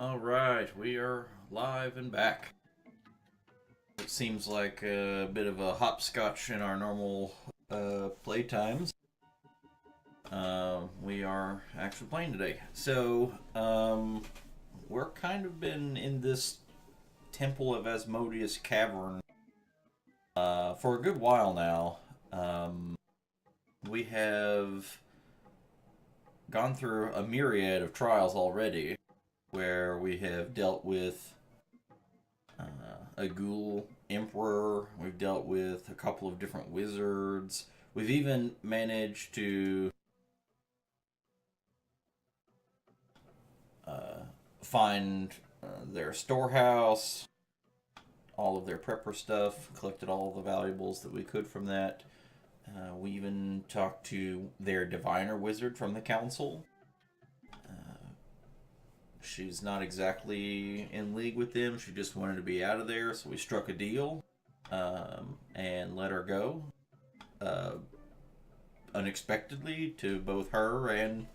Alright, we are live and back. It seems like a bit of a hopscotch in our normal play times. We are actually playing today. So, we're kind of been in this Temple of Asmodeus cavern for a good while now. We have gone through a myriad of trials already, where we have dealt with a ghoul emperor. We've dealt with a couple of different wizards. We've even managed to find their storehouse, all of their prepper stuff, collected all the valuables that we could from that. We even talked to their diviner wizard from the council. She's not exactly in league with them. She just wanted to be out of there, so we struck a deal and let her go. Unexpectedly to both her and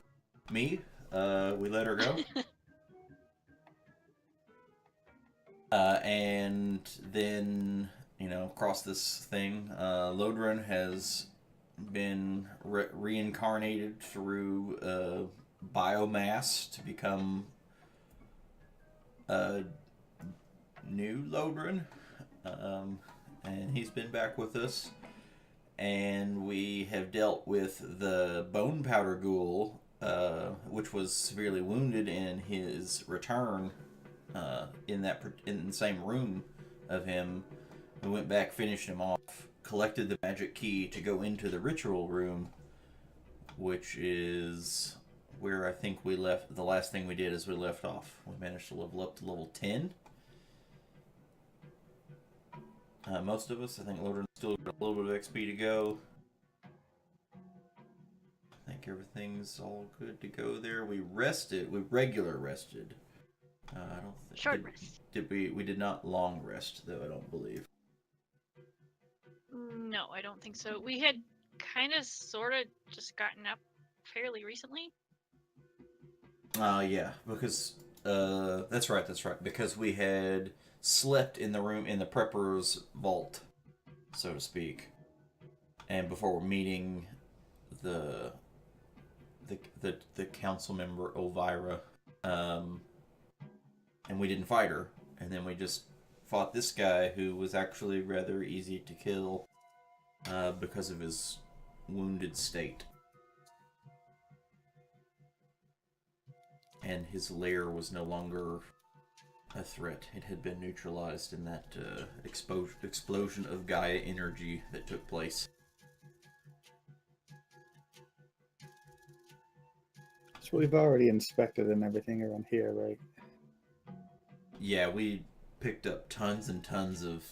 me, we let her go. And then, across this thing, Lodrin has been reincarnated through biomass to become new Lodrin, and he's been back with us, and we have dealt with the Bonepowder Ghoul, which was severely wounded in his return in the same room of him. We went back, finished him off, collected the magic key to go into the ritual room, which is where I think we left. The last thing we did is we left off. We managed to level up to level 10. Most of us, I think Lodrin still got a little bit of XP to go. I think everything's all good to go there. We rested. We regular rested. I don't think short rest. Did we? We did not long rest though. I don't believe. No, I don't think so. We had kind of, sort of, just gotten up fairly recently. Yeah, because that's right. Because we had slept in the room in the prepper's vault, so to speak, and before meeting the council member Elvira, and we didn't fight her, and then we just fought this guy who was actually rather easy to kill because of his wounded state. And his lair was no longer a threat. It had been neutralized in that explosion of Gaia energy that took place. So we've already inspected and everything around here, right? Yeah, we picked up tons and tons of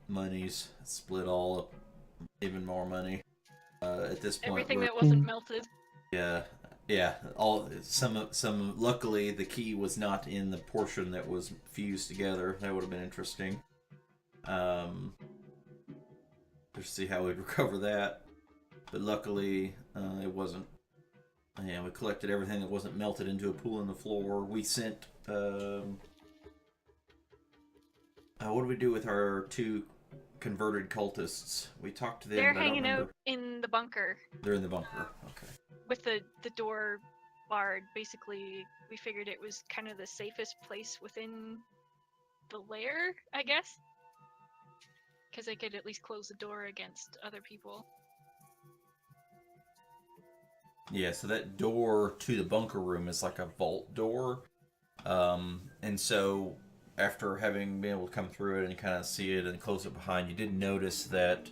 monies, split all up, even more money. At this point, everything that wasn't melted. Yeah. All some. Luckily, the key was not in the portion that was fused together. That would have been interesting. Just see how we'd recover that. But luckily, it wasn't. Yeah, we collected everything that wasn't melted into a pool in the floor. We sent. What do we do with our two converted cultists? We talked to them. They're hanging out in the bunker. They're in the bunker. Okay. With the door barred. Basically, we figured it was kind of the safest place within the lair, I guess. Because they could at least close the door against other people. Yeah, so that door to the bunker room is like a vault door. And so after having been able to come through it and kind of see it and close it behind, you did notice that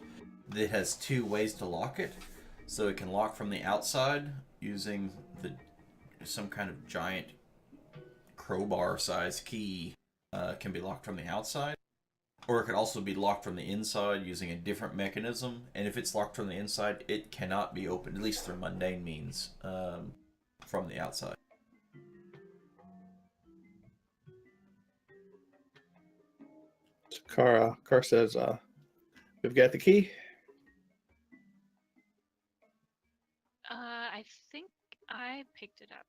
it has two ways to lock it. So it can lock from the outside using some kind of giant crowbar-sized key. Can be locked from the outside. Or it could also be locked from the inside using a different mechanism. And if it's locked from the inside, it cannot be opened, at least through mundane means, from the outside. Car says, we've got the key. I think I picked it up,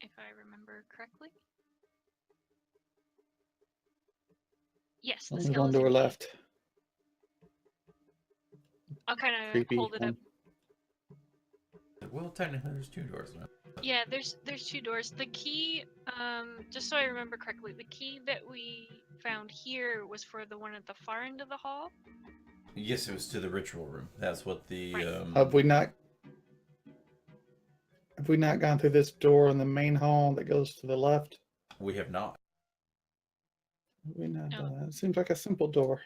if I remember correctly. Yes, the Only one skeleton door key. left. I'll kind of Creepy hold it up. one. Well, technically, there's 2 doors now. Yeah, there's 2 doors. The key, just so I remember correctly, the key that we found here was for the one at the far end of the hall. Yes, it was to the ritual room. That's what the Right. Have we not gone through this door in the main hall that goes to the left? we have not. Have we not No. done that? It seems like a simple door.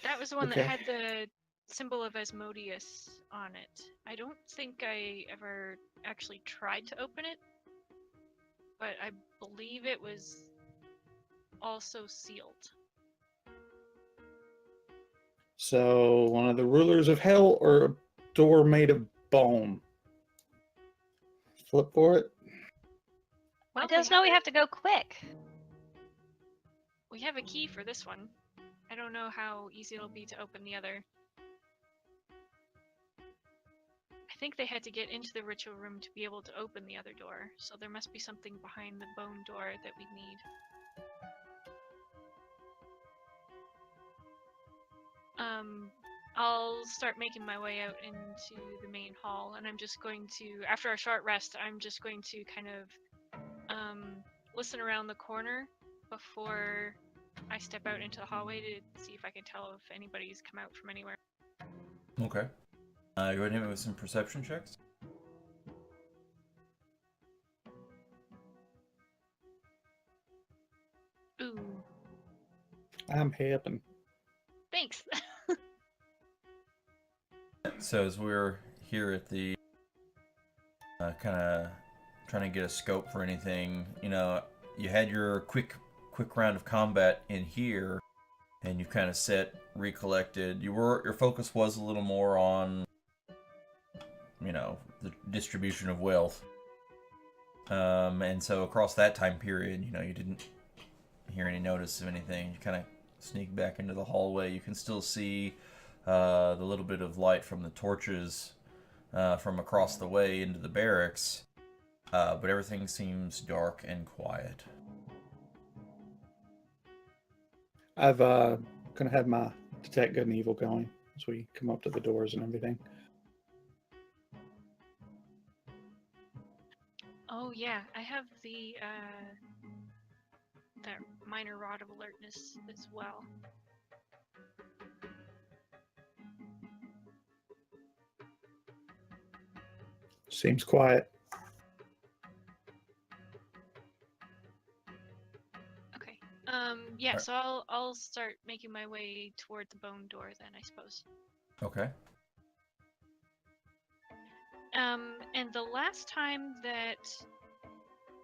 That was the one Okay. that had the symbol of Asmodeus on it. I don't think I ever actually tried to open it, but I believe it was also sealed. So one of the rulers of hell or a door made of bone? Flip for it. Well, It does know we have to go quick. we have a key for this one. I don't know how easy it'll be to open the other. I think they had to get into the ritual room to be able to open the other door, so there must be something behind the bone door that we need. I'll start making my way out into the main hall, and I'm just going to, after a short rest, I'm just going to kind of listen around the corner before I step out into the hallway to see if I can tell if anybody's come out from anywhere. Okay. Go ahead and hit me with some perception checks. Ooh, I'm happen. thanks. So as we're here at the kind of trying to get a scope for anything, you know, you had your quick round of combat in here, and you kind of recollected. Your focus was a little more on, you know, the distribution of wealth, and so across that time period, you know, you didn't hear any notice of anything. You kind of sneak back into the hallway. You can still see the little bit of light from the torches from across the way into the barracks, but everything seems dark and quiet. I've gonna have my detect good and evil going as we come up to the doors and everything. Oh yeah, I have the that minor rod of alertness as well. Seems quiet. Okay. Yeah. Alright. So I'll start making my way toward the bone door then, I suppose. Okay. And the last time that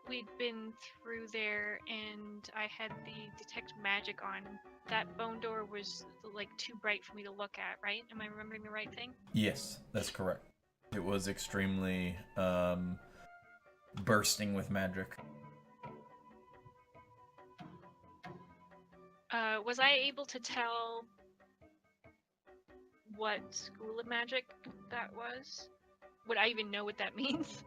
we'd been through there and I had the detect magic on, that bone door was like too bright for me to look at, right? Am I remembering the right thing? Yes, that's correct. It was extremely bursting with magic. Was I able to tell what school of magic that was? Would I even know what that means?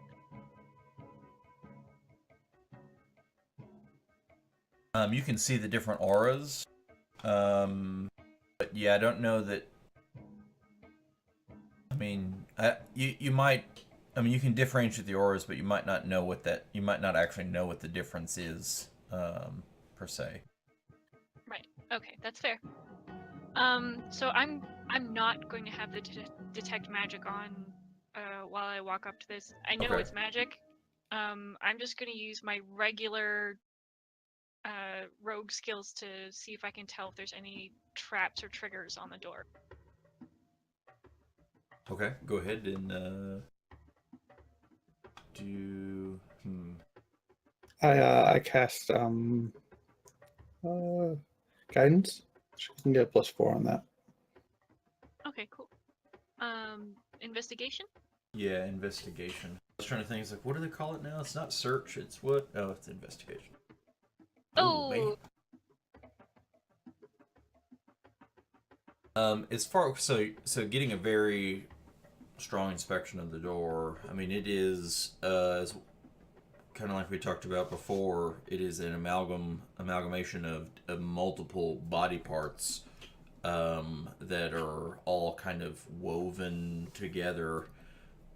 You can see the different auras, but yeah, I don't know that. I mean, you might. I mean, you can differentiate the auras, but you might not know what that. You might not actually know what the difference is, per se. Right. Okay, that's fair. So I'm not going to have the detect magic on while I walk up to this. I know Okay. it's magic. I'm just going to use my regular rogue skills to see if I can tell if there's any traps or triggers on the door. Okay, go ahead and do. I cast guidance. So you can get a +4 on that. Okay, cool. Investigation? Yeah, investigation. I was trying to think. It's like, what do they call it now? It's not search. It's what? Oh, it's investigation. Oh, man. As far so getting a very strong inspection of the door. I mean, it is kind of like we talked about before, it is an amalgamation of multiple body parts that are all kind of woven together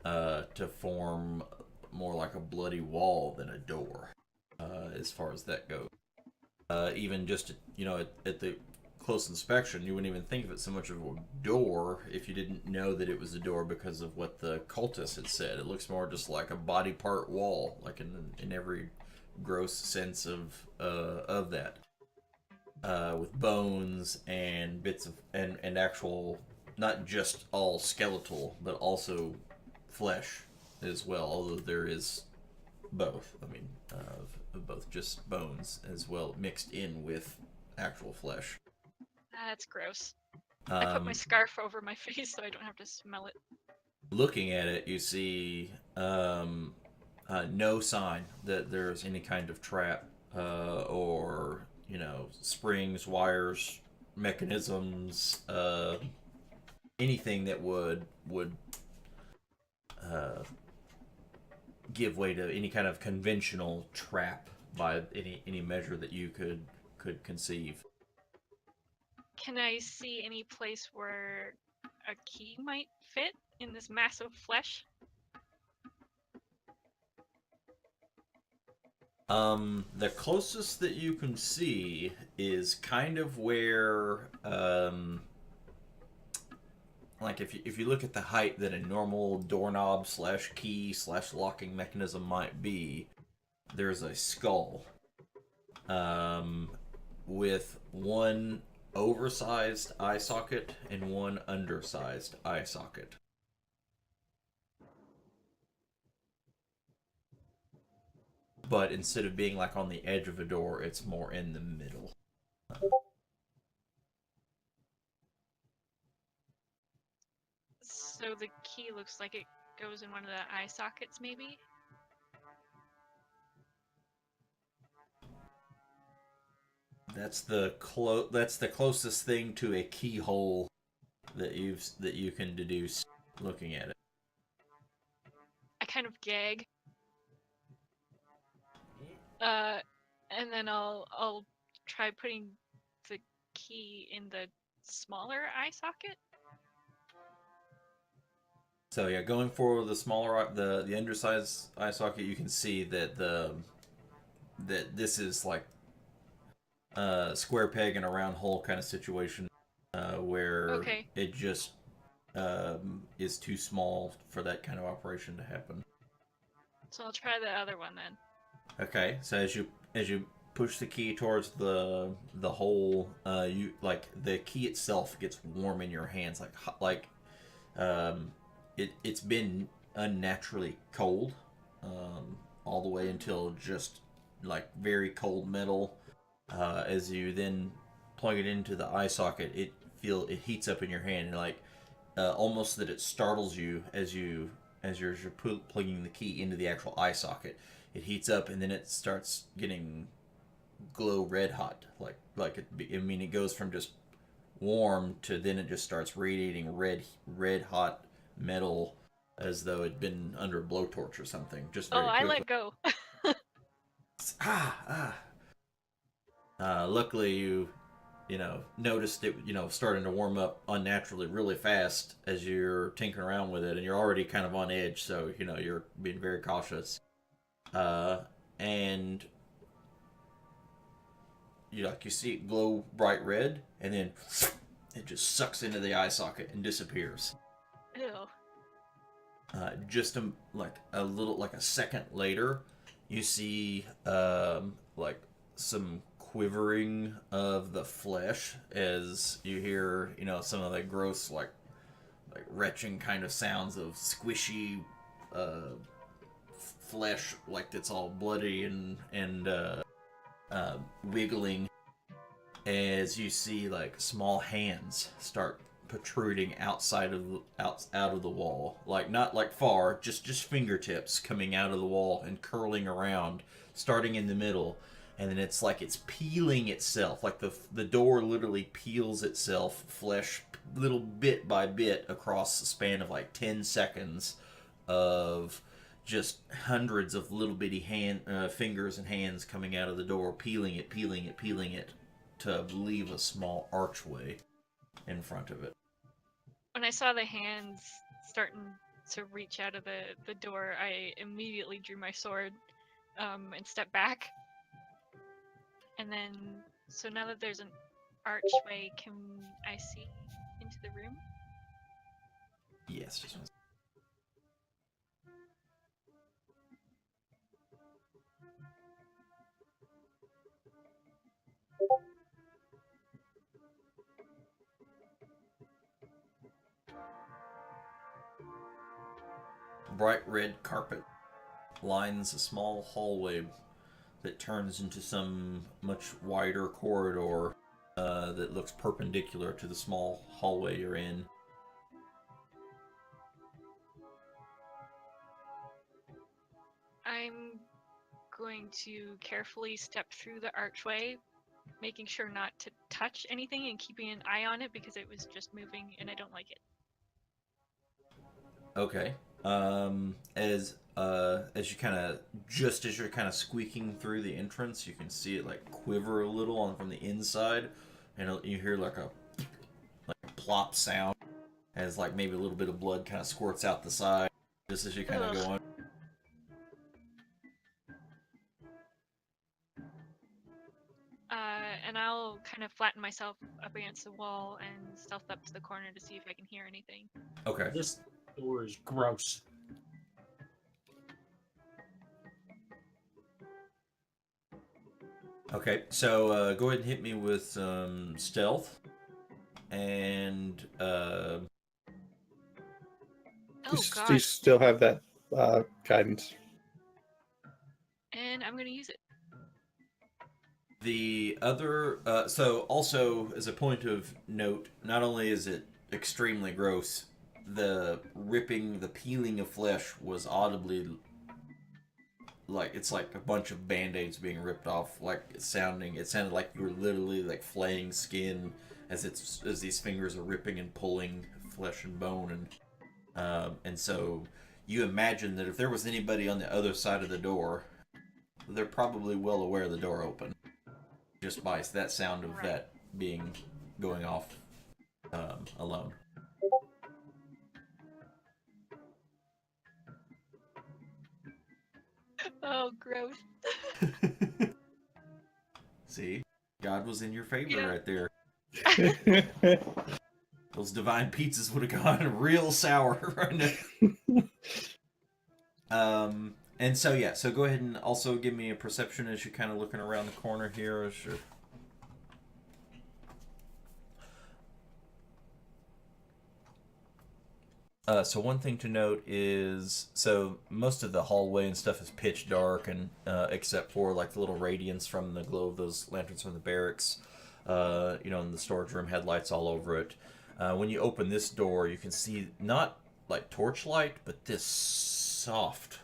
to form more like a bloody wall than a door, as far as that goes. Even just, at the close inspection, you wouldn't even think of it so much of a door if you didn't know that it was a door because of what the cultist had said. It looks more just like a body part wall, like in every gross sense of that, with bones and bits of and actual, not just all skeletal, but also flesh as well. Although there is both. I mean, both just bones as well mixed in with actual flesh. That's gross. I put my scarf over my face so I don't have to smell it. Looking at it, you see no sign that there's any kind of trap or springs, wires, mechanisms, anything that would give way to any kind of conventional trap by any measure that you could conceive. Can I see any place where a key might fit in this mass of flesh? The closest that you can see is kind of where, like if you look at the height that a normal doorknob / key / locking mechanism might be, there's a skull, with one oversized eye socket and one undersized eye socket. But instead of being like on the edge of a door, it's more in the middle. So the key looks like it goes in one of the eye sockets, maybe? That's the closest thing to a keyhole that you can deduce looking at it. I kind of gag. And then I'll try putting the key in the smaller eye socket. So yeah, going for the smaller, the undersized eye socket, you can see that that this is like a square peg in a round hole kind of situation, where it just is too small for that kind of operation to happen. So I'll try the other one then. Okay, so as you push the key towards the hole, you like the key itself gets warm in your hands, it's been unnaturally cold, all the way until just like very cold metal. As you then plug it into the eye socket, it heats up in your hand, and like almost that it startles you as you're plugging the key into the actual eye socket. It heats up, and then it starts getting glow red hot, it goes from just warm to then it just starts radiating red hot metal, as though it'd been under a blowtorch or something. Just very quickly. I let go. Luckily you noticed it, starting to warm up unnaturally really fast as you're tinkering around with it, and you're already kind of on edge, so you're being very cautious. And you see it glow bright red, and then it just sucks into the eye socket and disappears. Ew. Just a second later, you see some quivering of the flesh as you hear some of the gross like retching kind of sounds of squishy flesh, like it's all bloody and wiggling, as you see like small hands start protruding out of the wall, like not like far, just fingertips coming out of the wall and curling around, starting in the middle, and then it's like it's peeling itself, like the door literally peels itself, flesh little bit by bit, across the span of like 10 seconds of just hundreds of little bitty fingers and hands coming out of the door, peeling it to leave a small archway in front of it. When I saw the hands starting to reach out of the door, I immediately drew my sword and stepped back. And then, so now that there's an archway, can I see into the room? Yes, just one second. Bright red carpet lines a small hallway that turns into some much wider corridor that looks perpendicular to the small hallway you're in. I'm going to carefully step through the archway, making sure not to touch anything and keeping an eye on it because it was just moving and I don't like it. Okay. As you kind of as you're kind of squeaking through the entrance, you can see it like quiver a little on from the inside, and you hear like a plop sound as like maybe a little bit of blood kind of squirts out the side just as you kind of go on. And I'll kind of flatten myself up against the wall and stealth up to the corner to see if I can hear anything. Okay. This door is gross. Okay, so go ahead and hit me with stealth. And Oh Do god. you still have that guidance? And I'm gonna use it. the other, so also as a point of note, not only is it extremely gross, the peeling of flesh was audibly like it's like a bunch of band-aids being ripped off. Like it sounded like you were literally like flaying skin as these fingers are ripping and pulling flesh and bone, and so you imagine that if there was anybody on the other side of the door, they're probably well aware the door open, just by that sound of that going off alone. Oh, gross. See, God was in your favor Yeah. right there. Those divine pizzas would have gone real sour right now. And so yeah, so go ahead and also give me a perception as you're kind of looking around the corner here. As you're... So one thing to note is, so most of the hallway and stuff is pitch dark, and except for like the little radiance from the glow of those lanterns from the barracks, and the storage room had lights all over it. When you open this door, you can see not like torchlight, but this soft,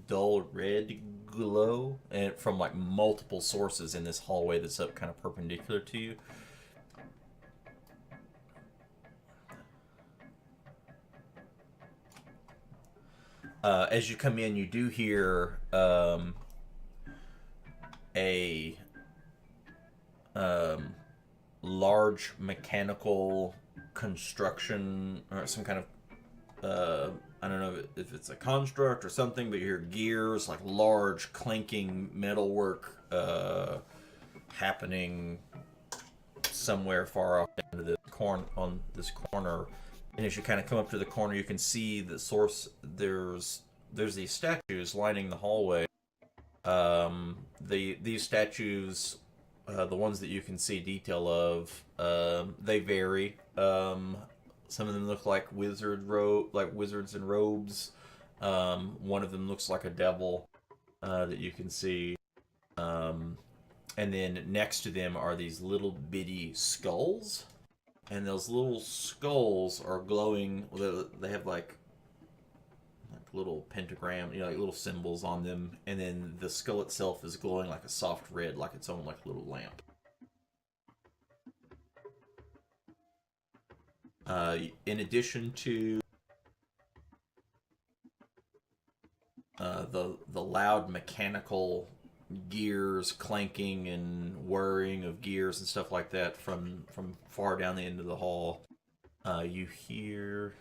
dull red glow, and from like multiple sources in this hallway that's up kind of perpendicular to you. As you come in, you do hear a large mechanical construction, or some kind of I don't know if it's a construct or something, but you hear gears, like large clanking metalwork happening somewhere far off down to on this corner. And as you kind of come up to the corner, you can see the source. There's these statues lining the hallway. These statues, the ones that you can see detail of, they vary. Some of them look like wizards in robes. One of them looks like a devil that you can see. And then next to them are these little bitty skulls. And those little skulls are glowing. They have like little pentagram, like little symbols on them. And then the skull itself is glowing like a soft red, like its own like little lamp. In addition to loud mechanical gears clanking and whirring of gears and stuff like that from far down the end of the hall. You hear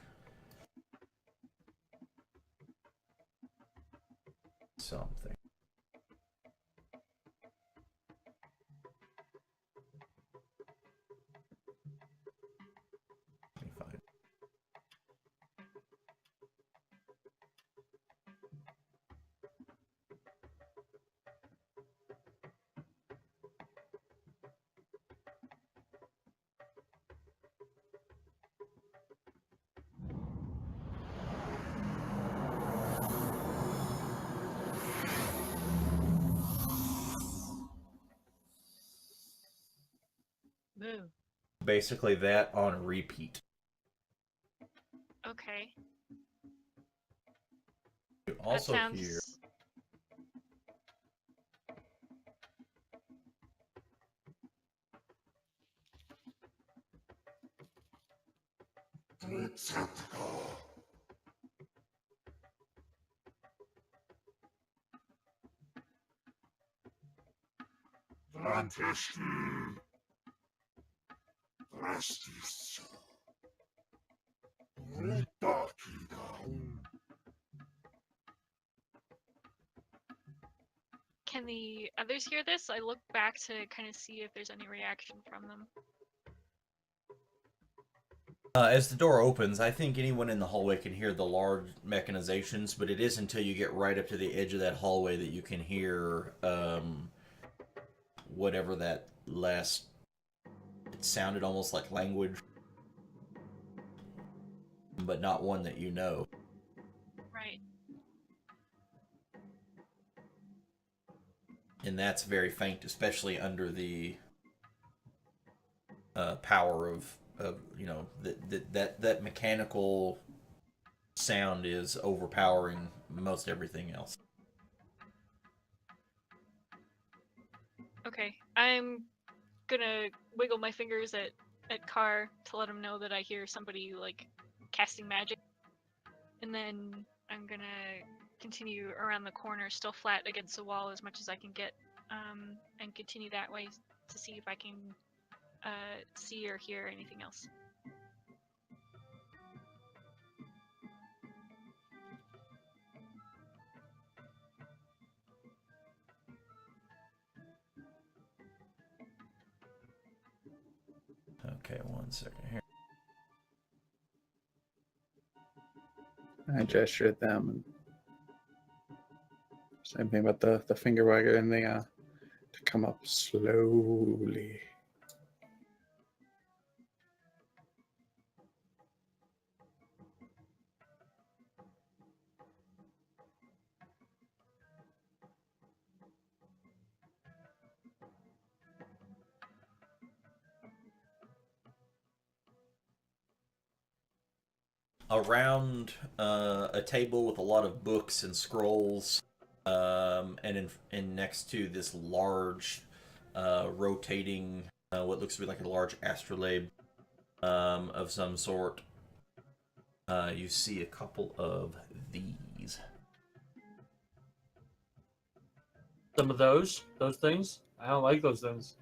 something. Let me find. Moo. Basically that on repeat. Okay. You also that sounds... hear Can the others hear this? I look back to kind of see if there's any reaction from them. as the door opens, I think anyone in the hallway can hear the large mechanizations, but it is until you get right up to the edge of that hallway that you can hear whatever that last... It sounded almost like language, but not one that you know. Right. And that's very faint, especially under the power of you know, that mechanical sound is overpowering most everything else. Okay. I'm gonna wiggle my fingers at Carr to let him know that I hear somebody, like, casting magic. And then I'm gonna continue around the corner, still flat against the wall as much as I can get, and continue that way to see if I can see or hear anything else. Okay, 1 second here. I gesture at them. And same thing about the finger wagger and the to come up slowly. Around a table with a lot of books and scrolls, and next to this large rotating what looks to be like a large astrolabe of some sort, you see a couple of these. Some of those things. I don't like those things.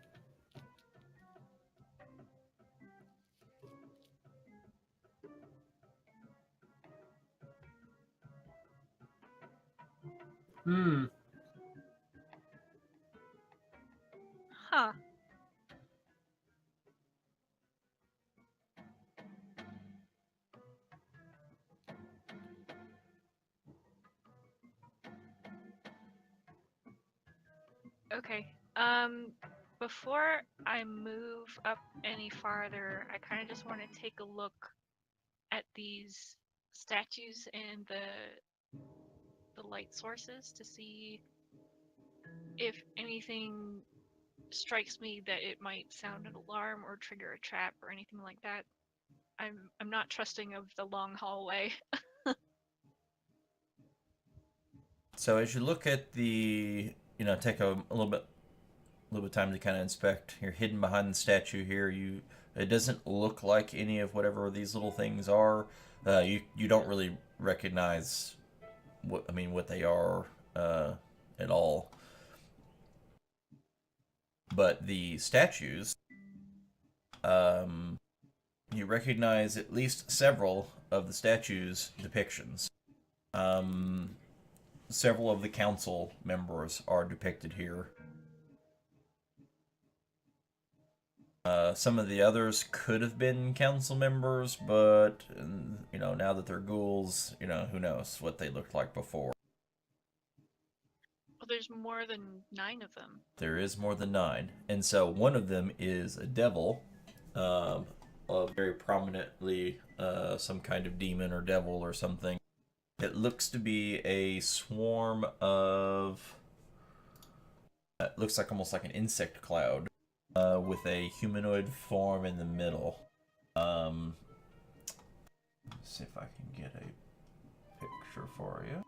Hmm. Huh. Okay. Before I move up any farther, I kind of just want to take a look at these statues and the light sources to see if anything strikes me that it might sound an alarm or trigger a trap or anything like that. I'm not trusting of the long hallway. So as you look at the, you know, take a little bit of time to kind of inspect. You're hidden behind the statue here. It doesn't look like any of whatever these little things are. You don't really recognize what they are. at all. But the statues, you recognize at least several of the statues' depictions. Several of the council members are depicted here. Some of the others could have been council members, but, now that they're ghouls, who knows what they looked like before. Well, there's more than 9 of them. There is more than 9. And so one of them is a devil, very prominently some kind of demon or devil or something. It looks to be a swarm of... It looks like almost like an insect cloud with a humanoid form in the middle. Let's see if I can get a picture for you.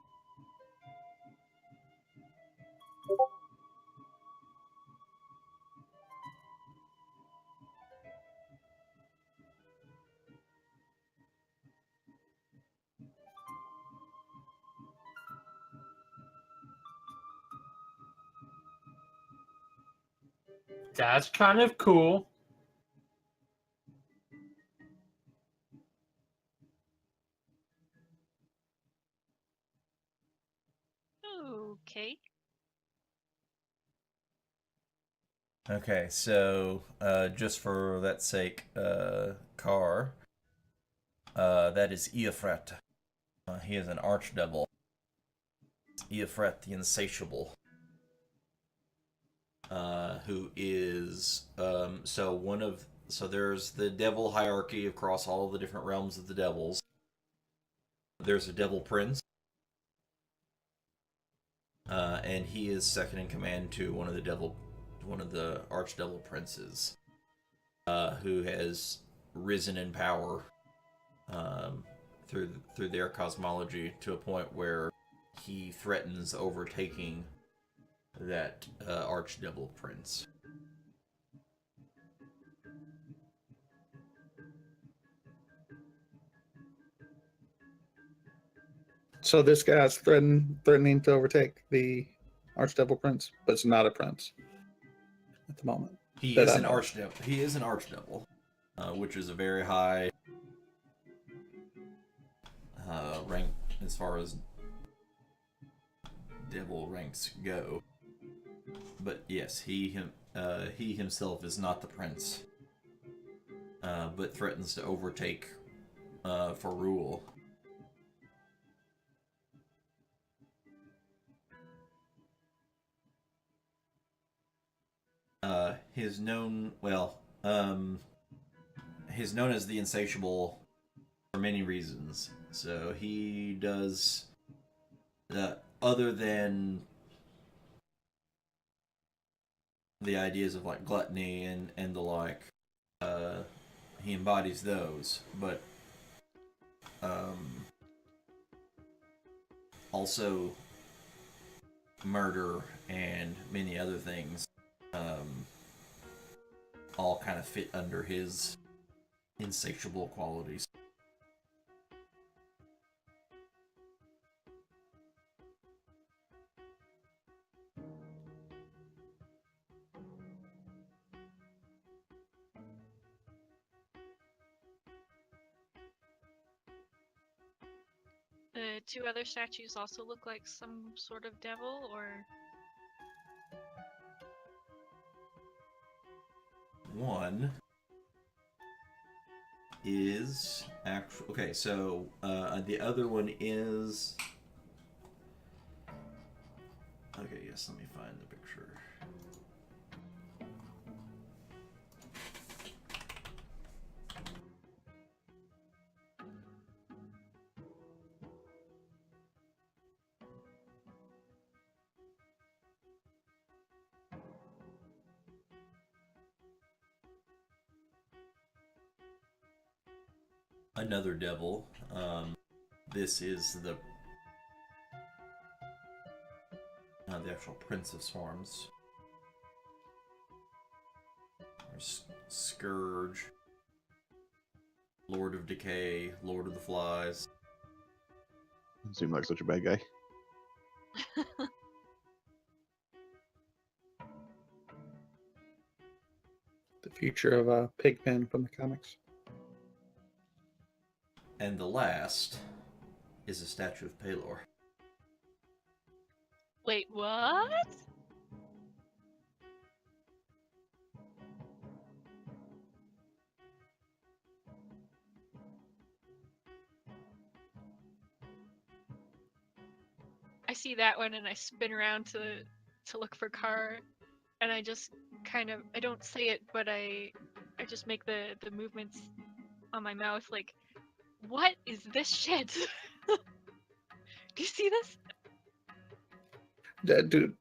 That's kind of cool. Okay. Okay, so just for that sake, Carr, that is Eofret. He is an archdevil. Eofret the Insatiable. Who is so there's the devil hierarchy across all of the different realms of the devils. There's a devil prince, and he is second in command to one of the archdevil princes, who has risen in power through their cosmology to a point where he threatens overtaking that archdevil prince. So this guy's threatening to overtake the Archdevil Prince, but it's not a prince at the moment. He is an archdevil. He is an archdevil, which is a very high rank as far as devil ranks go. But yes, he himself is not the prince, but threatens to overtake for rule. He's known as the Insatiable for many reasons. So he does, other than the ideas of like gluttony and the like, he embodies those, but also murder and many other things all kind of fit under his insatiable qualities. The 2 other statues also look like some sort of devil, or... One is actual. Okay, so the other one is. Okay, yes. Let me find the picture. Another devil. This is the actual Prince of Swarms. There's Scourge, Lord of Decay, Lord of the Flies. Doesn't seem like such a bad guy. The future of Pigpen from the comics. And the last is a statue of Palor. Wait, what? I see that one and I spin around to look for Car, and I just kind of, I don't say it, but I just make the movements on my mouth like, what is this shit? Do you see this? Dude,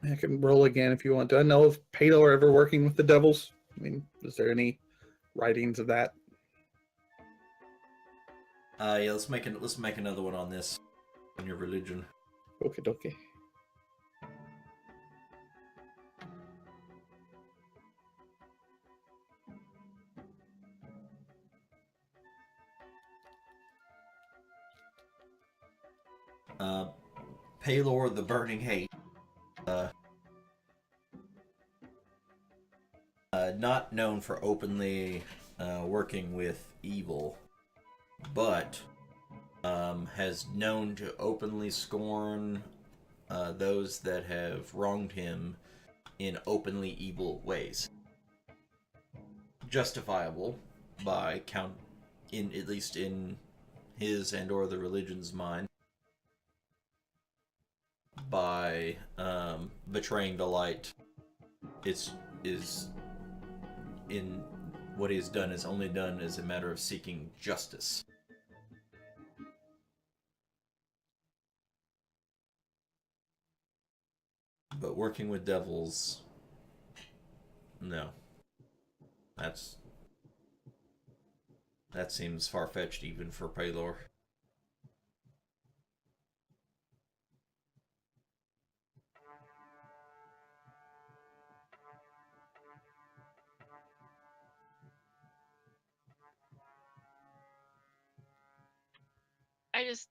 I can roll again if you want. Do I know if Palor ever working with the devils? I mean, is there any writings of that? Yeah, let's make another one on this, on your religion. Okay, dokie. Palor the Burning Hate. Not known for openly working with evil, but has known to openly scorn those that have wronged him in openly evil ways. Justifiable by at least in his and or the religion's mind, by betraying the light. In what he has done is only done as a matter of seeking justice. But working with devils, no. That seems far-fetched even for Palor. I just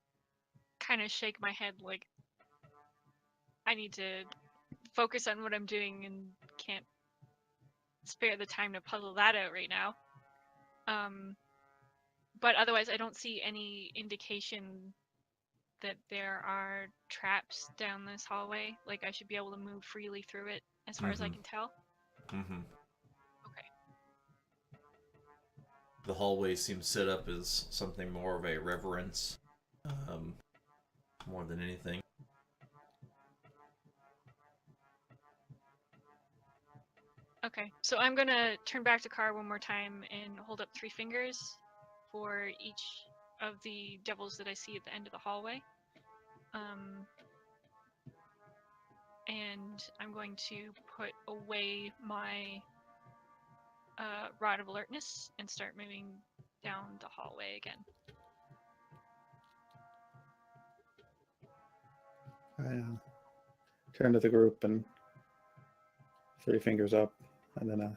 kind of shake my head like, I need to focus on what I'm doing and can't spare the time to puzzle that out right now. But otherwise, I don't see any indication that there are traps down this hallway. Like, I should be able to move freely through it as far as I can tell. Mm-hmm. Okay. The hallway seems set up as something more of a reverence, more than anything. Okay, so I'm gonna turn back to Car one more time and hold up 3 fingers for each of the devils that I see at the end of the hallway. And I'm going to put away my Rod of Alertness and start moving down the hallway again. I turn to the group and 3 fingers up, and then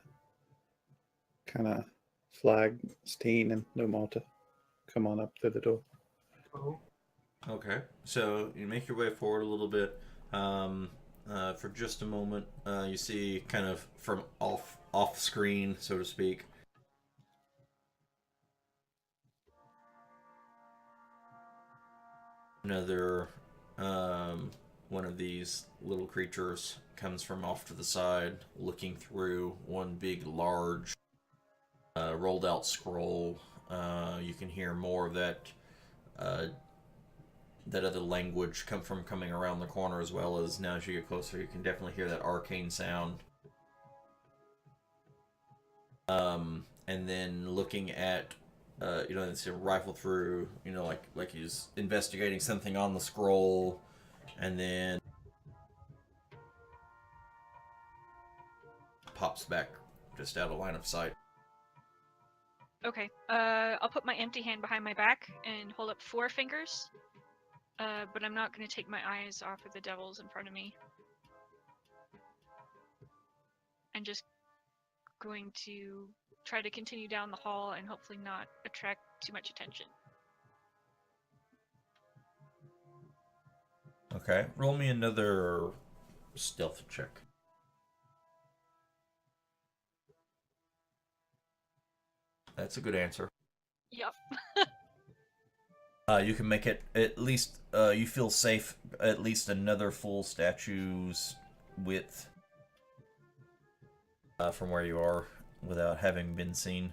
kind of flag Steen and Numal to come on up to the door. Oh. Okay, so you make your way forward a little bit. For just a moment, you see kind of from off screen, so to speak, another one of these little creatures comes from off to the side, looking through one big, large, rolled out scroll. You can hear more of that other language coming around the corner, as well as now as you get closer, you can definitely hear that arcane sound. And then looking at, it's a rifle through, like he's investigating something on the scroll, and then pops back just out of line of sight. Okay, I'll put my empty hand behind my back and hold up 4 fingers. But I'm not going to take my eyes off of the devils in front of me. I'm just going to try to continue down the hall and hopefully not attract too much attention. Okay, roll me another stealth check. That's a good answer. Yep. You can make it at least. You feel safe at least another full statue's width from where you are without having been seen.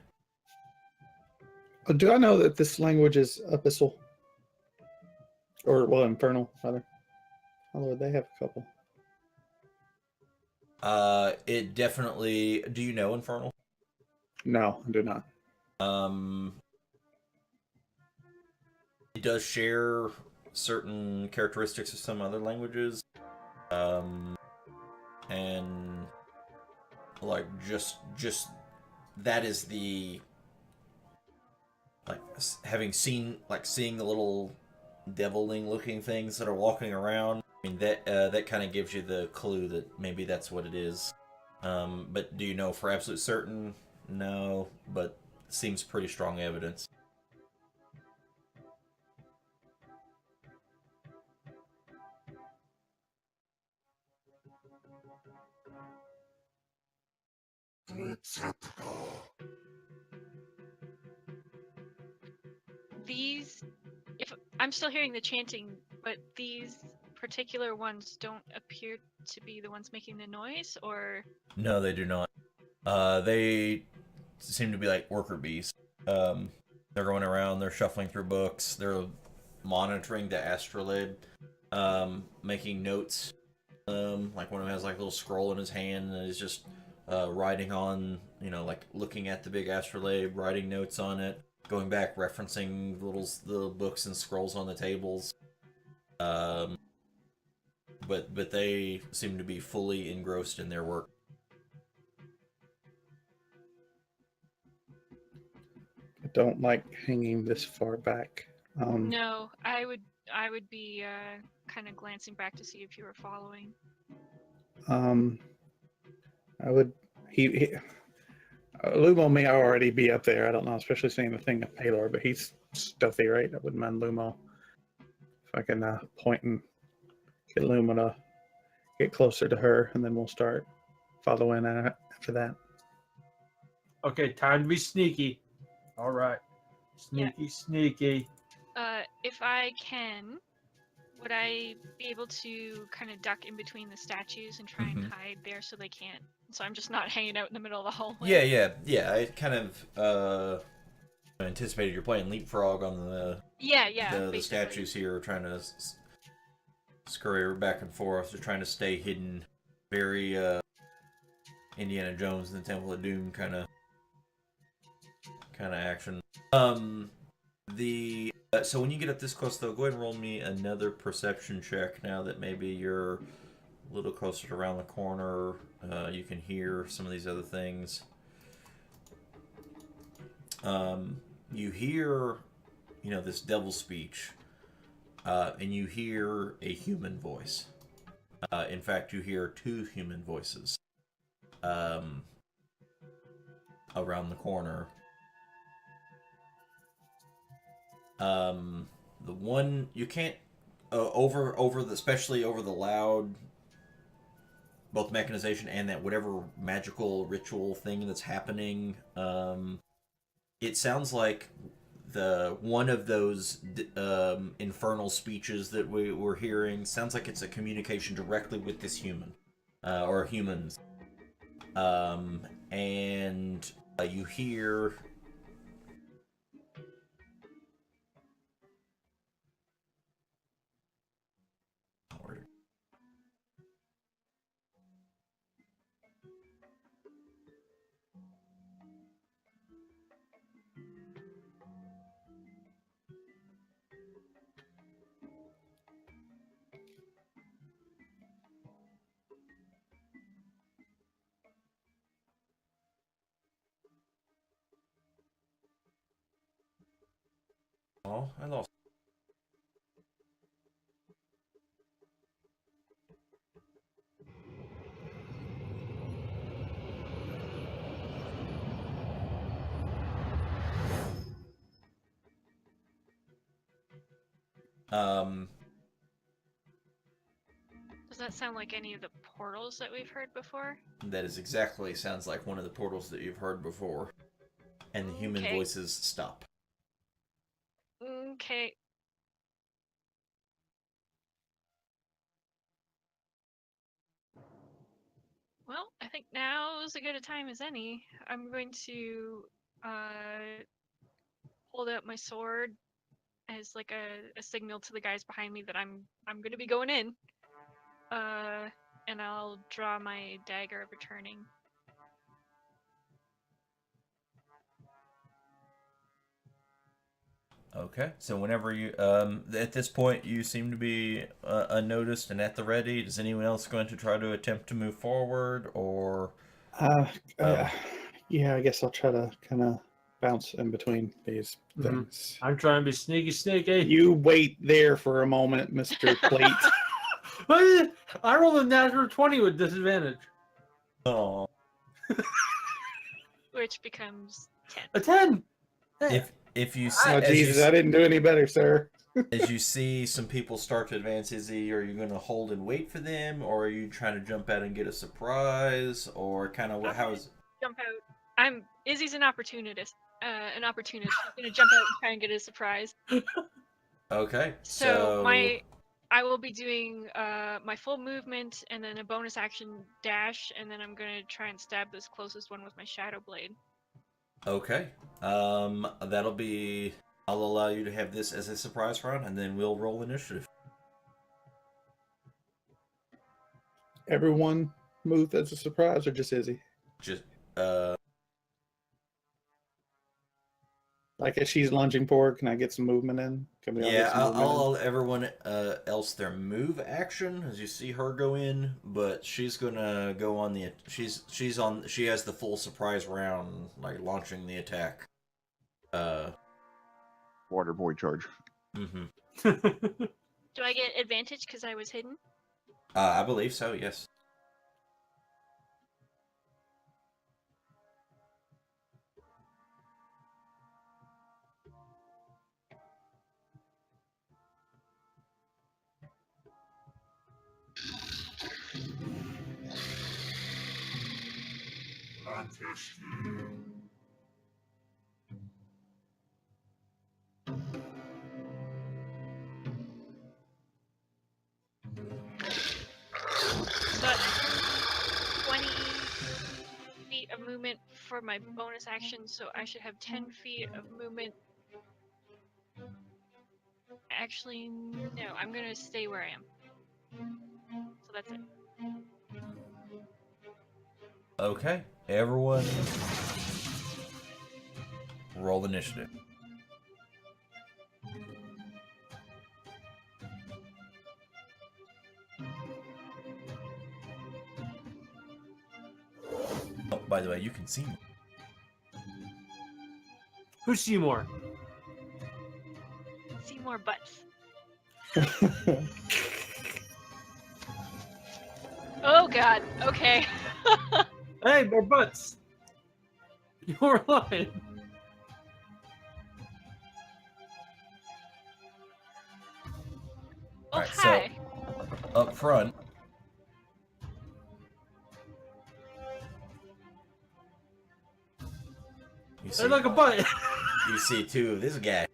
Do I know that this language is abyssal? Or, well, infernal, rather. Although they have a couple. It definitely. Do you know Infernal? No, I do not. It does share certain characteristics of some other languages. And like just that is the like seeing the little deviling looking things that are walking around. I mean that kind of gives you the clue that maybe that's what it is. But do you know for absolute certain? No, but seems pretty strong evidence. These, if I'm still hearing the chanting, but these particular ones don't appear to be the ones making the noise, or No, they do not. They seem to be like worker bees. They're going around, they're shuffling through books, they're monitoring the astrolabe, making notes. Like one of them has like a little scroll in his hand and is just writing on, like looking at the big astrolabe, writing notes on it, going back, referencing the books and scrolls on the tables. But they seem to be fully engrossed in their work. I don't like hanging this far back. no, I would be kind of glancing back to see if you were following. I would. He Lumo may already be up there. I don't know, especially seeing the thing of Palor, but he's stealthy, right? I wouldn't mind Lumo. If I can point and get Lumo to get closer to her, and then we'll start following after that. Okay, time to be sneaky. All right. Sneaky. If I can, would I be able to kind of duck in between the statues and try and hide there so they can't? So I'm just not hanging out in the middle of the hallway. Yeah. I kind of anticipated you're playing leapfrog on the the statues here, trying to scurry back and forth. They're trying to stay hidden, very Indiana Jones and the Temple of Doom kind of action. So when you get up this close, though, go ahead and roll me another perception check. Now that maybe you're a little closer to around the corner, you can hear some of these other things. You hear, this devil speech, and you hear a human voice. In fact, you hear two human voices around the corner. The one you can't especially over the loud, both mechanization and that whatever magical ritual thing that's happening. It sounds like the one of those infernal speeches that we were hearing sounds like it's a communication directly with this human or humans, and you hear. Oh, I lost. Does that sound like any of the portals that we've heard before? That is exactly sounds like one of the portals that you've heard before. And the human Okay. voices stop. Okay. Well, I think now is as good a time as any. I'm going to hold out my sword as like a signal to the guys behind me that I'm gonna be going in. And I'll draw my dagger of returning. Okay, so whenever you, at this point, you seem to be unnoticed and at the ready. Is anyone else going to try to attempt to move forward, or? Yeah, I guess I'll try to kind of bounce in between these things. I'm trying to be sneaky. You wait there for a moment, Mr. Plate. I rolled a natural 20 with disadvantage. Oh. Which becomes 10. A 10! If you see, Oh, Jesus, I didn't do any better, sir. as you see some people start to advance, Izzy, are you going to hold and wait for them, or are you trying to jump out and get a surprise, or kind of how is? Jump out. Izzy's an opportunist. An opportunist. He's gonna jump out and try and get a surprise. Okay, So I will be doing my full movement and then a bonus action dash, and then I'm gonna try and stab this closest one with my shadow blade. Okay, that'll be. I'll allow you to have this as a surprise round, and then we'll roll initiative. Everyone moved as a surprise, or just Izzy? Just Like as she's lunging forward, can I get some movement in? Can we all yeah, get some I'll movement in? allow everyone else their move action as you see her go in, but she's gonna go on the. She has the full surprise round, like launching the attack. Water boy charge. Mm-hmm. Do I get advantage because I was hidden? I believe so. Yes. So that's 20 feet of movement for my bonus action, so I should have 10 feet of movement. Actually, no, I'm gonna stay where I am. So that's it. Okay, everyone, roll initiative. Oh, by the way, you can see me. Who's Seymour? See more butts. Oh god, okay. Hey, more butts! You're lying. Oh, Alright, hi. so up front, you They're like a butt. you see two of this guy.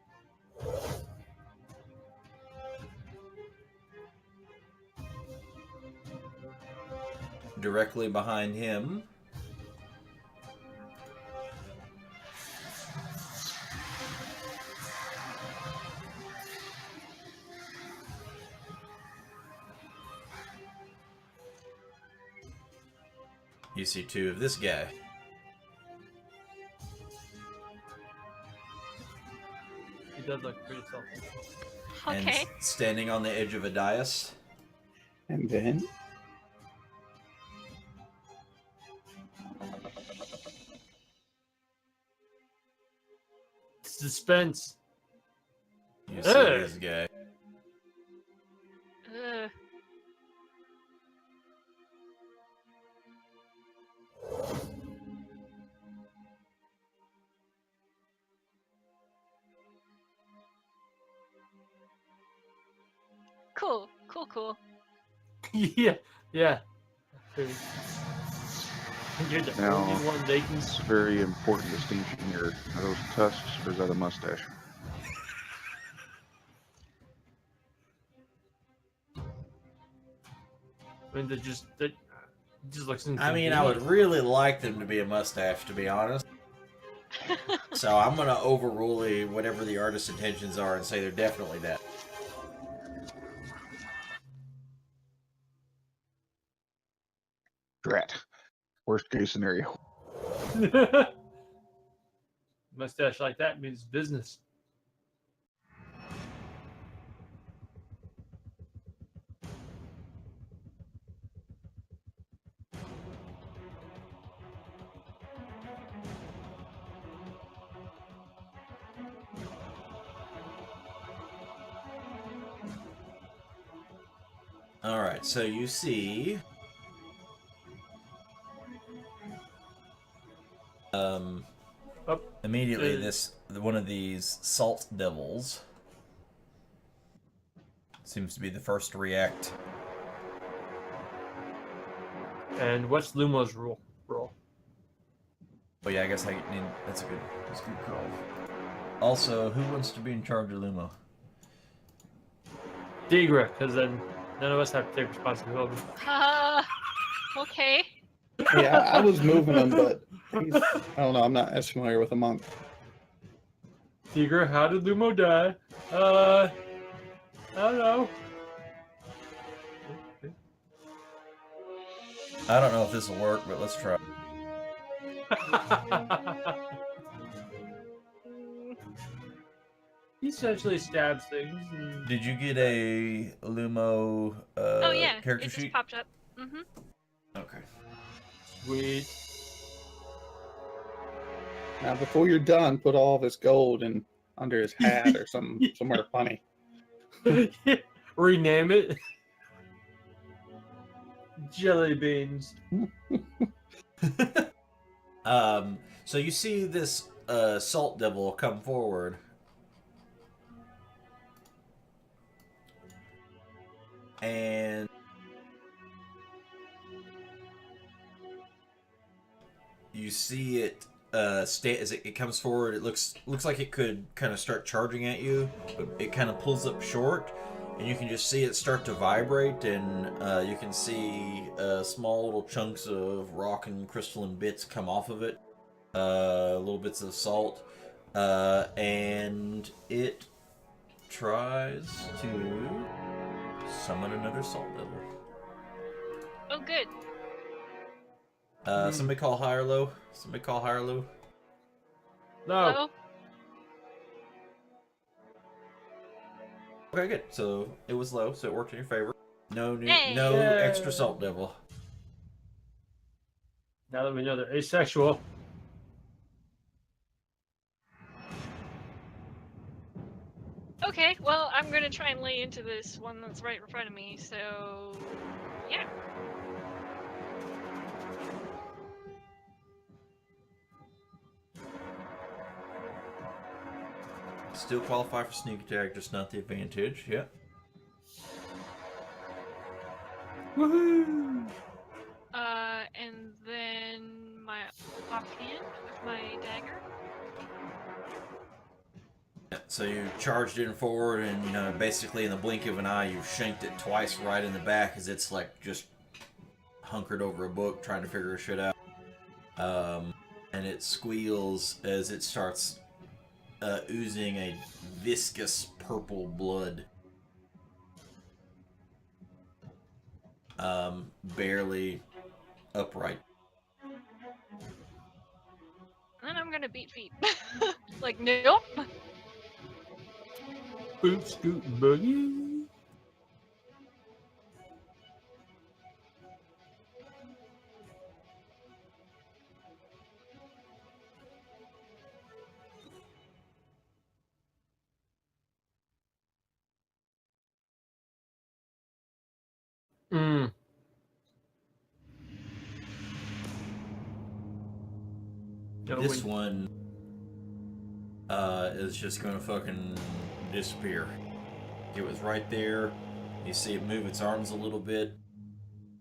Directly behind him, you see two of this guy. He does look pretty selfish. Okay. And standing on the edge of a dais, And then Suspense. you see Hey. this guy. Ugh. Cool. Yeah, yeah. You're the Now, only one they can. it's a very important distinction here. Are those tusks or is that a mustache? I mean, that just looks I inconvenient. mean, I would really like them to be a mustache, to be honest. So I'm gonna overrule whatever the artist's intentions are and say they're definitely that. Drat. Worst case scenario. Mustache like that means business. All right, so you see, immediately one of these salt devils seems to be the first to react. And what's Lumo's rule? But yeah, I guess I need. That's a good call. Also, who wants to be in charge of Lumo? Digra, because then none of us have to take responsibility. Okay. Yeah, I was moving him, but I don't know. I'm not as familiar with the monk. Digra, how did Lumo die? I don't know. I don't know if this will work, but let's try. He essentially stabs things. And... Did you get a Lumo Oh yeah, character it just sheet? popped up. Mm-hmm. Okay. Sweet. Now, before you're done, put all of his gold in under his hat or somewhere funny. Rename it. Jelly beans. So you see this salt devil come forward. And you see it as it comes forward. It looks like it could kind of start charging at you, but it kind of pulls up short, and you can just see it start to vibrate, and you can see small little chunks of rock and crystalline bits come off of it, little bits of salt, and it tries to summon another salt devil. Oh, good. Somebody call high or low. Somebody call high or low. No. Hello? Okay, good. So it was low, so it worked in your favor. No Hey! extra salt devil. Now that we know they're asexual. Okay, well, I'm gonna try and lay into this one that's right in front of me, so... yeah. Still qualify for sneak attack, just not the advantage. Yeah. Woohoo! And then my offhand with my dagger. So you charged in forward, and basically in the blink of an eye, you shanked it twice right in the back as it's like just hunkered over a book trying to figure shit out. And it squeals as it starts oozing a viscous purple blood. Barely upright. And then I'm gonna beat feet. Like, nope. Boot scoot boogie. This one is just gonna fucking disappear. It was right there. You see it move its arms a little bit,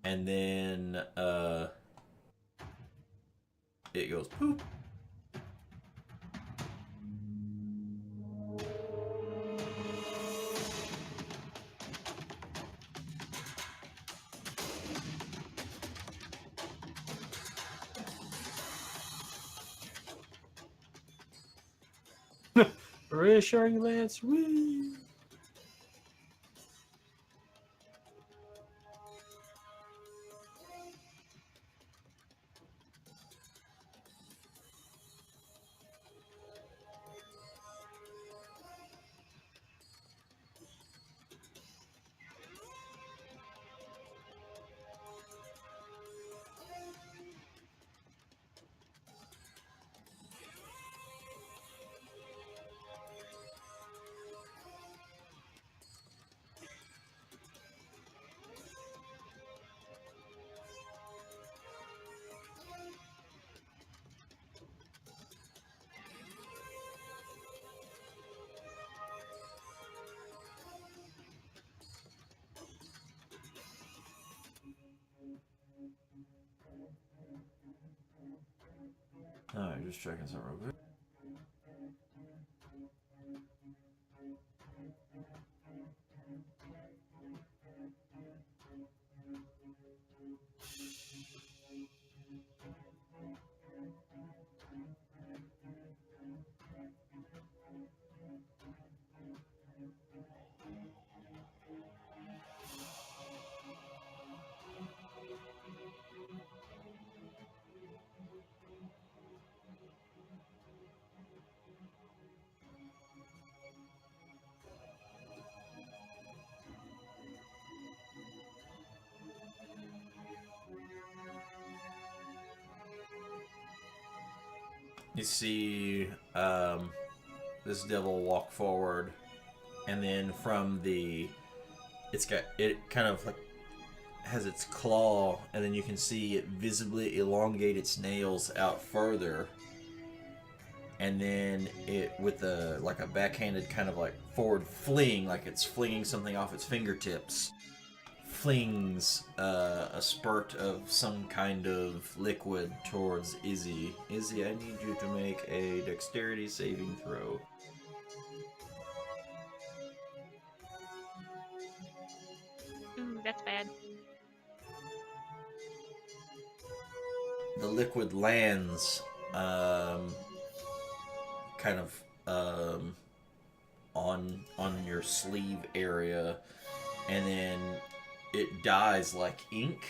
and then it goes poop. Reassuring Lance. Whee! Alright, just checking something real quick. You see this devil walk forward, and then from it kind of like has its claw, and then you can see it visibly elongate its nails out further, and then it with a backhanded kind of like forward fling, like it's flinging something off its fingertips, flings a spurt of some kind of liquid towards Izzy. Izzy, I need you to make a dexterity saving throw. Ooh, that's bad. The liquid lands kind of on your sleeve area, and then it dies like ink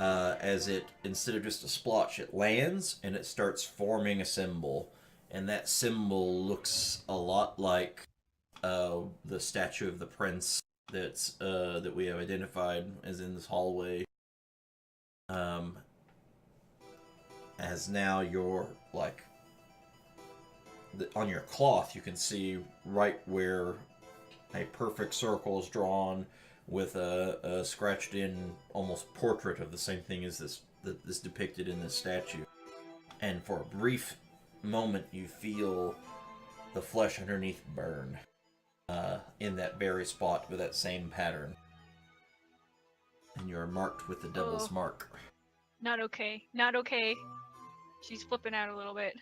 as it, instead of just a splotch, it lands and it starts forming a symbol, and that symbol looks a lot like the statue of the prince that we have identified as in this hallway. As now you're like on your cloth, you can see right where a perfect circle is drawn with a scratched in almost portrait of the same thing as this depicted in this statue. And for a brief moment you feel the flesh underneath burn in that very spot with that same pattern. And you're marked with the devil's mark. Not okay. Not okay. She's flipping out a little bit.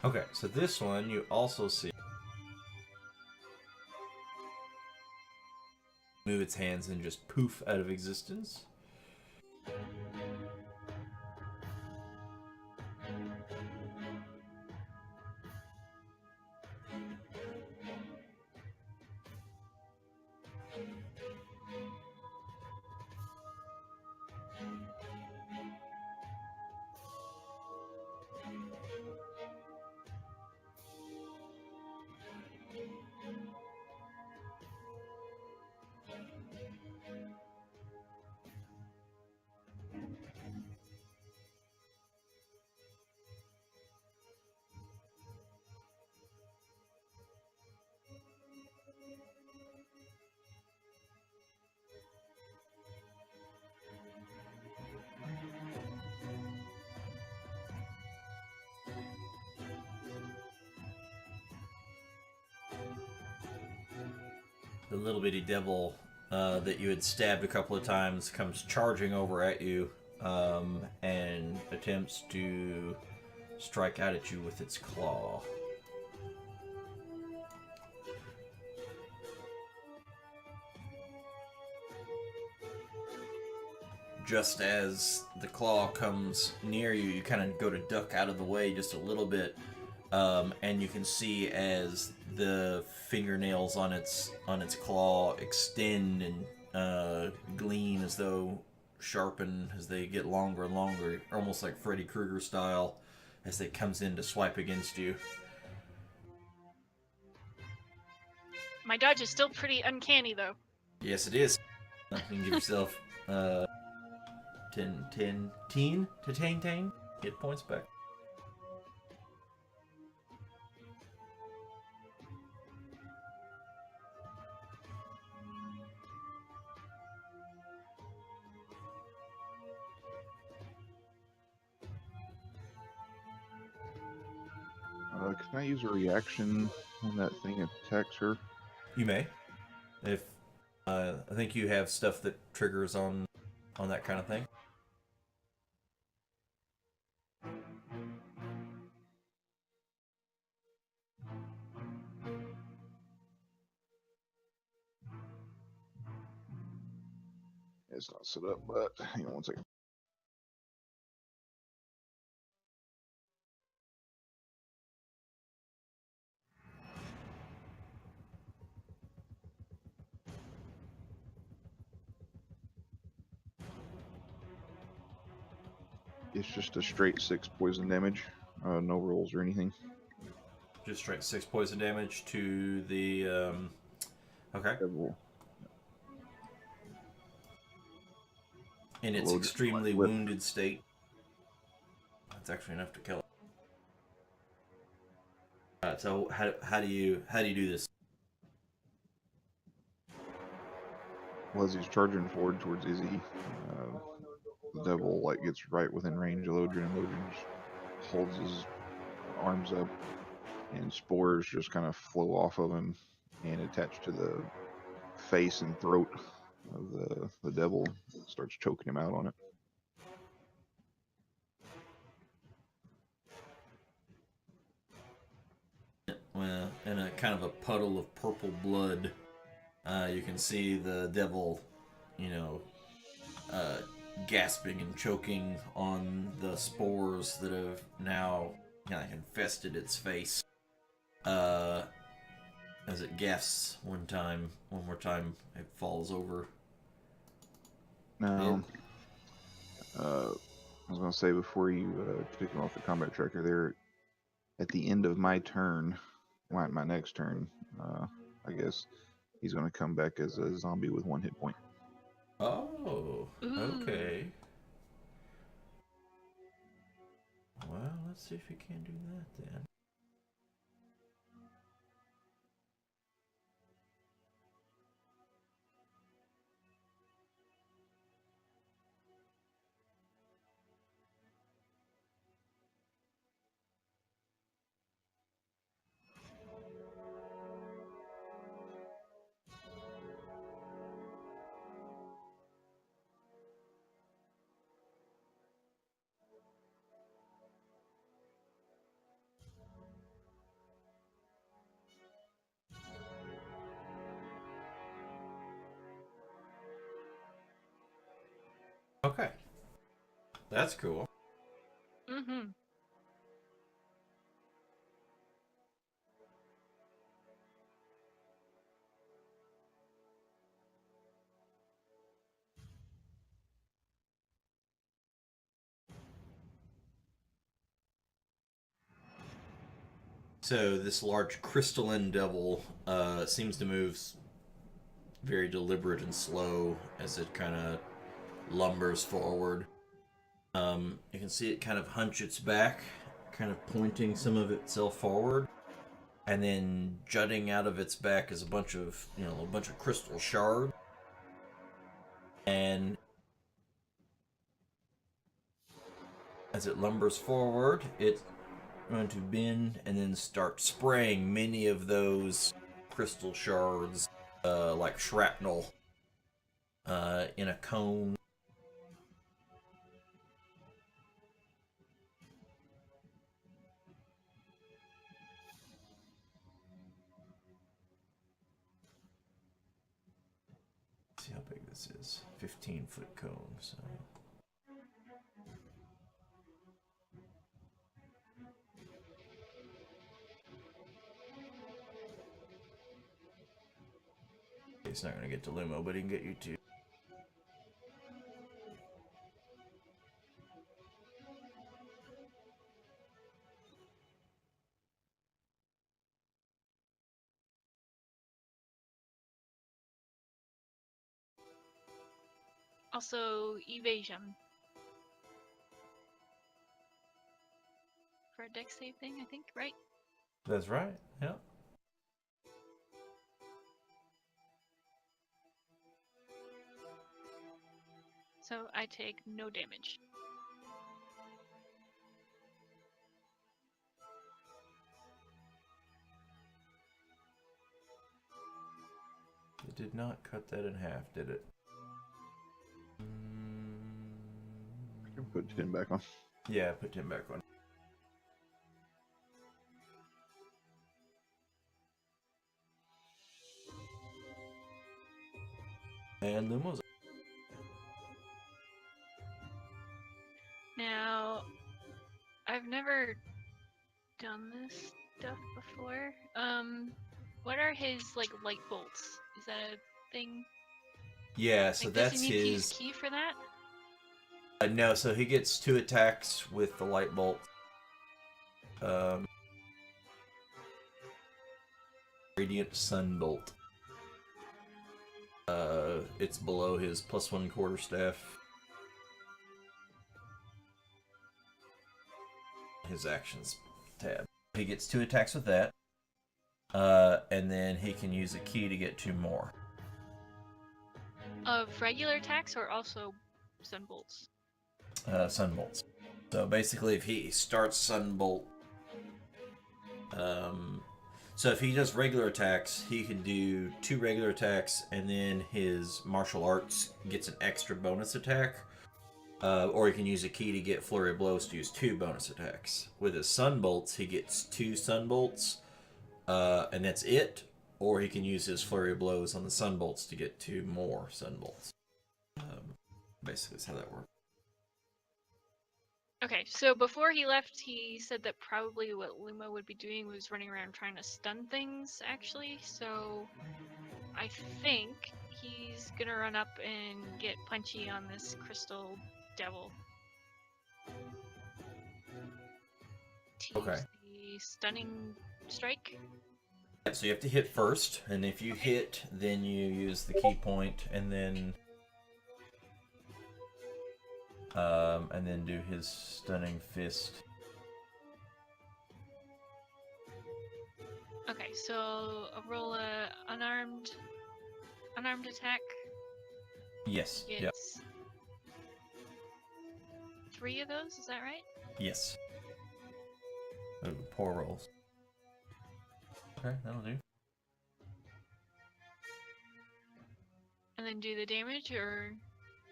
Okay, so this one you also see move its hands and just poof out of existence. the little bitty devil that you had stabbed a couple of times comes charging over at you and attempts to strike out at you with its claw. Just as the claw comes near you, you kind of go to duck out of the way just a little bit, and you can see as the fingernails on its claw extend and gleam as though sharpen as they get longer and longer, almost like Freddy Krueger style, as it comes in to swipe against you. My dodge is still pretty uncanny, though. Yes, it is. You can give yourself 10 hit points back. Can I use a reaction when that thing attacks her? You may. If I think you have stuff that triggers on that kind of thing. It's not set up, but hang on one second. It's just a straight 6 poison damage, no rolls or anything. Just straight 6 poison damage to the okay. Devil. In its Load extremely whip. wounded state. That's actually enough to kill it. Alright, so how do you do this? Well, as he's charging forward towards Izzy, the devil like gets right within range of Lodrin, and Lodrin just holds his arms up, and spores just kind of flow off of him and attach to the face and throat of the devil. Starts choking him out on it. Well, in a kind of a puddle of purple blood, you can see the devil, gasping and choking on the spores that have now infested its face. As it gasps one more time, it falls over. Now, I was going to say before you kick him off the combat tracker there, at the end of my turn, my next turn, I guess, he's going to come back as a zombie with 1 hit point. Oh, Ooh. okay. Well, let's see if you can do that then. Okay. That's cool. Mm-hmm. So this large crystalline devil seems to move very deliberate and slow as it kind of lumbers forward. You can see it kind of hunch its back, kind of pointing some of itself forward, and then jutting out of its back is a bunch of crystal shards. And as it lumbers forward, it's going to bend and then start spraying many of those crystal shards like shrapnel in a cone. See how big this is. 15-foot cone. So. He's not going to get to Lumo, but he can get you to. Also, evasion. For a deck save thing, I think, right? That's right. Yeah. So I take no damage. It did not cut that in half, did it? Put 10 back on. Yeah, put 10 back on. And Lumo's. Now, I've never done this stuff before. What are his like light bolts? Is that a thing? Yeah, so Like, does that's he need to use his. key for that? No, so he gets 2 attacks with the light bolt. Radiant Sunbolt. It's below his +1 quarterstaff. His actions tab. He gets 2 attacks with that. And then he can use a key to get 2 more. Of regular attacks or also sunbolts? Sunbolts. So basically, if he starts Sunbolt, so if he does regular attacks, he can do 2 regular attacks, and then his martial arts gets an extra bonus attack. Or he can use a key to get Flurry of Blows to use 2 bonus attacks. With his Sunbolts, he gets 2 Sunbolts, and that's it. Or he can use his Flurry of Blows on the Sunbolts to get 2 more Sunbolts. Basically, that's how that works. Okay, so before he left, he said that probably what Luma would be doing was running around trying to stun things, actually. So I think he's gonna run up and get punchy on this crystal devil. To Okay. use the stunning strike. So you have to hit first, and if you hit, then you use the key point, and then do his stunning fist. Okay, so I'll roll a unarmed attack. Yes. It's Yep. 3 of those, is that right? Yes. Oh, poor rolls. Okay, that'll do. And then do the damage, or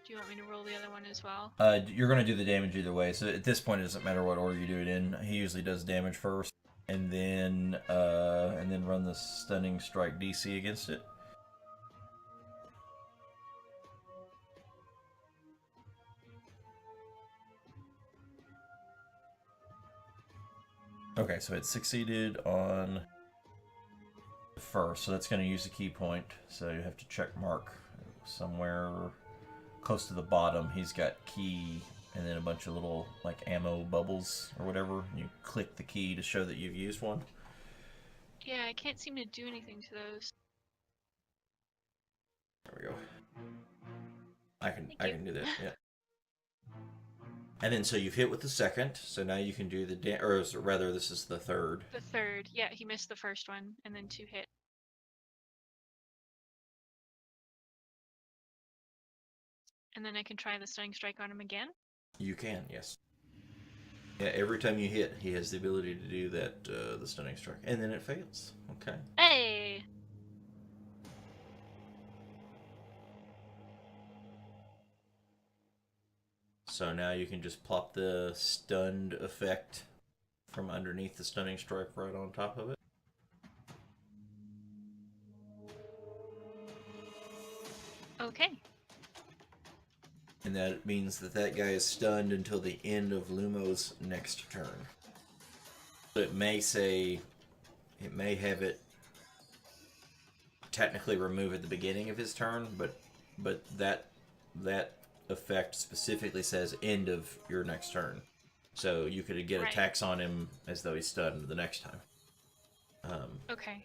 do you want me to roll the other one as well? You're going to do the damage either way, so at this point it doesn't matter what order you do it in. He usually does damage first, and then run the stunning strike DC against it. Okay, so it succeeded on the first, so that's going to use a key point. So you have to check mark somewhere close to the bottom. He's got key and then a bunch of little like ammo bubbles or whatever. You click the key to show that you've used one. Yeah, I can't seem to do anything to those. There we go. I Thank can you. do that. Yeah. And then so you've hit with the second, so now you can do the or rather this is the third. The third, yeah, he missed the first one, and then 2 hit. And then I can try the stunning strike on him again. You can, yes. Yeah, every time you hit, he has the ability to do that, the stunning strike, and then it fails. Okay. Hey! So now you can just plop the stunned effect from underneath the stunning strike right on top of it. Okay. And that means that that guy is stunned until the end of Lumo's next turn. So it may say, it may have it technically remove at the beginning of his turn, but that effect specifically says end of your next turn. So you could get Right. attacks on him as though he's stunned the next time. Okay.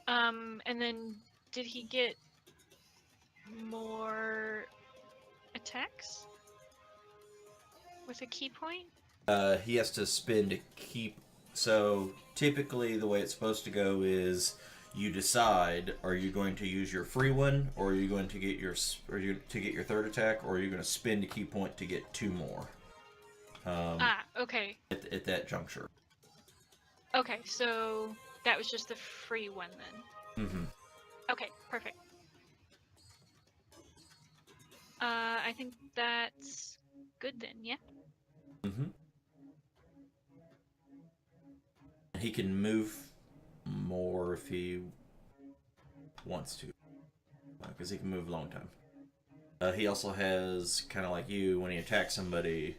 And then did he get more attacks with a key point? He has to spend a keep. So typically, the way it's supposed to go is you decide: are you going to use your free one, or are you going to get your third attack, or are you going to spend a key point to get 2 more? Okay. At that juncture. Okay, so that was just the free one then. Mm-hmm. Okay, perfect. I think that's good then, yeah? Mm-hmm. He can move more if he wants to, because he can move a long time. He also has, kind of like you, when he attacks somebody,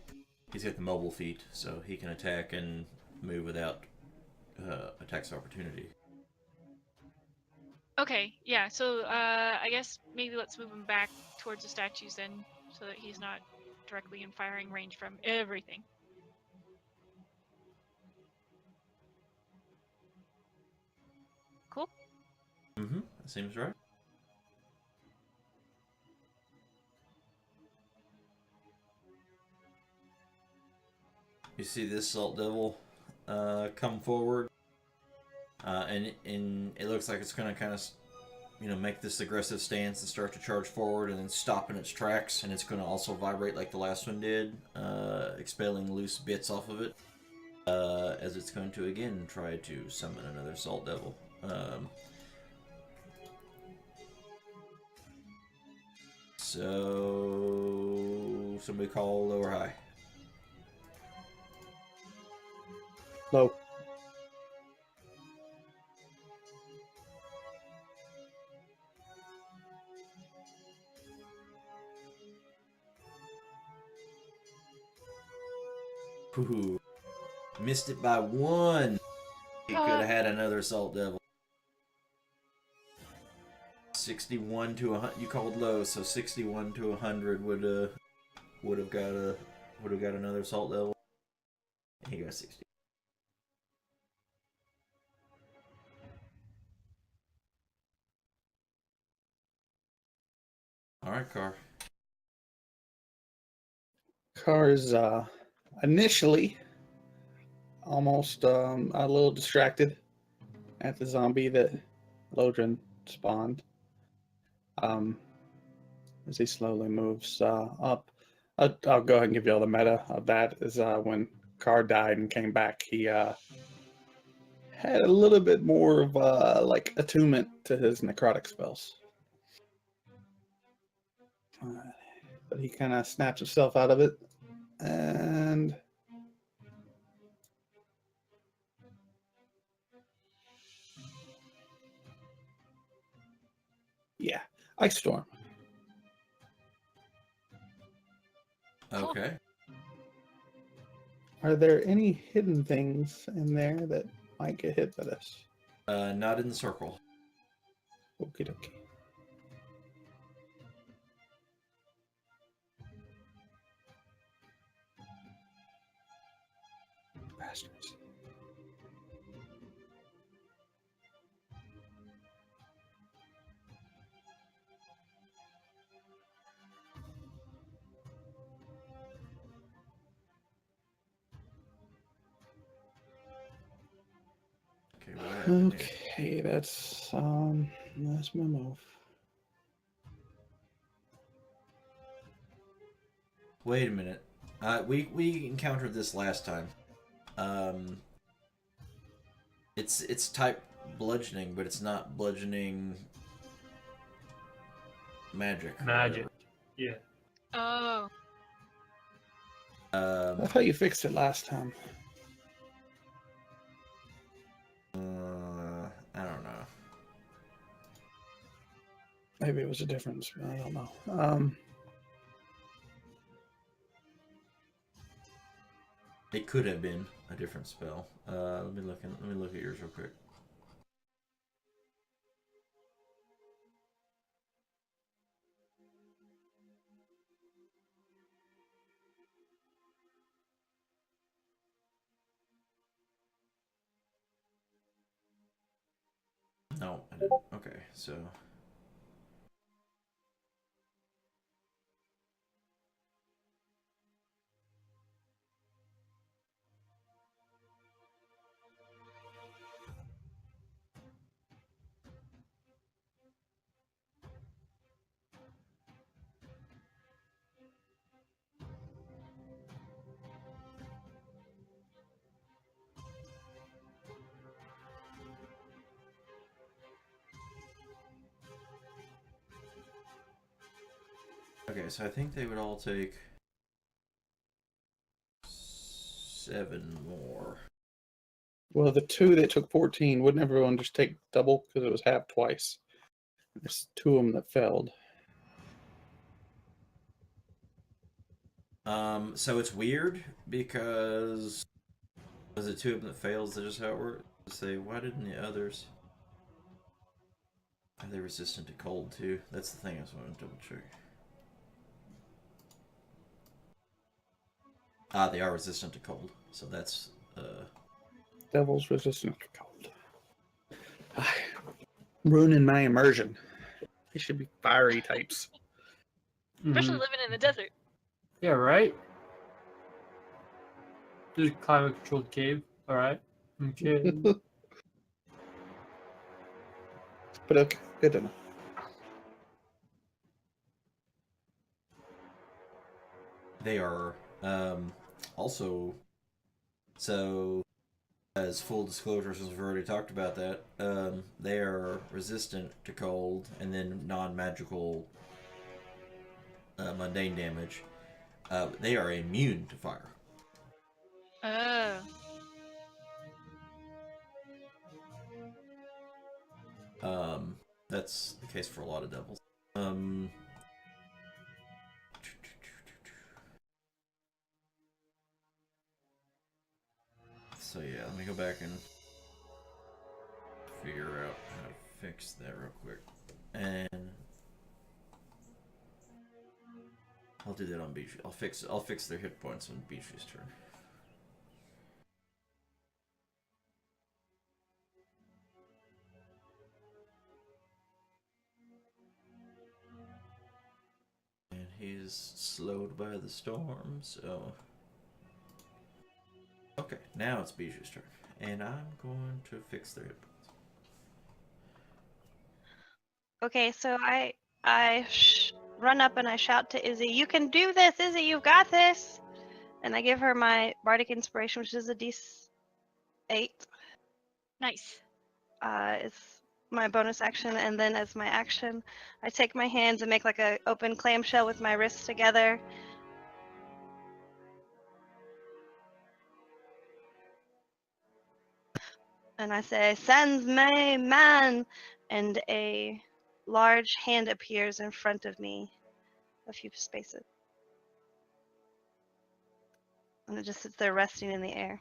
he's got the mobile feat, so he can attack and move without attacks of opportunity. Okay, yeah, so I guess maybe let's move him back towards the statues then, so that he's not directly in firing range from everything. Cool. Mm-hmm. That seems right. You see this Salt Devil come forward, and it looks like it's going to kind of, make this aggressive stance and start to charge forward, and then stop in its tracks, and it's going to also vibrate like the last one did, expelling loose bits off of it, as it's going to again try to summon another Salt Devil. So somebody call low or high. Low. Ooh, missed it by 1. He could have had another Salt Devil. 61 to 100. You called low, so 61 to 100 would have got another Salt Devil. He got 60. All right, Car. Car is initially almost a little distracted at the zombie that Lodrin spawned. As he slowly moves up. I'll go ahead and give you all the meta of that. Is when Car died and came back, he had a little bit more of like attunement to his necrotic spells. But he kind of snaps himself out of it, and yeah, Ice Storm. Okay. Are there any hidden things in there that might get hit by this? Not in the circle. Okie dokie. Bastards. Okay, what happened here? Okay, that's my move. Wait a minute. We encountered this last time. It's type bludgeoning, but it's not bludgeoning magic. or Magic. whatever. Yeah. Oh. I thought you fixed it last time. I don't know. Maybe it was a difference. I don't know. It could have been a different spell. Let me look at yours real quick. No, I didn't. Okay, so. Okay, so I think they would all take 7 more. Well, the 2 that took 14, wouldn't everyone just take double because it was half twice? There's 2 of them that failed. So it's weird because was it 2 of them that fails? That just how it works. Say, why didn't the others? Are they resistant to cold too? That's the thing I just want to double check. They are resistant to cold, so that's Devil's resistant to cold. Ruining my immersion. They should be fiery types. Especially Mhm. living in the desert. Yeah, right? This is a climate controlled cave. Alright. Okay. But okay, good to know. they are also so as full disclosure, since we've already talked about that, they are resistant to cold and then non-magical mundane damage. They are immune to fire. Oh. That's the case for a lot of devils. So yeah, let me go back and figure out how to fix that real quick. And I'll do that on Bijou. I'll fix their hit points on Bijou's turn. And he's slowed by the storm, so okay, now it's Bijou's turn. And I'm going to fix their hit points. Okay, so I run up and I shout to Izzy, "You can do this, Izzy! You've got this!" And I give her my bardic inspiration, which is a D8. Nice. It's my bonus action, and then as my action, I take my hands and make like a open clamshell with my wrists together. And I say, "Sends me man!" And a large hand appears in front of me, a few spaces. And it just sits there resting in the air.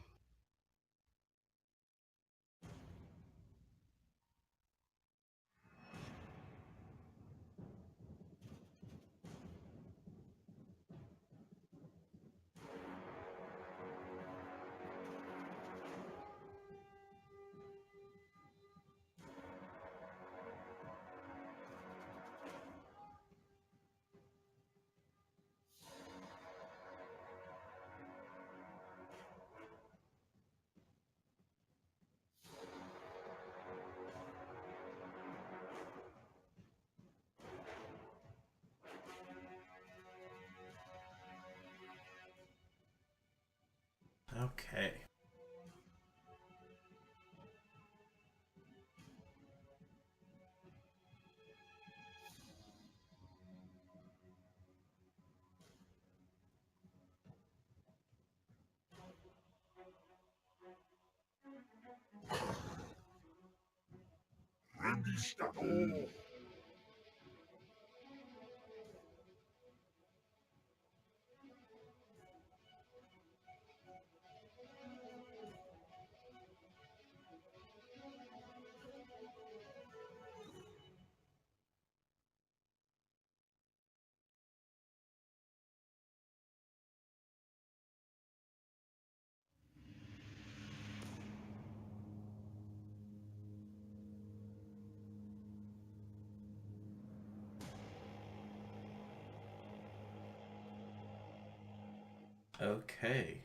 Okay,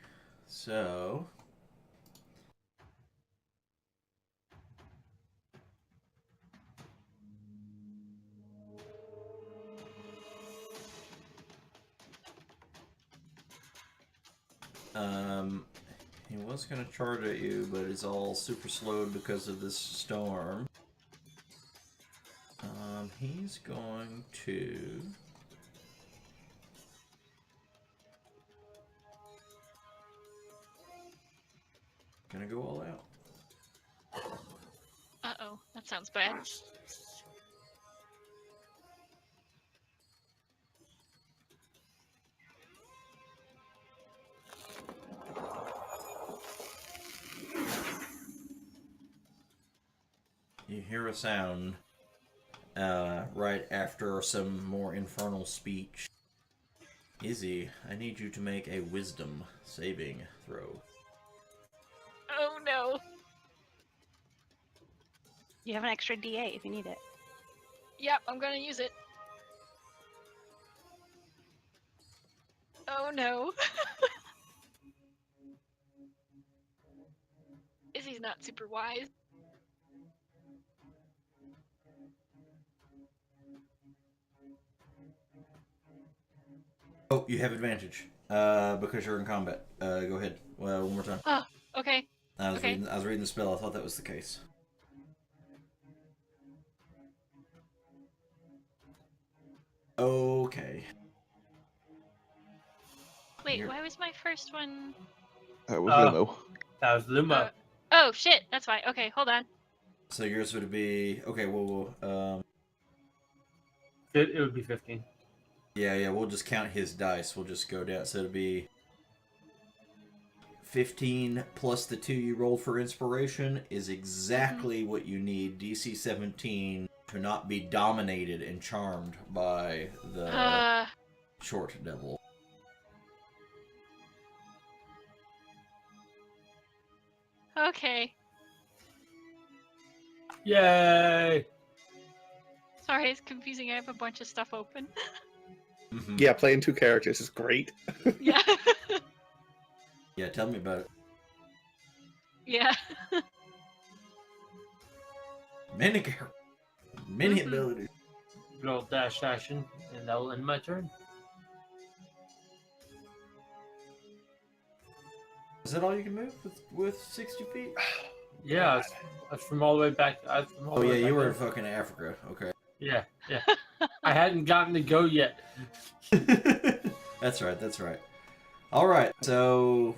so he was gonna charge at you, but it's all super slowed because of this storm. He's going to go all out. Uh-oh, that sounds bad. You hear a sound right after some more infernal speech. Izzy, I need you to make a wisdom saving throw. Oh no. You have an extra D8 if you need it. Yep, I'm gonna use it. Oh no. Izzy's not super wise. Oh, you have advantage because you're in combat. Go ahead. Well, one more time. Oh, okay. I was Okay. reading the spell. I thought that was the case. Okay. Wait, You're- why was my first one? That was Oh. Limo. That was Luma. Oh shit, that's why. Okay, hold on. So yours would be okay. Well, It would be 15. yeah. We'll just count his dice. We'll just go down. So it'll be 15 plus the 2 you rolled for inspiration is exactly what you need. DC 17 to not be dominated and charmed by the short devil. Okay. Yay! Sorry, it's confusing. I have a bunch of stuff open. Mm-hmm. Yeah, playing 2 characters is great. Yeah. Yeah, tell me about it. Yeah. Many Mhm. abilities. Good old dash action, and that will end my turn. Is that all you can move with 60 feet? Yeah, that's from all the way back. Oh yeah, you were in fucking Africa. Okay. Yeah, yeah. I hadn't gotten to go yet. That's right. All right, so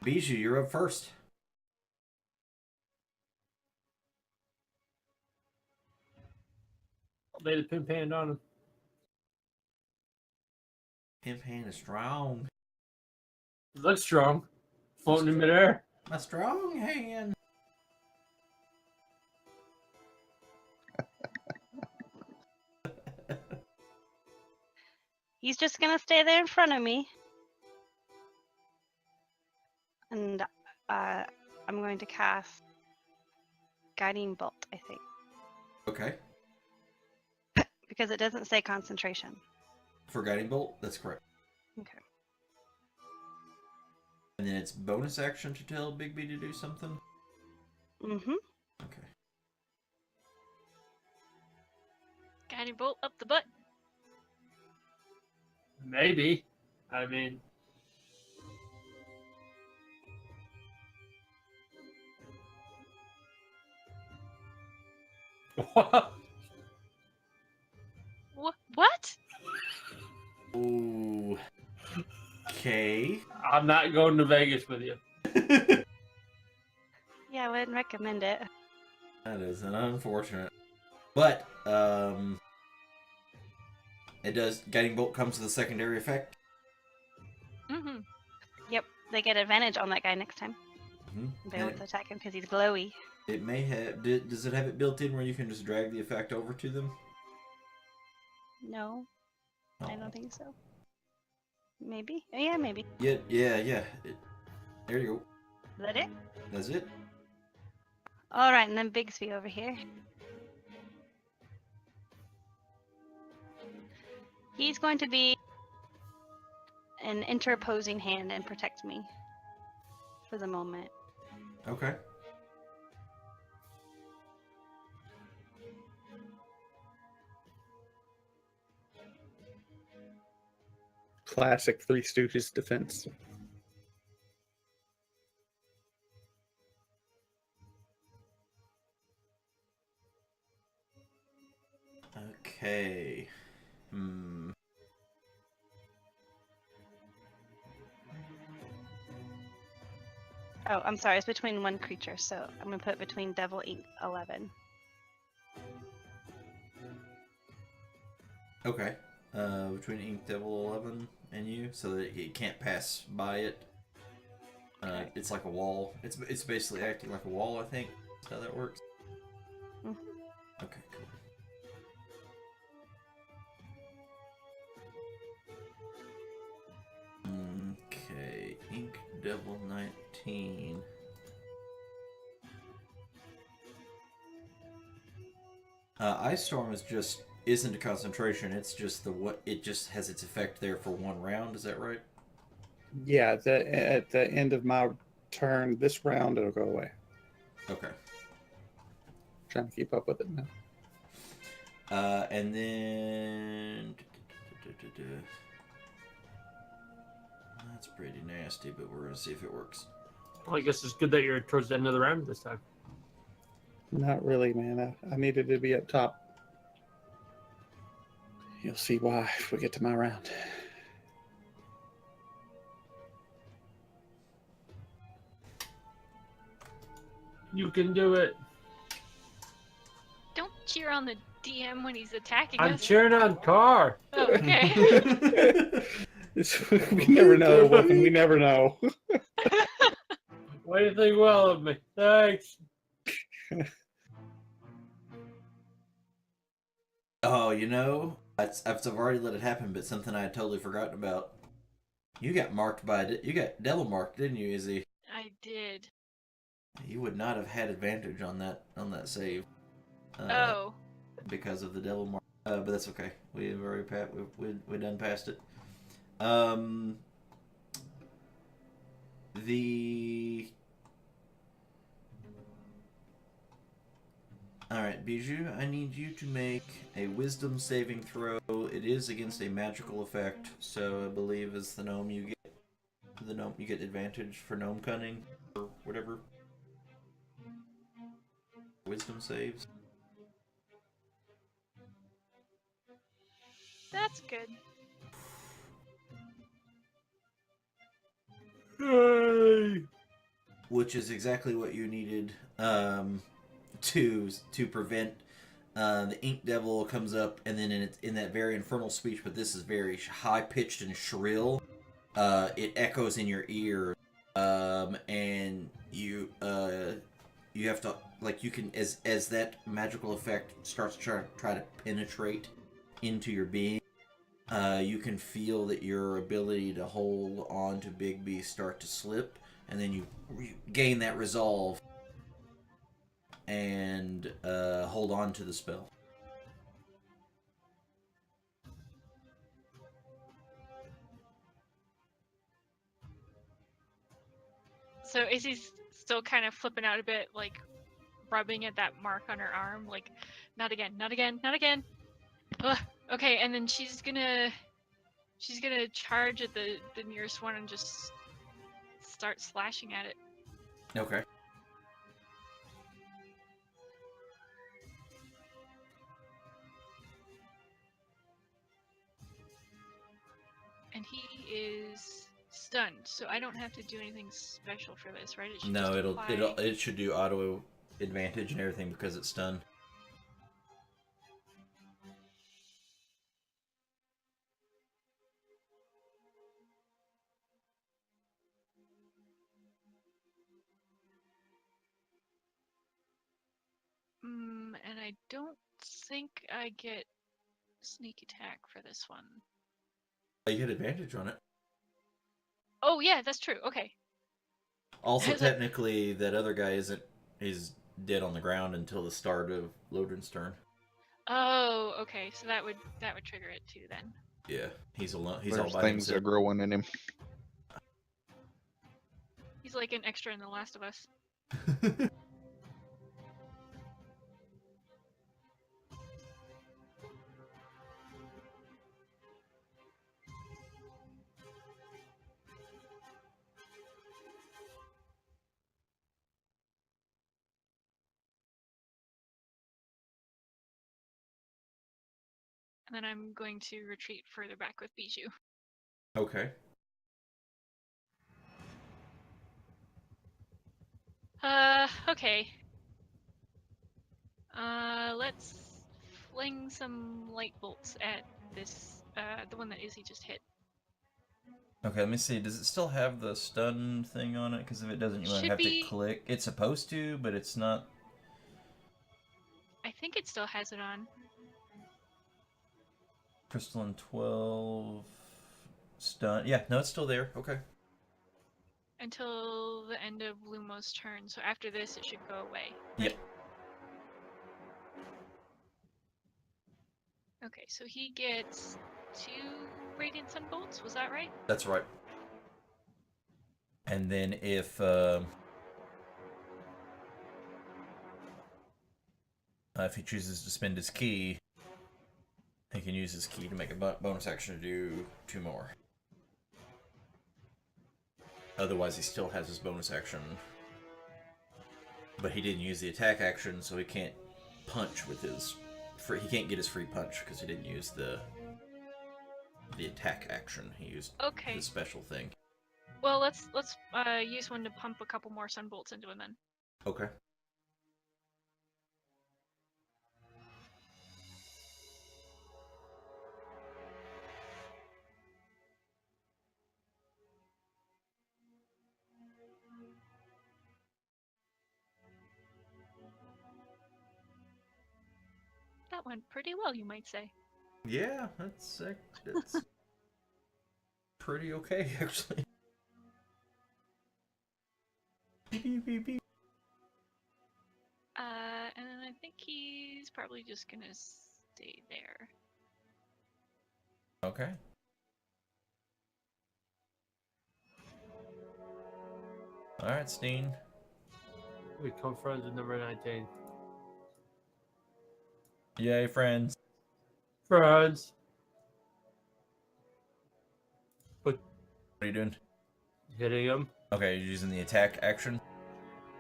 Bijou, you're up first. Lay the pimp hand on him. Pimp hand is strong. Looks strong. Floating in midair. My strong hand. He's just gonna stay there in front of me. And I'm going to cast Guiding Bolt, I think. Okay. Because it doesn't say concentration. For guiding bolt, that's correct. Okay. And then it's bonus action to tell Bigby to do something. Mm-hmm. Okay. Guiding bolt up the butt. Maybe. I mean. What? Ooh. Okay. I'm not going to Vegas with you. Yeah, I wouldn't recommend it. That is an unfortunate. But, it does. Guiding Bolt comes with a secondary effect. Mm-hmm. Yep, they get advantage on that guy next time. Mm-hmm. They want to attack him because he's glowy. It may have. Does it have it built in where you can just drag the effect over to them? No, I Oh. don't think so. Maybe. Oh, yeah, maybe. Yeah. There you go. Is that it? That's it. All right, and then Bigsby over here. He's going to be an interposing hand and protect me for the moment. Okay. Classic Three Stooges defense. Okay. Oh, I'm sorry. It's between one creature, so I'm gonna put between Devil Ink 11. Okay. Between Ink Devil 11 and you, so that it can't pass by it. Okay. It's like a wall. It's basically acting like a wall, I think. That's how that works. Mhm. Okay, cool. Okay, Ink Devil 19. Ice Storm isn't a concentration. It's just it just has its effect there for one round. Is that right? Yeah, at the end of my turn this round, it'll go away. Okay. Trying to keep up with it now. And then that's pretty nasty, but we're gonna see if it works. Well, I guess it's good that you're towards the end of the round this time. Not really, man. I needed to be up top. You'll see why if we get to my round. You can do it. Don't cheer on the DM when he's attacking I'm us. cheering on Car. Oh, okay. We never know, Weapon. We never know. Why do you think well of me? Thanks. Oh, I've already let it happen, but something I had totally forgotten about. You got you got devil marked, didn't you, Izzy? I did. You would not have had advantage on that save. Oh. Because of the devil mark. But that's okay. We've already we done past it. Alright, Bijou, I need you to make a wisdom saving throw. It is against a magical effect, so I believe as the gnome you get advantage for gnome cunning or whatever. Wisdom saves. That's good. Yay! Which is exactly what you needed to prevent the Ink Devil comes up, and then in that very infernal speech, but this is very high pitched and shrill. It echoes in your ear, and you have to you can as that magical effect starts to try to penetrate into your being. You can feel that your ability to hold on to Bigby start to slip, and then you gain that resolve and hold on to the spell. So Izzy's still kind of flipping out a bit, like rubbing at that mark on her arm, like, not again, not again, not again. Ugh. Okay, and then she's gonna charge at the nearest one and just start slashing at it. Okay. And he is stunned, so I don't have to do anything special for this, right? It should No, just apply. it should do auto advantage and everything because it's stunned. And I don't think I get sneak attack for this one. You get advantage on it. Oh yeah, that's true. Okay. Also, Is it- technically, that other guy is dead on the ground until the start of Lodrin's turn. Oh, okay. So that would trigger it too then. Yeah, he's alone. He's all There's by things himself. that growing in him. He's like an extra in The Last of Us. And then I'm going to retreat further back with Bijou. Okay. Okay. Let's fling some light bolts at this, the one that Izzy just hit. Okay, let me see. Does it still have the stun thing on it? Because if it doesn't, you might Should have be- to click. It's supposed to, but it's not. I think it still has it on. Crystalline 12. Stun. Yeah, no, it's still there. Okay. Until the end of Lumo's turn, so after this it should go away. Yep. Okay, so he gets 2 Radiant Sun Bolts, was that right? That's right. And then if he chooses to spend his key, he can use his key to make a bonus action to do 2 more. Otherwise, he still has his bonus action. But he didn't use the attack action, so he can't punch with his... he can't get his free punch because he didn't use the attack action. He used Okay. the special thing. Well, let's use one to pump a couple more Sun Bolts into him then. Okay. That went pretty well, you might say. Yeah, that's pretty okay, actually. Beep, beep, beep, beep. And then I think he's probably just gonna stay there. Okay. Alright, Steen. We confronted with number 19. Yay, friends. Friends. What are you doing? Hitting him. Okay, you're using the attack action?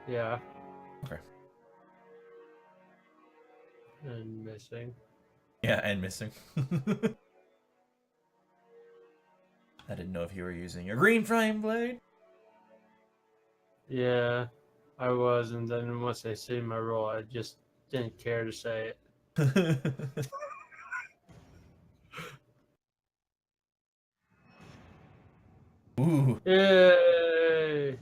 Yeah. Okay. And missing. Yeah, and missing. I didn't know if you were using your green flame blade. Yeah, I was, and then once I see my roll, I just didn't care to say it. Ooh, Yay! I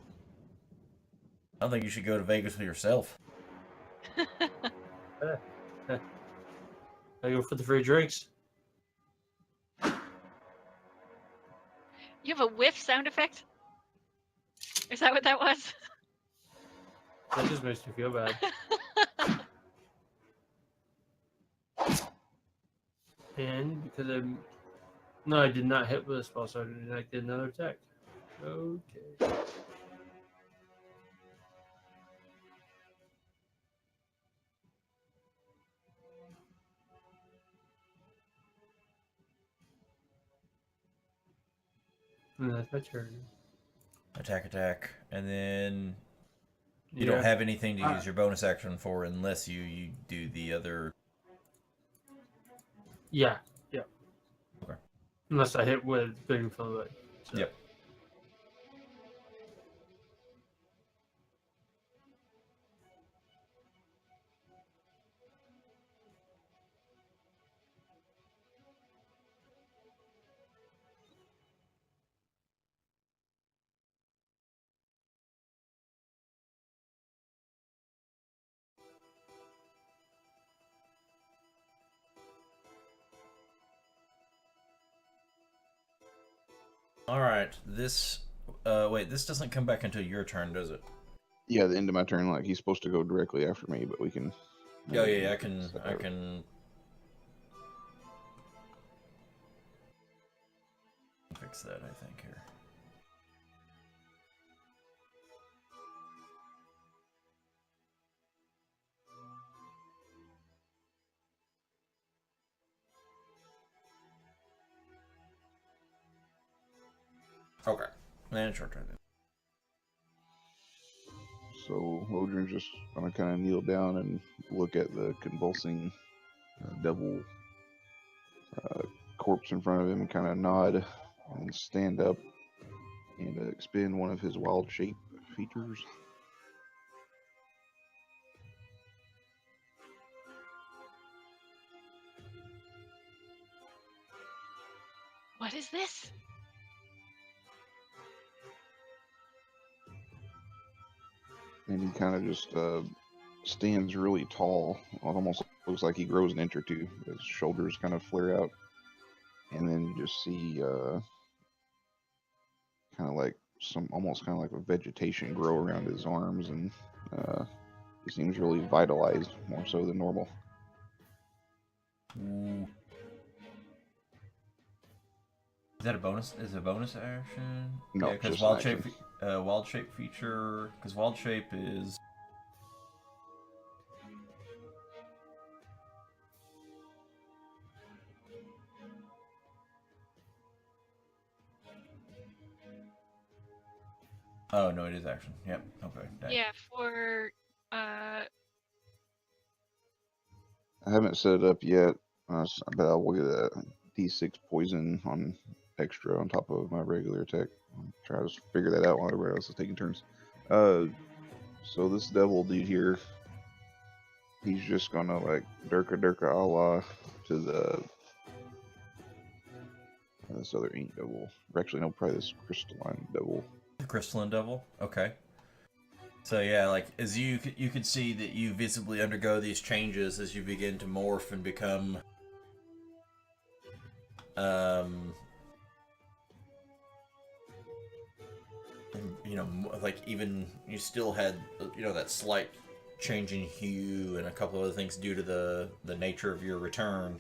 don't think you should go to Vegas with yourself. I go for the free drinks. You have a whiff sound effect? Is that what that was? That just makes me feel bad. And because no, I did not hit with a spell, so I did another attack. Okay. And that's my turn. Attack, attack. And then you Yeah. don't have anything to use your bonus action for unless you do the other... Yeah. Yeah. Okay. Unless I hit with Big Fillet. So. Yep. Alright, this... wait, this doesn't come back until your turn, does it? Yeah, the end of my turn, like he's supposed to go directly after me, but we can. Oh yeah, I can fix that, I think, here. Okay, and short turn then. So Lodrin's just gonna kind of kneel down and look at the convulsing devil corpse in front of him, and kind of nod and stand up and expend one of his wild shape features. What is this? And he kind of just stands really tall. It almost looks like he grows an inch or two. His shoulders kind of flare out, and then you just see kind of like almost kind of like a vegetation grow around his arms, and he seems really vitalized, more so than normal. Ooh. Is that a bonus? Is it a bonus action? No, yeah, because just wild an shape, wild shape feature. Because wild shape is. Oh no, it is action. Yep. Okay. Dang. Yeah, for I haven't set it up yet, but I will get a D6 poison on extra on top of my regular attack. I'll try to figure that out while everybody else is taking turns. So this devil dude here, he's just gonna like Durka Allah to the this other ink devil. Or actually, no, probably this crystalline devil. The crystalline devil. Okay. So yeah, like as you could see that you visibly undergo these changes as you begin to morph and become, you know, like even you still had that slight change in hue and a couple of other things due to the nature of your return,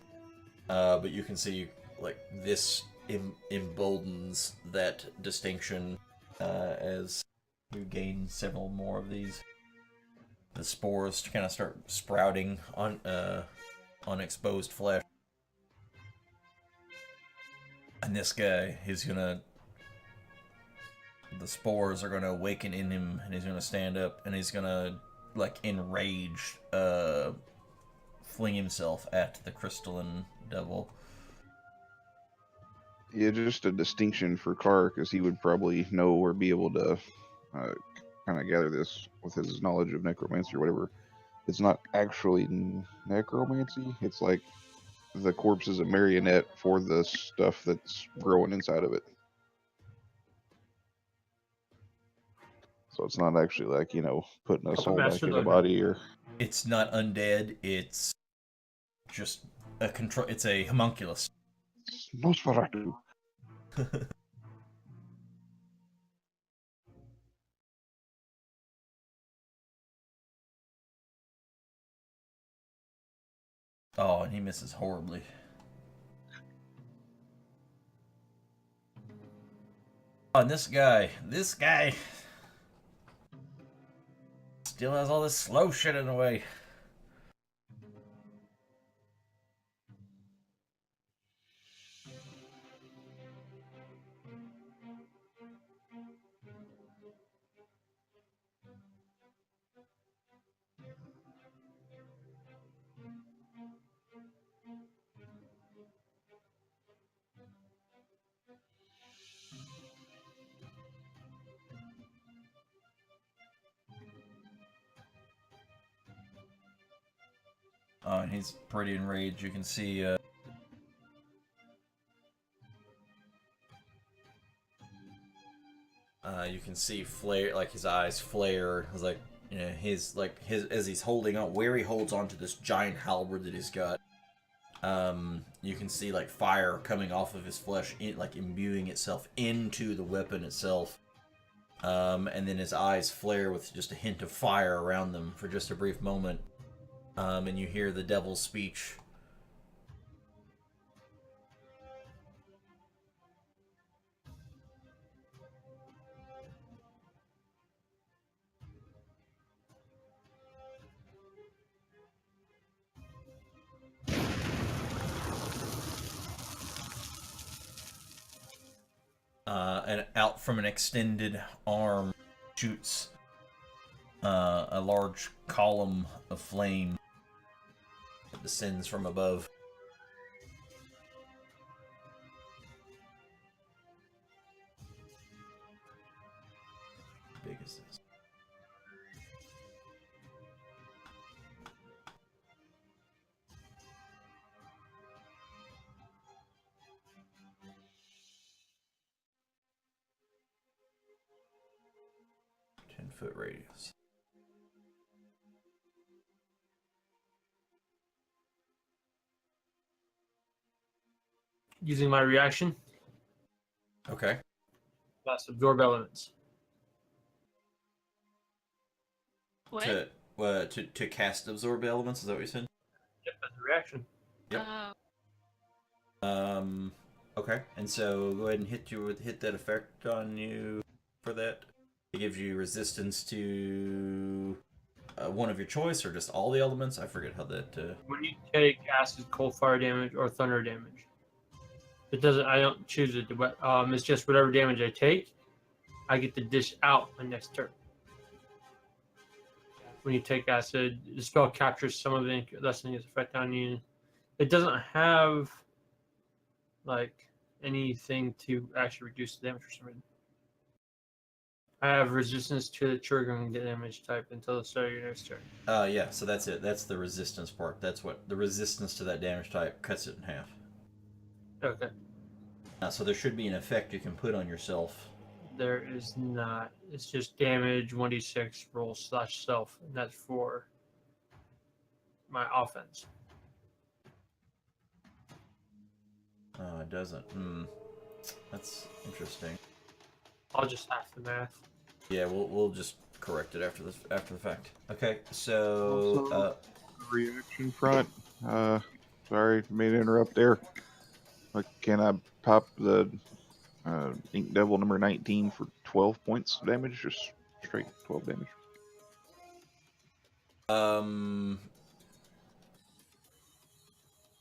but you can see like this emboldens that distinction as you gain several more of these. The spores to kind of start sprouting on exposed flesh. And this guy, the spores are gonna awaken in him, and he's gonna stand up, and he's gonna, like, enraged, fling himself at the crystalline devil. Yeah, just a distinction for Carr, because he would probably know or be able to kind of gather this with his knowledge of necromancy or whatever. It's not actually necromancy. It's like the corpse is a marionette for the stuff that's growing inside of it. So it's not actually like, putting a soul back in the body or... It's not undead, it's just a control. It's a homunculus. Nosferatu. Oh, and he misses horribly. Oh, and this guy still has all this slow shit in the way. Oh, and he's pretty enraged. You can see, you can see flare, like his eyes flare. It's like, as he's holding on, where he holds onto this giant halberd that he's got. You can see like fire coming off of his flesh, like imbuing itself into the weapon itself. And then his eyes flare with just a hint of fire around them for just a brief moment. And you hear the devil's speech. And out from an extended arm shoots a large column of flame that descends from above. How big is this? Foot radius. Using my reaction, Okay. plus absorb elements. What? To cast absorb elements, is that what you said? Yep, that's a reaction. Yep. Oh. Okay. And so go ahead and hit that effect on you for that. It gives you resistance to one of your choice or just all the elements. I forget how that. When you take acid, cold, fire damage, or thunder damage, it doesn't. I don't choose it. But it's just whatever damage I take, I get to dish out my next turn. When you take acid, the spell captures some of the lessening its effect on you. It doesn't have like anything to actually reduce the damage for some reason. I have resistance to the triggering damage type until the start of your next turn. Yeah, so that's it. That's the resistance part. That's what the resistance to that damage type cuts it in half. Okay. So there should be an effect you can put on yourself. There is not. It's just damage 1d6 roll / self, and that's for my offense. It doesn't. That's interesting. I'll just have the math. Yeah, we'll just correct it after the fact. Okay, so Also, reaction front. Sorry, may to interrupt there. Like, can I pop the Ink Devil number 19 for 12 points of damage? Just straight 12 damage.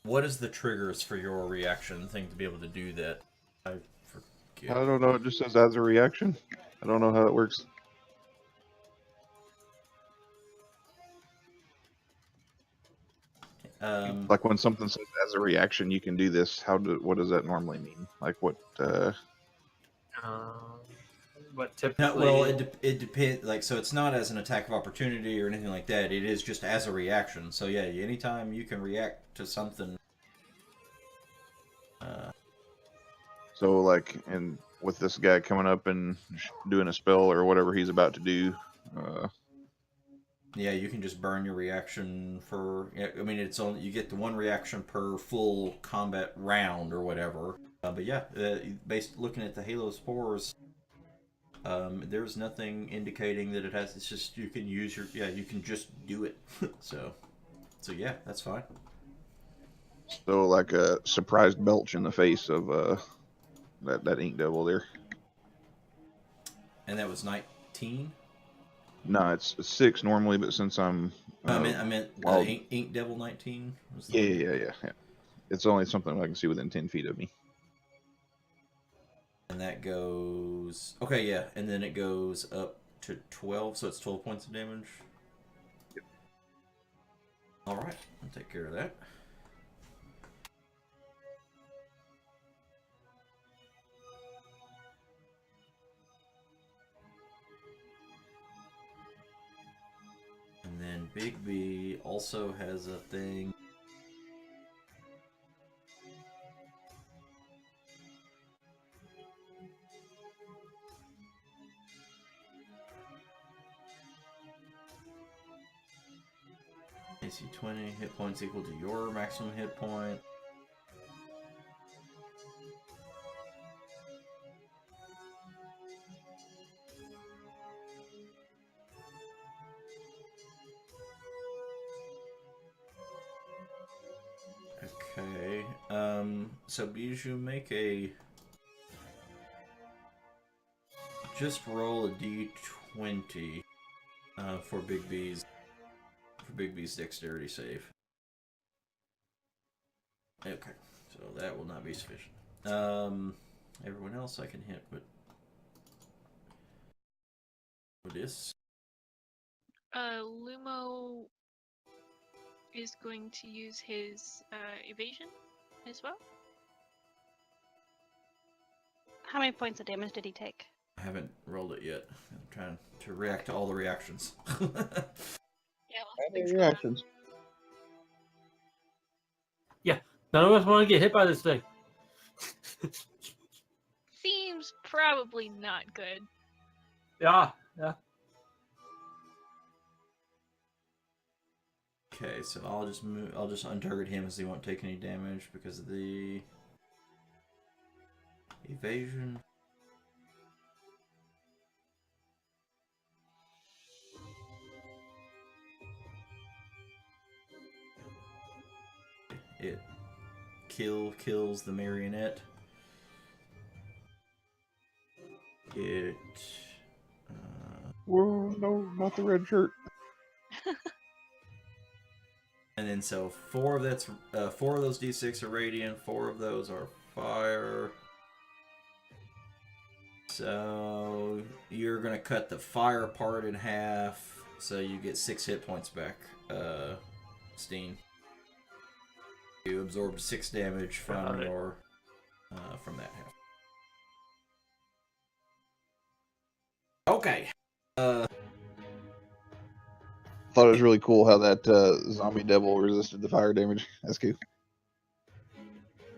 What is the triggers for your reaction thing to be able to do that? I forget. I don't know. It just says as a reaction. I don't know how it works. Like when something says as a reaction, you can do this. What does that normally mean? Like what? But typically, Well, it depends. Like, so it's not as an attack of opportunity or anything like that. It is just as a reaction. So yeah, anytime you can react to something. So like, and with this guy coming up and doing a spell or whatever he's about to do. Yeah, you can just burn your reaction for. Yeah, I mean, it's only you get the one reaction per full combat round or whatever. But yeah, based looking at the Halo spores, there's nothing indicating that it has. It's just you can use your. Yeah, you can just do it. so yeah, that's fine. So like a surprised belch in the face of that Ink Devil there. And that was 19. No, it's 6 normally, but since I'm I meant wild... Ink Devil 19. Yeah. It's only something I can see within 10 feet of me. And that goes... Okay, yeah. And then it goes up to 12, so it's 12 points of damage. Yep. Alright, I'll take care of that. And then Big B also has a thing... AC 20, hit points equal to your maximum hit point. So Bijou, make a... Just roll a d20 for Big B's dexterity save. Okay, so that will not be sufficient. Everyone else I can hit with this. Lumo is going to use his evasion as well. How many points of damage did he take? I haven't rolled it yet. I'm trying to react to all the reactions. Yeah, lots of Any things going on. reactions? None of us want to get hit by this thing. Seems probably not good. Yeah. Okay, so I'll just untarget him as he won't take any damage because of the evasion. It kills the marionette. It Whoa, no, not the red shirt. and then so four of those d6 are radiant, 4 of those are fire. So you're gonna cut the fire part in half, so you get 6 hit points back, Steen. You absorbed 6 damage from your from that half. Okay. Thought it was really cool how that zombie devil resisted the fire damage. That's cool.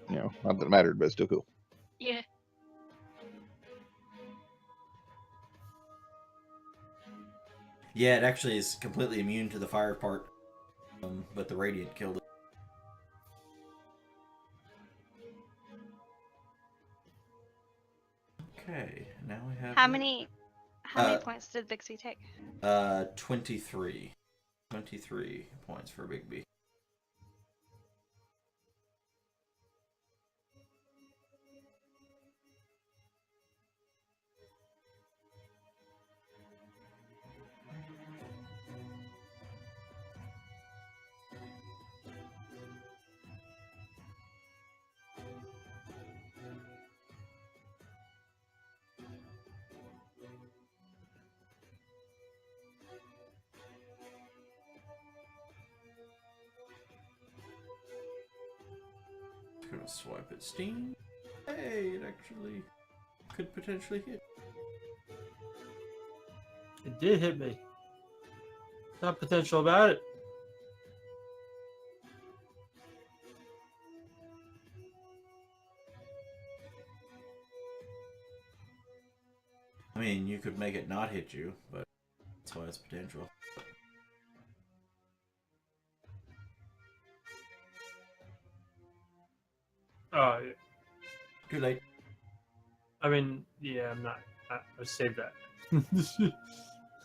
You know, not that it mattered, but it's still cool. Yeah. Yeah, it actually is completely immune to the fire part, but the radiant killed it. Okay, now we have... How many points did Bixby take? 23. 23 points for Big B. Gonna swipe at Steam. Hey, it actually could potentially hit. It did hit me. Not potential about it. I mean, you could make it not hit you, but that's why it's potential. Oh, yeah. Too late. I mean, yeah, I'm not. I saved that.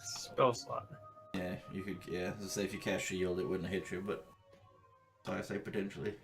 Spell slot. Yeah, you could. Yeah, let's say if you cast shield, it wouldn't hit you, but that's why I say potentially.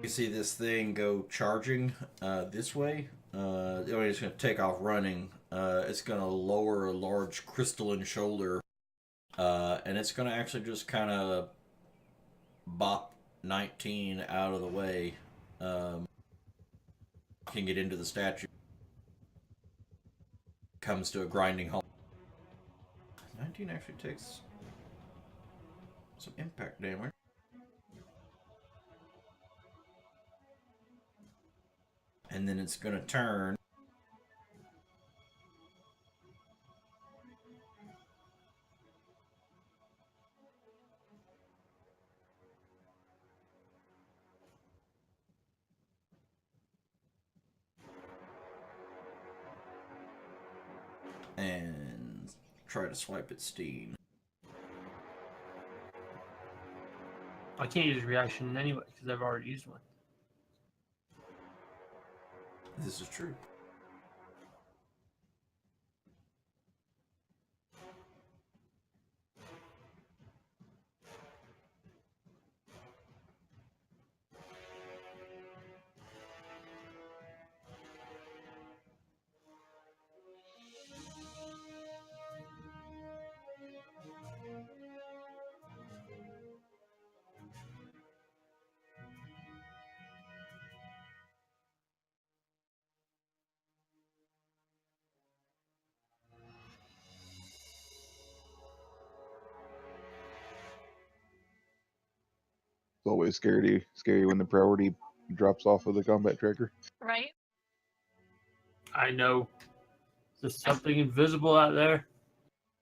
You see this thing go charging this way. It's going to take off running. It's going to lower a large crystalline shoulder. And it's going to actually just kind of bop 19 out of the way. Can get into the statue. Comes to a grinding halt. 19 actually takes some impact damage. And then it's going to turn. and try to swipe at Steen. I can't use reaction anyway because I've already used one. This is true. It's always scary when the priority drops off of the combat tracker. Right? I know. There's something invisible out there.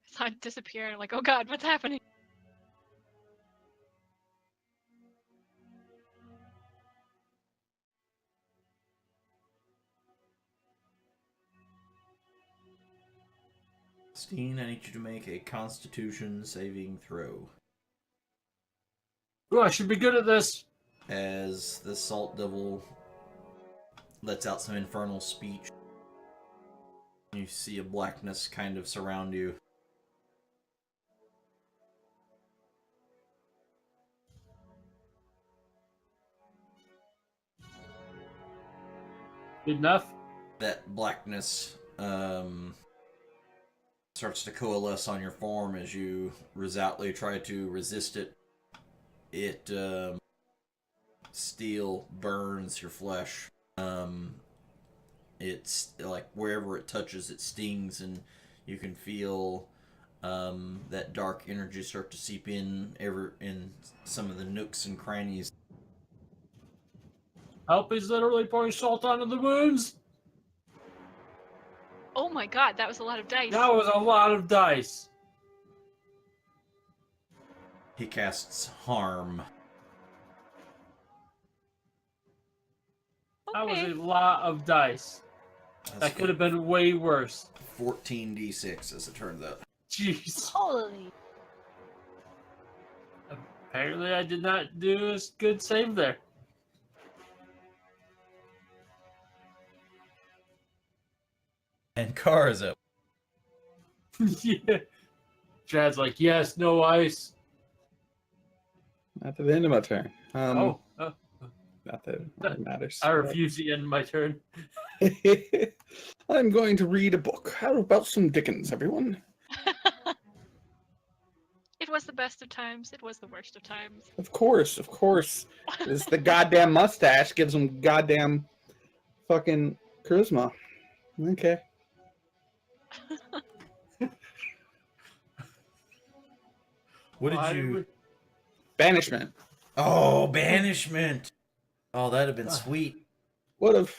I saw it disappear and I'm like, oh god, what's happening? Steen, I need you to make a Constitution saving throw. Oh, I should be good at this. As the Salt Devil lets out some infernal speech, you see a blackness kind of surround you. Good enough. That blackness starts to coalesce on your form as you resolutely try to resist it. It steel burns your flesh. It's like wherever it touches, it stings, and you can feel that dark energy start to seep in some of the nooks and crannies. Help is literally pouring salt onto the wounds. Oh my god, that was a lot of dice. That was a lot of dice. He casts Harm. That was Okay. a lot of dice. That could have been way worse. 14d6, as it turns out. Jeez. Holy. Apparently I did not do a good save there. And Car's up. Yeah. Chad's like, yes, no ice. Not to the end of my turn. Oh, Not that it matters. I refuse to end my turn. I'm going to read a book. How about some Dickens, everyone? It was the best of times. It was the worst of times. Of course, of course. It's the goddamn mustache gives him goddamn fucking charisma. Okay. What did Why you... would- Banishment. Oh, banishment! Oh, that'd have been sweet. Would have.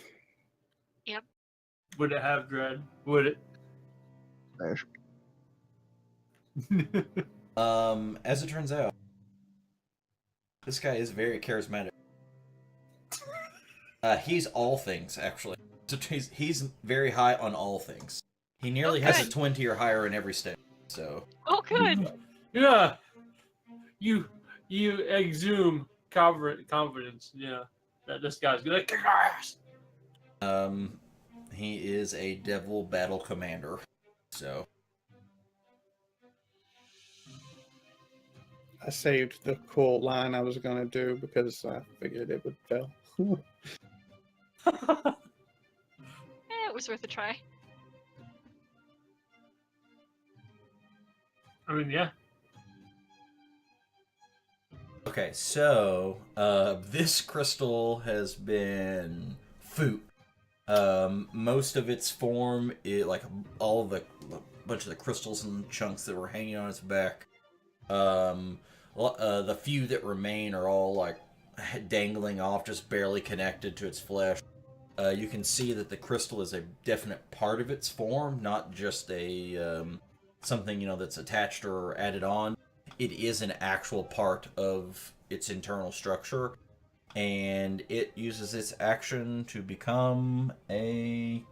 Would it have dread? Would it? Smash. As it turns out, this guy is very charismatic. He's all things, actually. So he's very high on all things. He nearly has a Okay. 20 or higher in every state. So Oh good. Yeah. You exhume confidence. Yeah. That this guy's gonna kick our ass. he is a devil battle commander. So I saved the cool line I was going to do because I figured it would fail. It was worth a try. I mean, yeah. okay, so this crystal has been food. Most of its form, like all the bunch of the crystals and chunks that were hanging on its back. The few that remain are all like dangling off, just barely connected to its flesh. You can see that the crystal is a definite part of its form, not just a something that's attached or added on. It is an actual part of its internal structure, and it uses its action to become a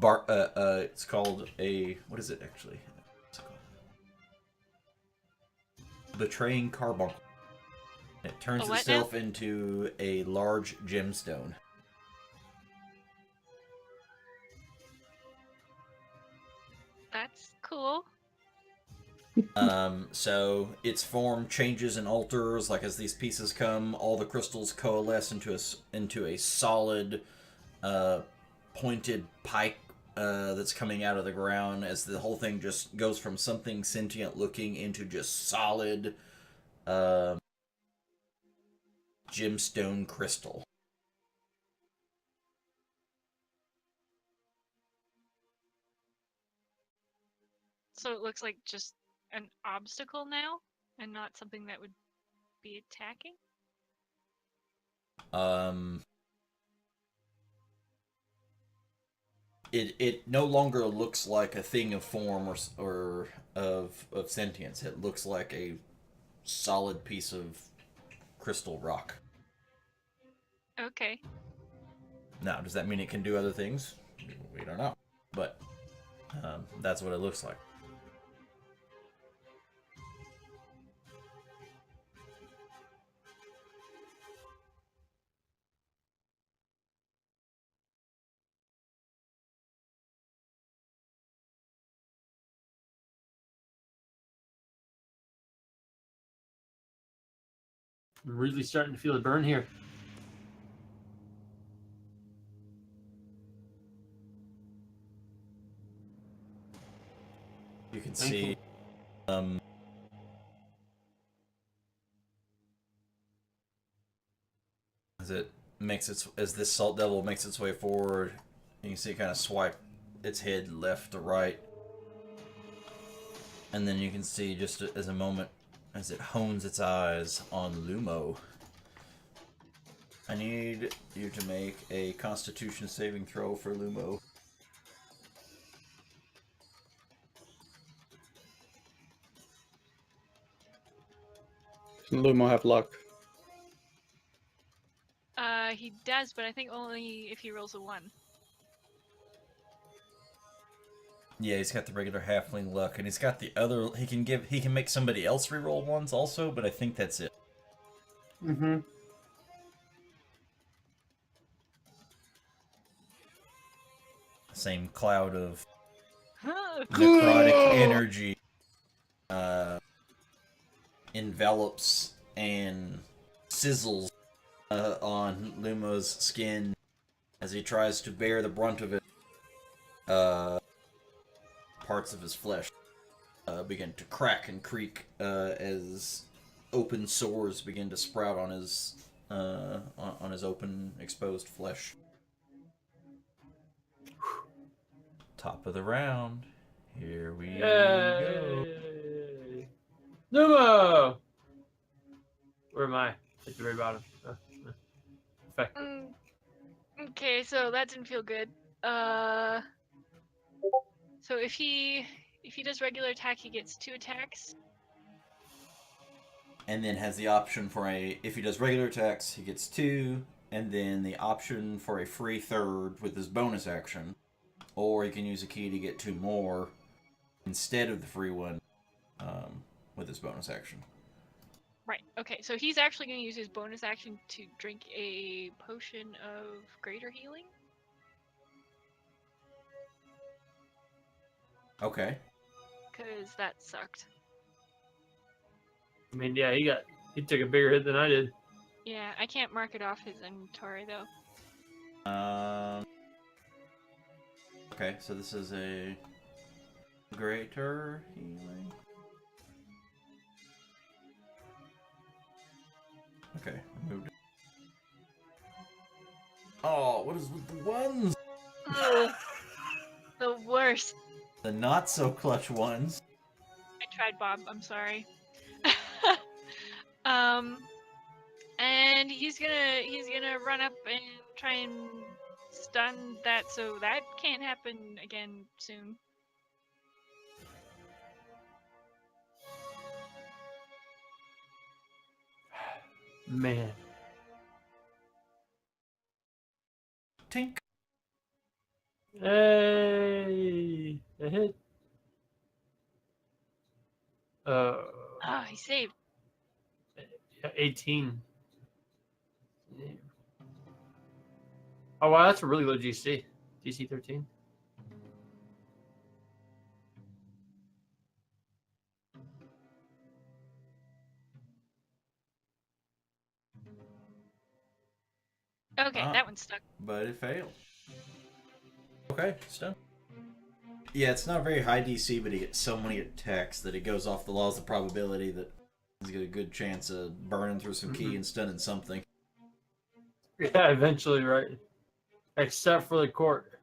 It's called a, what is it actually? What's it called? Betraying Carbuncle. It turns A what itself into a large gemstone. That's cool. So its form changes and alters, like as these pieces come, all the crystals coalesce into a solid, pointed pike that's coming out of the ground. As the whole thing just goes from something sentient looking into just solid, gemstone crystal. So it looks like just an obstacle now, and not something that would be attacking. It no longer looks like a thing of form or of sentience. It looks like a solid piece of crystal rock. Okay. Now, does that mean it can do other things? We don't know, but that's what it looks like. I'm really starting to feel a burn here. You can see as this salt devil makes its way forward, you can see it kind of swipe its head left to right, and then you can see just as a moment as it hones its eyes on Lumo. I need you to make a Constitution saving throw for Lumo. Doesn't Lumo have luck? He does, but I think only if he rolls a 1. Yeah, he's got the regular halfling luck, and he's got the other. He can make somebody else reroll ones also, but I think that's it. Mm-hmm. Same cloud of necrotic energy envelops and sizzles on Lumo's skin as he tries to bear the brunt of it. Parts of his flesh begin to crack and creak as open sores begin to sprout on his open, exposed flesh. Top of the round. Here we go. Yay! Numo! Where am I? At the very bottom. Effective. Okay, so that didn't feel good. So if he does regular attack, he gets 2 attacks. And then has the option for if he does regular attacks, he gets 2, and then the option for a free third with his bonus action. Or he can use a key to get 2 more instead of the free one with his bonus action. Right. Okay, so he's actually going to use his bonus action to drink a potion of greater healing. Okay. Because that sucked. I mean, yeah, he took a bigger hit than I did. Yeah, I can't mark it off his inventory though. Okay, so this is a greater healing. Okay, moved it. Oh, what is with the ones? Ugh, the worst. The not so clutch ones. I tried, Bob. I'm sorry. And he's gonna run up and try and stun that, so that can't happen again soon. Man. Tink. Hey, a hit. Ah, he saved. 18. Yeah. Oh wow, that's a really low GC. DC 13. Okay, Ah. that one's stuck. But it failed. Okay, it's done. Yeah, it's not very high DC, but he gets so many attacks that it goes off the laws of probability that he's got a good chance of burning through some key and stunning something. Yeah, eventually, right? Except for the court.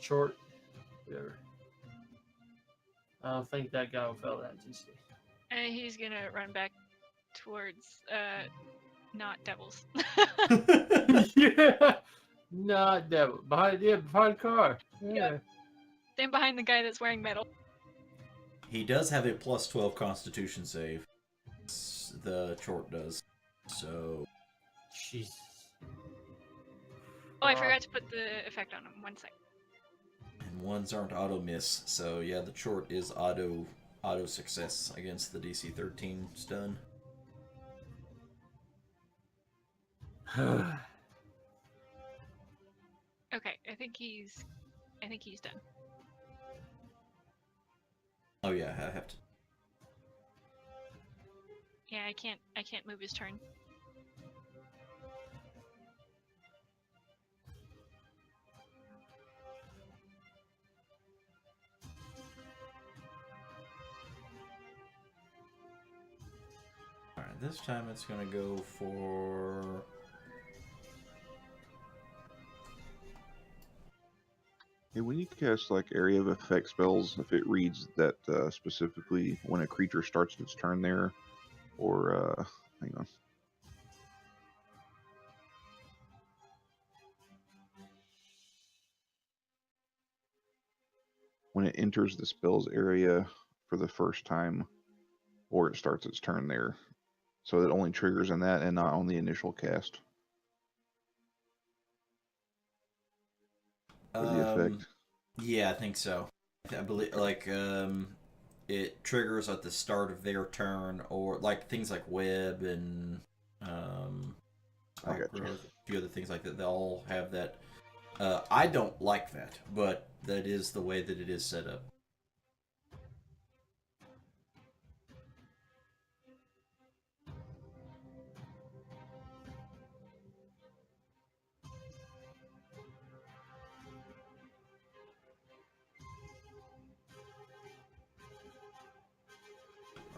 Short. Whatever. I don't think that guy will fail that GC. And he's gonna run back towards not devils. Yeah. Not devil. Behind the car. Yeah. Yep. Stand behind the guy that's wearing metal. He does have a plus 12 Constitution save. The Chort does. So Jesus. Oh, I forgot to put the effect on him. 1 sec. and ones aren't auto miss. So yeah, the Chort is auto success against the DC 13 stun. Okay, I think he's done. Oh yeah, I have to. Yeah, I can't move his turn. Alright, this time it's gonna go for Hey, when you cast like area of effect spells, if it reads that specifically when a creature starts its turn there, or hang on. When it enters the spell's area for the first time, or it starts its turn there. So it only triggers in that and not on the initial cast for the effect. Yeah, I think so. I believe it triggers at the start of their turn, or like things like web and I got you. a few other things like that. They all have that. I don't like that, but that is the way that it is set up.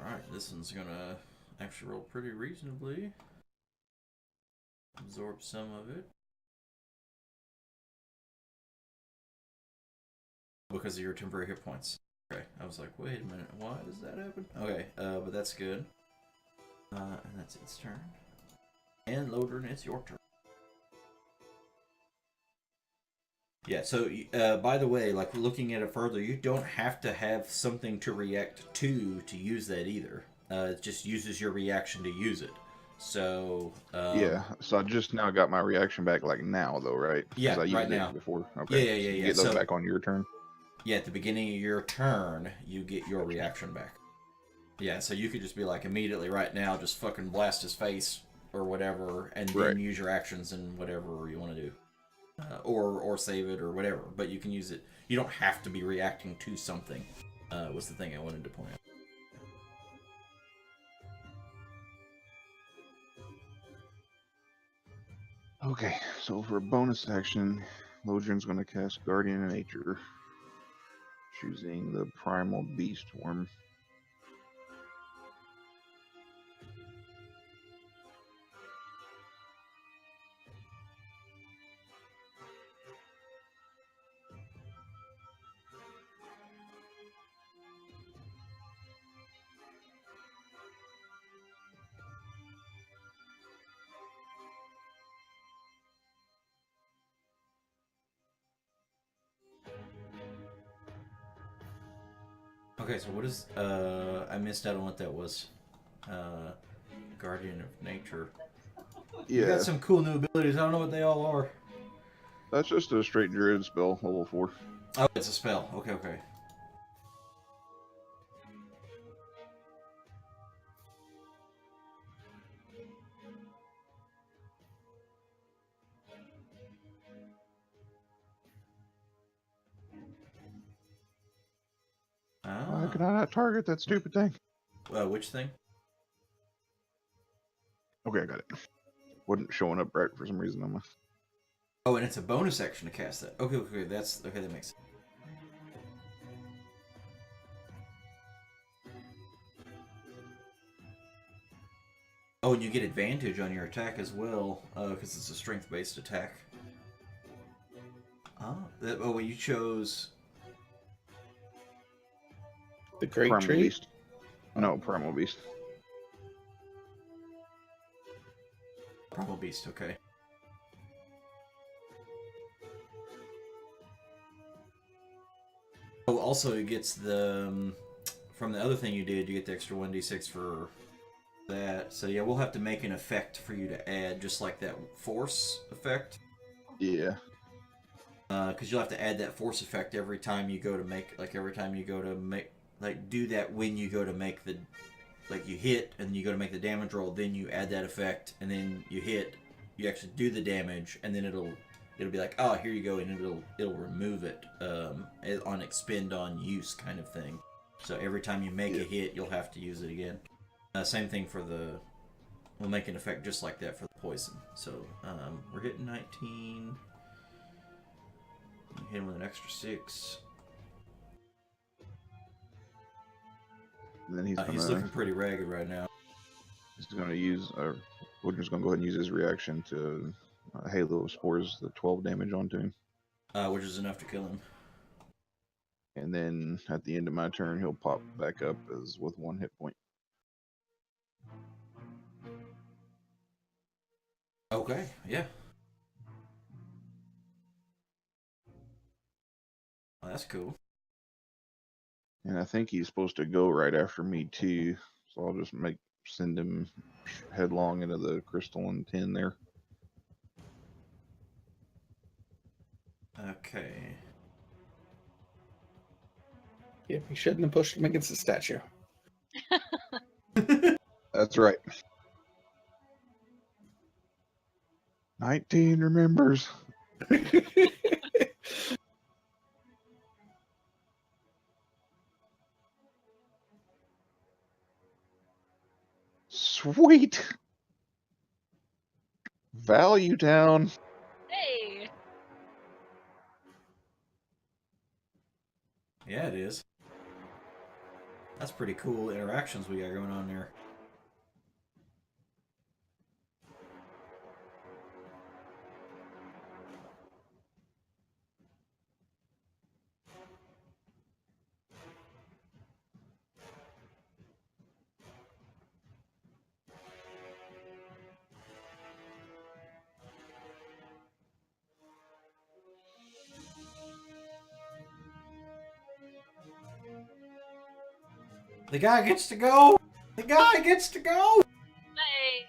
Alright, this one's gonna actually roll pretty reasonably. Absorb some of it. Because of your temporary hit points. Okay, I was like, wait a minute, why does that happen? Okay, but that's good. And that's its turn. And Lodrin, it's your turn. Yeah, so, by the way, like, looking at it further, you don't have to have something to react to use that either. It just uses your reaction to use it. So, Yeah, so I just now got my reaction back, like now though, right? 'Cause Yeah, I used right it now. before. Okay. Yeah, So you yeah. get those So, back on your turn. yeah, at the beginning of your turn, you get your reaction back. Yeah, so you could just be like, immediately right now, just fucking blast his face or whatever, and then Right. use your actions and whatever you want to do. Or save it or whatever, but you can use it. You don't have to be reacting to something, was the thing I wanted to point out. Okay, so for a bonus action, Lodrin's going to cast Guardian of Nature, choosing the Primal Beast form. Okay, so what is, I missed out on what that was. Guardian of Nature. You Yeah, got some cool new abilities, I don't know what they all are. That's just a straight druid spell, level 4. Oh, it's a spell. Okay, okay. Why Ah. can I not target that stupid thing? Which thing? Okay, I got it. Wasn't showing up right for some reason on my... Oh, and it's a bonus action to cast that. Okay, okay, that's okay. That makes sense. Oh, and you get advantage on your attack as well, because it's a strength-based attack. Oh, well, you chose The Great Primal Tree? Beast. No, Primal Beast. Primal Beast. Okay. Oh, also it gets the from the other thing you did, you get the extra 1d6 for that. So yeah, we'll have to make an effect for you to add, just like that force effect. Yeah. Because you'll have to add that force effect every time you go to make, do that when you go to make the, like you hit and you go to make the damage roll, then you add that effect, and then you hit, you actually do the damage, and then it'll be like, oh, here you go, and it'll remove it on expend on use kind of thing. So every time you make a hit, you'll have to use it again. Same thing for we'll make an effect just like that for the poison. So we're hitting 19. Hit him with an extra 6. And then He's looking pretty ragged right now. He's gonna use, Woodger's gonna go ahead and use his reaction to Halo of Spores, the 12 damage onto him. Which is enough to kill him. And then at the end of my turn, he'll pop back up as with 1 hit point. Okay, yeah. Well, that's cool. And I think he's supposed to go right after me too, so I'll just send him headlong into the crystalline tin there. Okay. Yep, you shouldn't have pushed him against the statue. That's right. 19 remembers. Sweet. Value Town. Hey! Yeah, it is. That's pretty cool interactions we got going on there. The guy gets to go! The guy gets to go! Hey!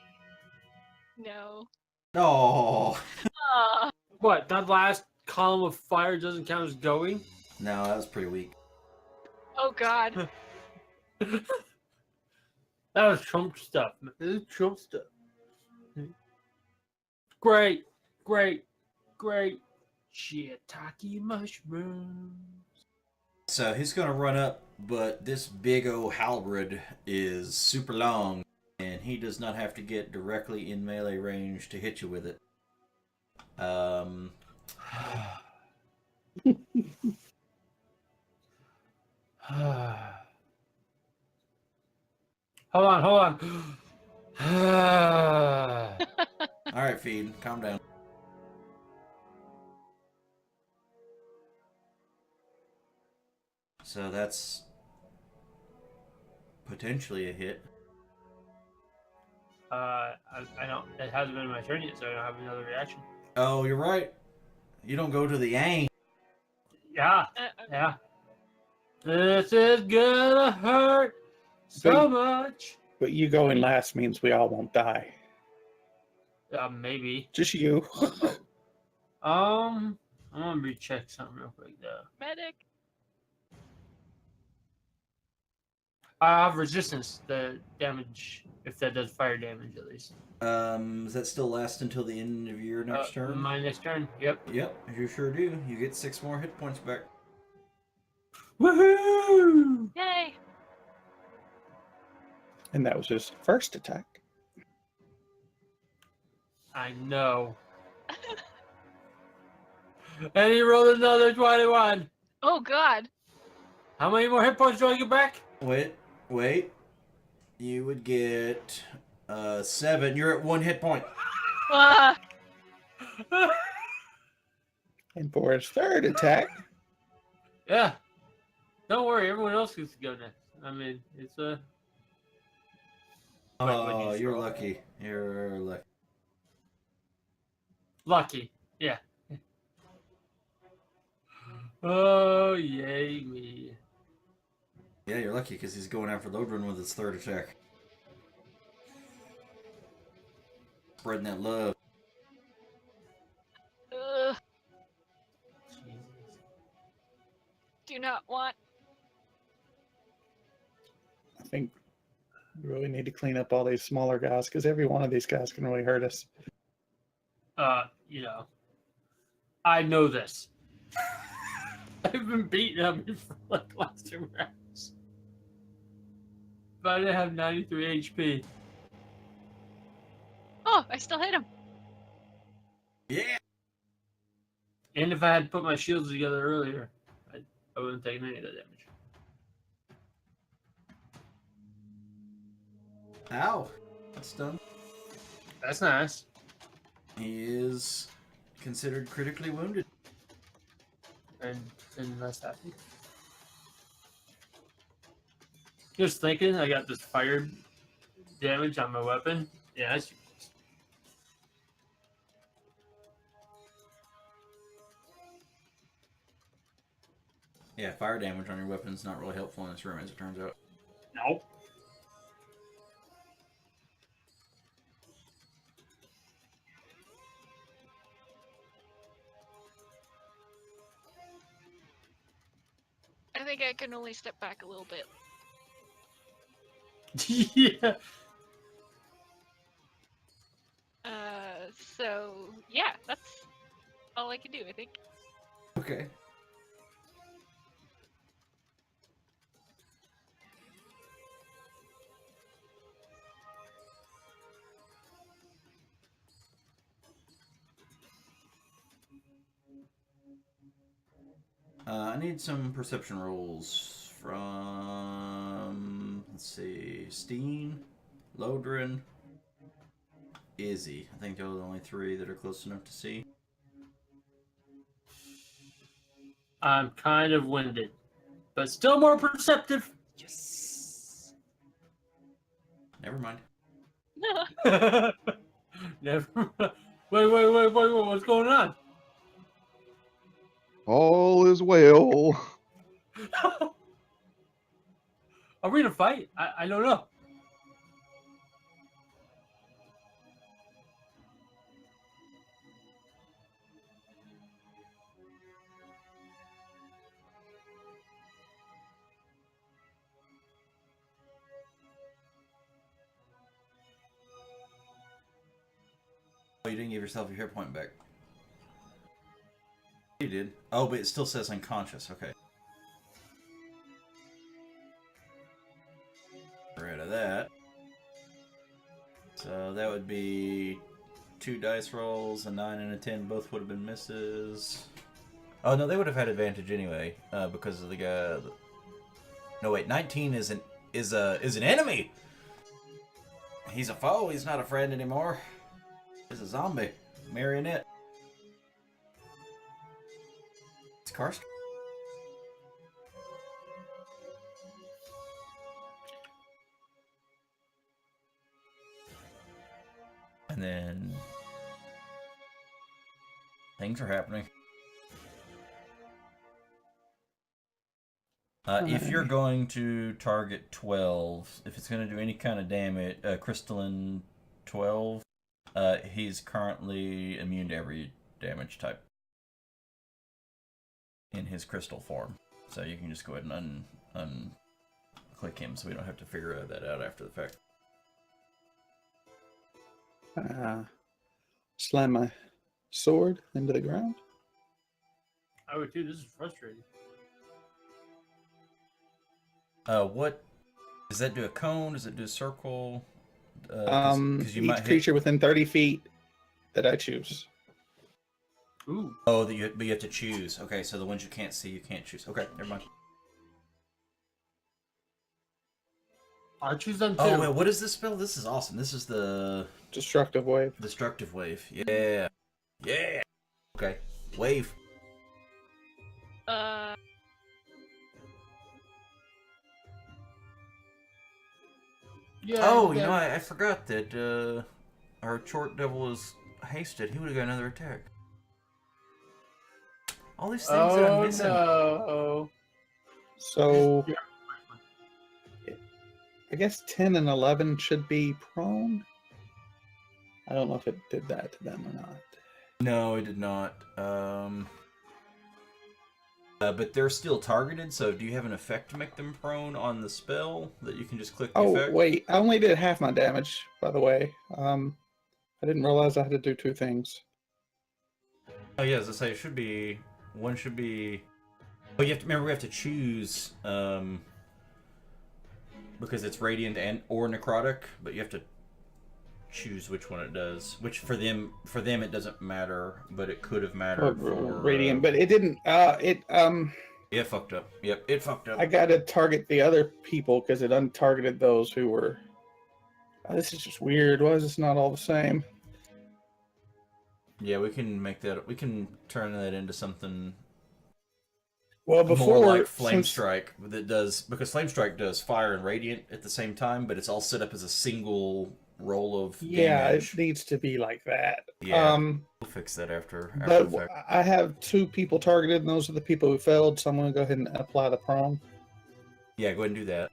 No. No. Aw. What? That last column of fire doesn't count as going? No, that was pretty weak. Oh god. That was Trump stuff. Man. This is Trump stuff. Great, great, great. Shiitake mushrooms. So he's gonna run up, but this big old halberd is super long, and he does not have to get directly in melee range to hit you with it. Hold on. All right, Feed, calm down. So that's potentially a hit. I don't. It hasn't been my turn yet, so I don't have another reaction. Oh, you're right. You don't go to the aim. Yeah, Uh-oh. yeah. This is gonna hurt so much. But you going last means we all won't die. Maybe. Just you. I'm gonna recheck something real quick though. Medic. I have resistance to damage if that does fire damage at least. Does that still last until the end of your next turn? My next turn. Yep. Yep, you sure do. You get 6 more hit points back. Woohoo! Yay! And that was his first attack. I know. And he rolled another 21. Oh God. How many more hit points do I get back? Wait. You would get 7. You're at 1 hit point. Ah. And for his third attack, Yeah. Don't worry, everyone else gets to go next. I mean, it's a. Oh, you're lucky. You're lucky. Lucky. Yeah. Oh, yay me. Yeah, you're lucky because he's going after Lodrin with his third attack. Spreading that love. Ugh. Do not want. I think we really need to clean up all these smaller guys because every one of these guys can really hurt us. You know, I know this. I've been beating him for like the last 2 rounds. But I didn't have 93 HP. Oh, I still hit him. Yeah. And if I had put my shields together earlier, I wouldn't have taken any of that damage. Ow. That's done. That's nice. He is considered critically wounded. And less happy. Just thinking, I got this fire damage on my weapon. Yeah, that's useless. Yeah, fire damage on your weapon is not really helpful in this room, as it turns out. Nope. I think I can only step back a little bit. Yeah. So yeah, that's all I can do, I think. Okay. I need some perception rolls from, let's see, Steen, Lodrin, Izzy. I think those are the only 3 that are close enough to see. I'm kind of winded, but still more perceptive. Yes. Never mind. Never. Wait, what's going on? All is well. Are we in a fight? I don't know. Oh, you didn't give yourself your hit point back. You did. Oh, but it still says unconscious. Okay. Rid of that. So that would be 2 dice rolls, a 9 and a 10. Both would have been misses. Oh no, they would have had advantage anyway because of the guy. No wait, 19 is an enemy. He's a foe. He's not a friend anymore. He's a zombie marionette. It's Karst. And then things are happening. If you're going to target 12, if it's going to do any kind of damage, crystalline 12, he's currently immune to every damage type. in his crystal form. So you can just go ahead and unclick him, so we don't have to figure that out after the fact. Slam my sword into the ground. I would too. This is frustrating. What does that do? A cone? Does it do a circle? 'Cause you Each might hit. creature within 30 feet that I choose. Ooh. Oh, but you have to choose. Okay, so the ones you can't see, you can't choose. Okay, never mind. I choose them too. Oh, wait, what is this spell? This is awesome. This is the Destructive wave. destructive wave. Yeah. Yeah. Okay. Wave. Yeah. Oh, you know, I forgot that our short devil is hasted. He would have got another attack. All these things that I'm missing. No. So I guess 10 and 11 should be prone. I don't know if it did that to them or not. No, it did not. But they're still targeted, so do you have an effect to make them prone on the spell that you can just click the Oh, effect? wait. I only did half my damage, by the way. I didn't realize I had to do 2 things. Oh, yeah, as I say, it should be... One should be... Oh, you have to remember we have to choose, because it's radiant and or necrotic, but you have to choose which one it does. Which for them it doesn't matter, but it could have mattered for Radiant, but it didn't. It fucked up. Yep, it fucked up. I got to target the other people because it untargeted those who were. This is just weird. Why is this not all the same? Yeah, we can make that. We can turn that into something Well, before more like Flame since- Strike that does, because Flame Strike does fire and radiant at the same time, but it's all set up as a single roll of damage. it needs to be like that. Yeah, we'll fix that after But the fact. I have 2 people targeted, and those are the people who failed. So I'm going to go ahead and apply the prone. Yeah, go ahead and do that.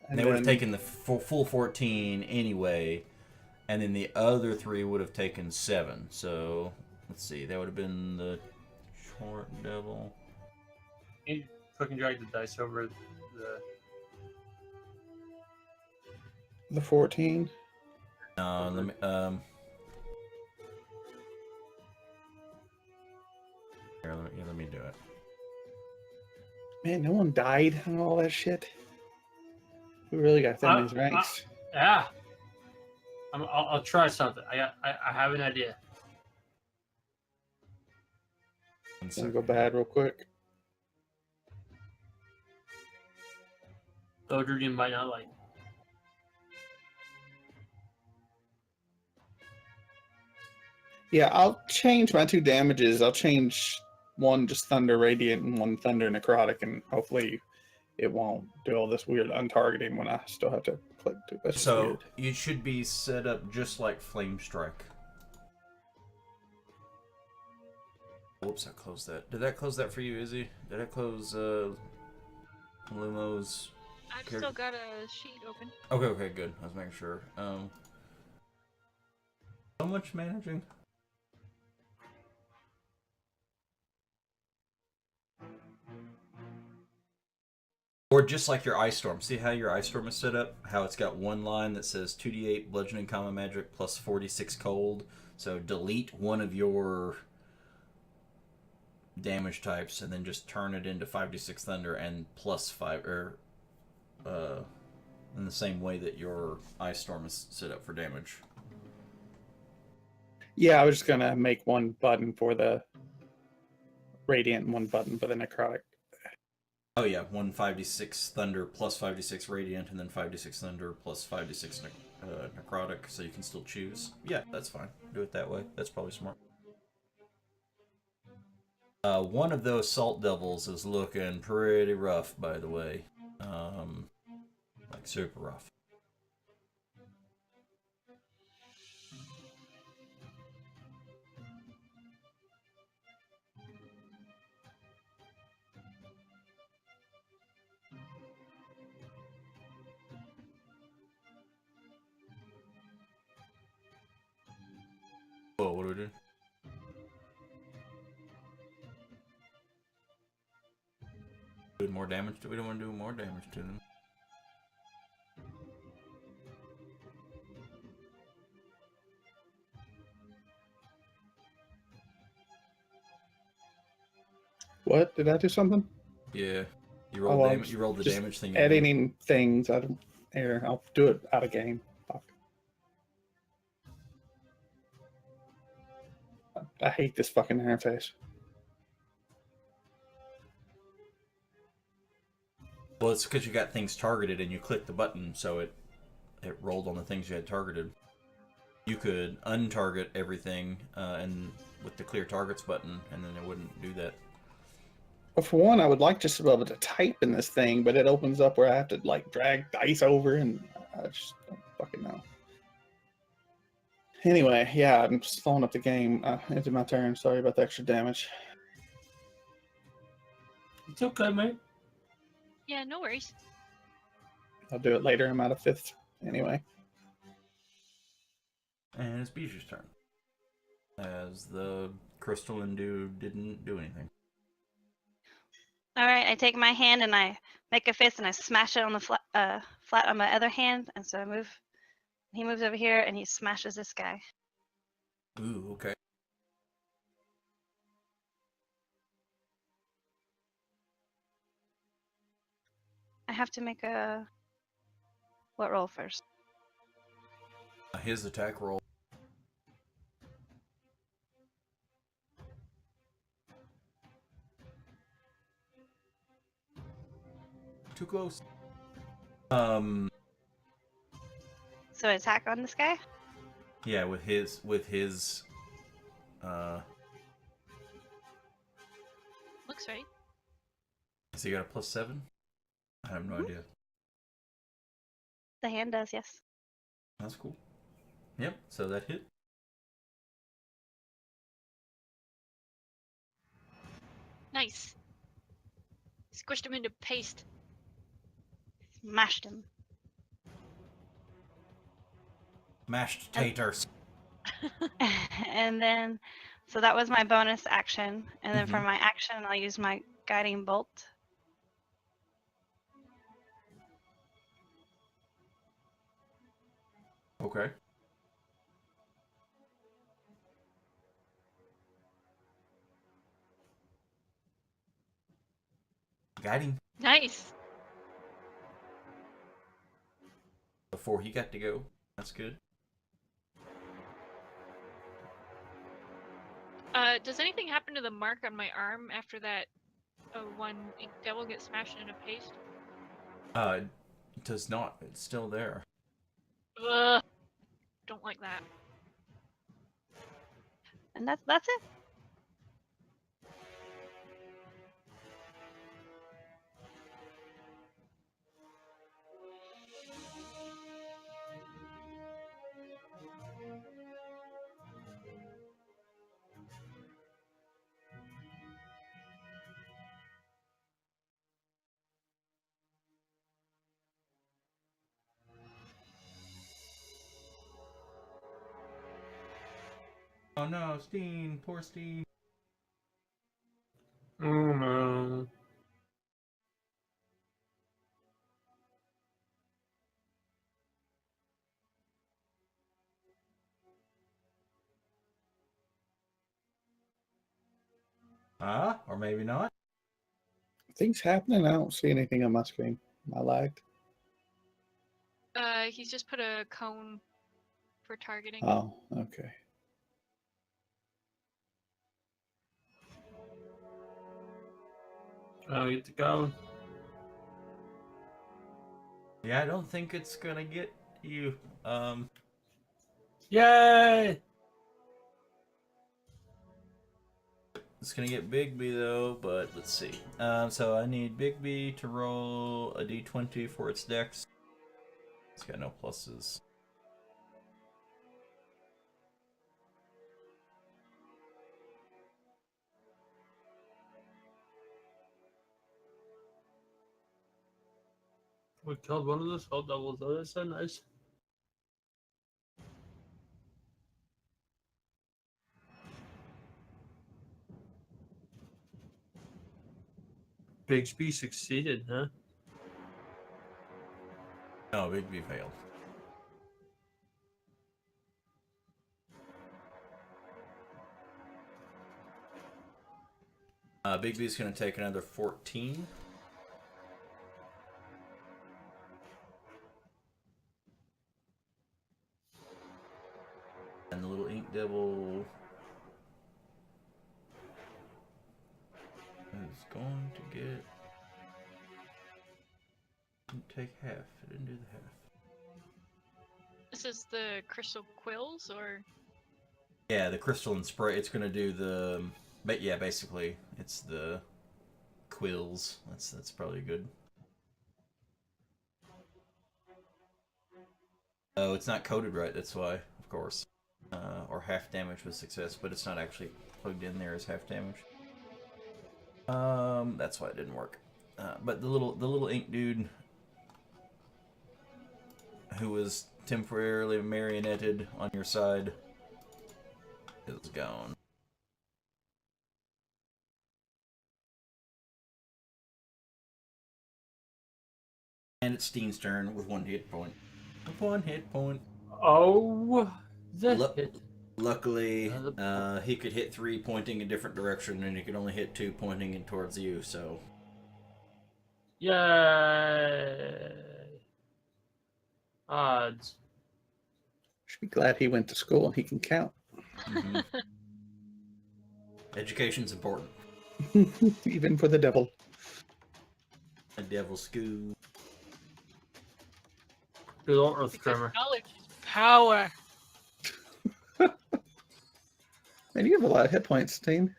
And they would have then- taken the full 14 anyway, and then the other 3 would have taken 7. So let's see, that would have been the short devil. You fucking drag the dice over the 14. Let me here, let me do it. Man, no one died on all that shit. We really got them in these ranks. Yeah. I'll try something. I have an idea. One It's gonna second. go bad real quick. Odridian might not like. Yeah, I'll change my 2 damages. I'll change one just Thunder Radiant and one Thunder Necrotic, and hopefully it won't do all this weird untargeting when I still have to click to. That's just So weird. you should be set up just like Flame Strike. Whoops, I closed that. Did that close that for you, Izzy? Did I close Lumo's? I've still got a sheet open. Okay, good. I was making sure. So much managing. Or just like your Ice Storm. See how your Ice Storm is set up? How it's got one line that says 2d8 bludgeoning common magic plus 46 cold. So delete one of your damage types and then just turn it into 5d6 thunder and plus 5, or in the same way that your Ice Storm is set up for damage. Yeah, I was just gonna make one button for the Radiant and one button for the Necrotic. Oh yeah, one 5d6 thunder plus 5d6 radiant, and then 5d6 thunder plus 5d6 necrotic, so you can still choose. Yeah, that's fine. Do it that way. That's probably smart. One of those salt devils is looking pretty rough, by the way. Like super rough. Whoa, what do we do? do more damage to. We don't want to do more damage to them. What? Did I do something? Yeah. You Oh, rolled well, damage. You rolled the just damage thing. Editing things. I don't. Here, I'll do it out of game. Fuck. I hate this fucking interface. Well, it's because you got things targeted and you clicked the button, so it rolled on the things you had targeted. You could untarget everything and with the clear targets button, and then it wouldn't do that. But for one, I would like just to be able to type in this thing, but it opens up where I have to like drag dice over, and I just don't fucking know. Anyway, yeah, I'm slowing up the game. Into my turn. Sorry about the extra damage. It's okay, mate. Yeah, no worries. I'll do it later. I'm out of 5th anyway. And it's Bijou's turn. As the crystalline dude didn't do anything. All right, I take my hand and I make a fist and I smash it on the flat on my other hand, and so I move. He moves over here and he smashes this guy. Ooh, okay. I have to make a what roll first? His attack roll. Too close. So attack on this guy. Yeah, with his Looks right. has he got a +7? I have no idea. The hand does, yes. That's cool. Yep, so that hit. Nice. Squished him into paste. Smashed him. Mashed taters. And then, so that was my bonus action. And then for Mhm. my action, I'll use my guiding bolt. Okay. Got him Nice. before he got to go. That's good. Does anything happen to the mark on my arm after that one ink devil gets smashed into paste? It does not. It's still there. Ugh. Don't like that. And that's it. Oh no, Steen. Poor Steen. Oh no. Or maybe not. Things happening. I don't see anything on my screen. I lagged. He's just put a cone for targeting. Oh, okay. Oh, get to go. Yeah, I don't think it's gonna get you. Yay! It's gonna get Bigby though, but let's see. So I need Bigby to roll a d20 for its dex. It's got no pluses. We killed one of the soul devils, though. That's so nice. Bigsby succeeded, huh? No, Bigby failed. Bigby's going to take another 14. And the little ink devil is going to get... Didn't take half. It didn't do the half. This is the crystal quills, or Yeah, the crystalline spray. It's going to do the... But yeah, basically, it's the quills. That's probably good. Oh, it's not coded right, that's why, of course. Or half damage with success, but it's not actually plugged in there as half damage. That's why it didn't work. But the little ink dude who was temporarily marionetted on your side is gone. And it's Steen's turn with 1 hit point. 1 hit point. Oh, the Look. hit. Luckily, he could hit 3 pointing in different direction, and he could only hit 2 pointing in towards you, so... Yay. Odds. Should be glad he went to school and he can count. Mm-hmm. Education's important. Even for the devil. A devil school. Good old Earth because Tremor. knowledge is power. Man, you have a lot of hit points, Steen.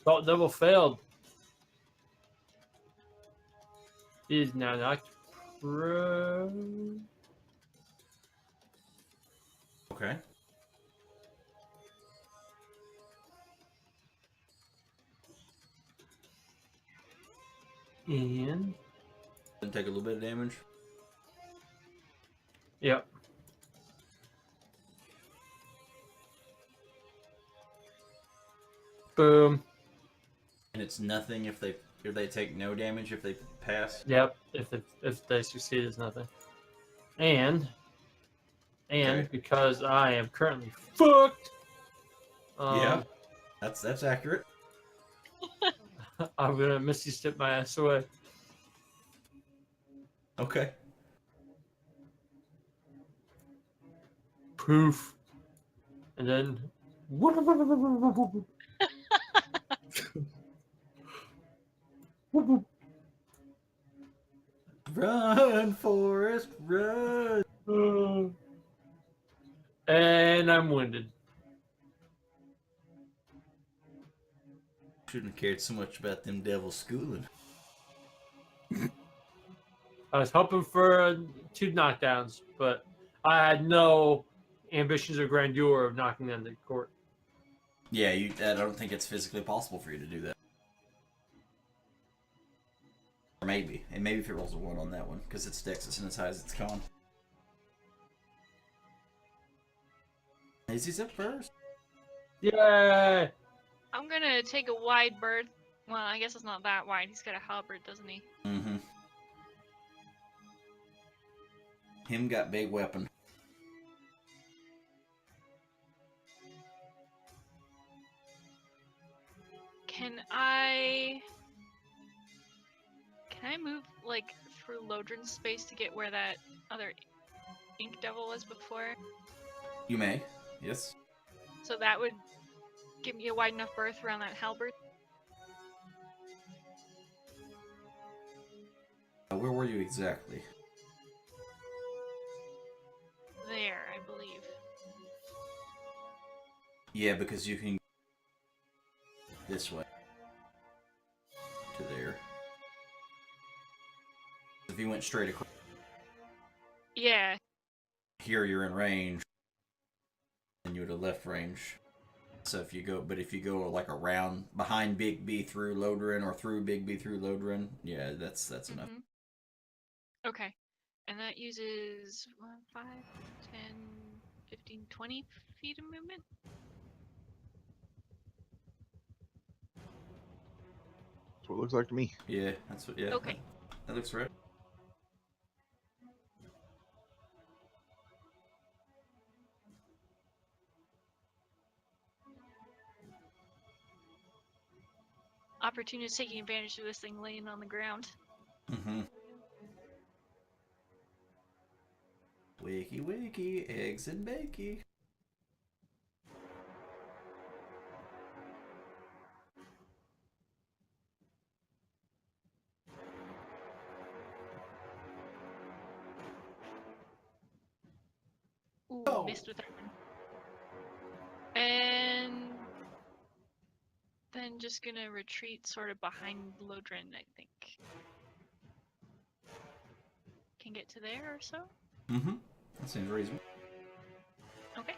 Thought double failed. He is now knocked prone. Okay. And Then take a little bit of damage. yep. Boom. And it's nothing if they take no damage if they pass. Yep. If they succeed, it's nothing. And Okay. because I am currently fucked. Yeah. That's accurate. I'm gonna Misty Step my ass away. Okay. Poof. And then Run, Forrest, run! and I'm winded. Shouldn't have cared so much about them devil schooling. I was hoping for 2 knockdowns, but I had no ambitions or grandeur of knocking them to court. Yeah, I don't think it's physically possible for you to do that. Or maybe. And maybe if it rolls a 1 on that one, because it's Dex isn't as high as it's con. Izzy's up first. Yay! I'm gonna take a wide berth. Well, I guess it's not that wide. He's got a halberd, doesn't he? Mm-hmm. Him got big weapon. Can I move like through Lodrin's space to get where that other ink devil was before? You may. Yes. So that would give me a wide enough berth around that halberd. Where were you exactly? There, I believe. Yeah, because you can this way to there. If you went straight across Yeah. here, you're in range, and you would have left range. So if you go like around behind Big B through Lodrin or through Big B through Lodrin, yeah, that's enough. Okay. And that uses 1, 5, 10, 15, 20 feet of movement? That's what it looks like to me. Yeah, that's what. Yeah. Okay. That looks right. Opportunist taking advantage of this thing laying on the ground. Mm-hmm. Wakey wakey, eggs and bakey. Ooh, Oh. missed with that one. And then just gonna retreat sort of behind Lodrin, I think. Can get to there or so? Mm-hmm. That seems reasonable. Okay.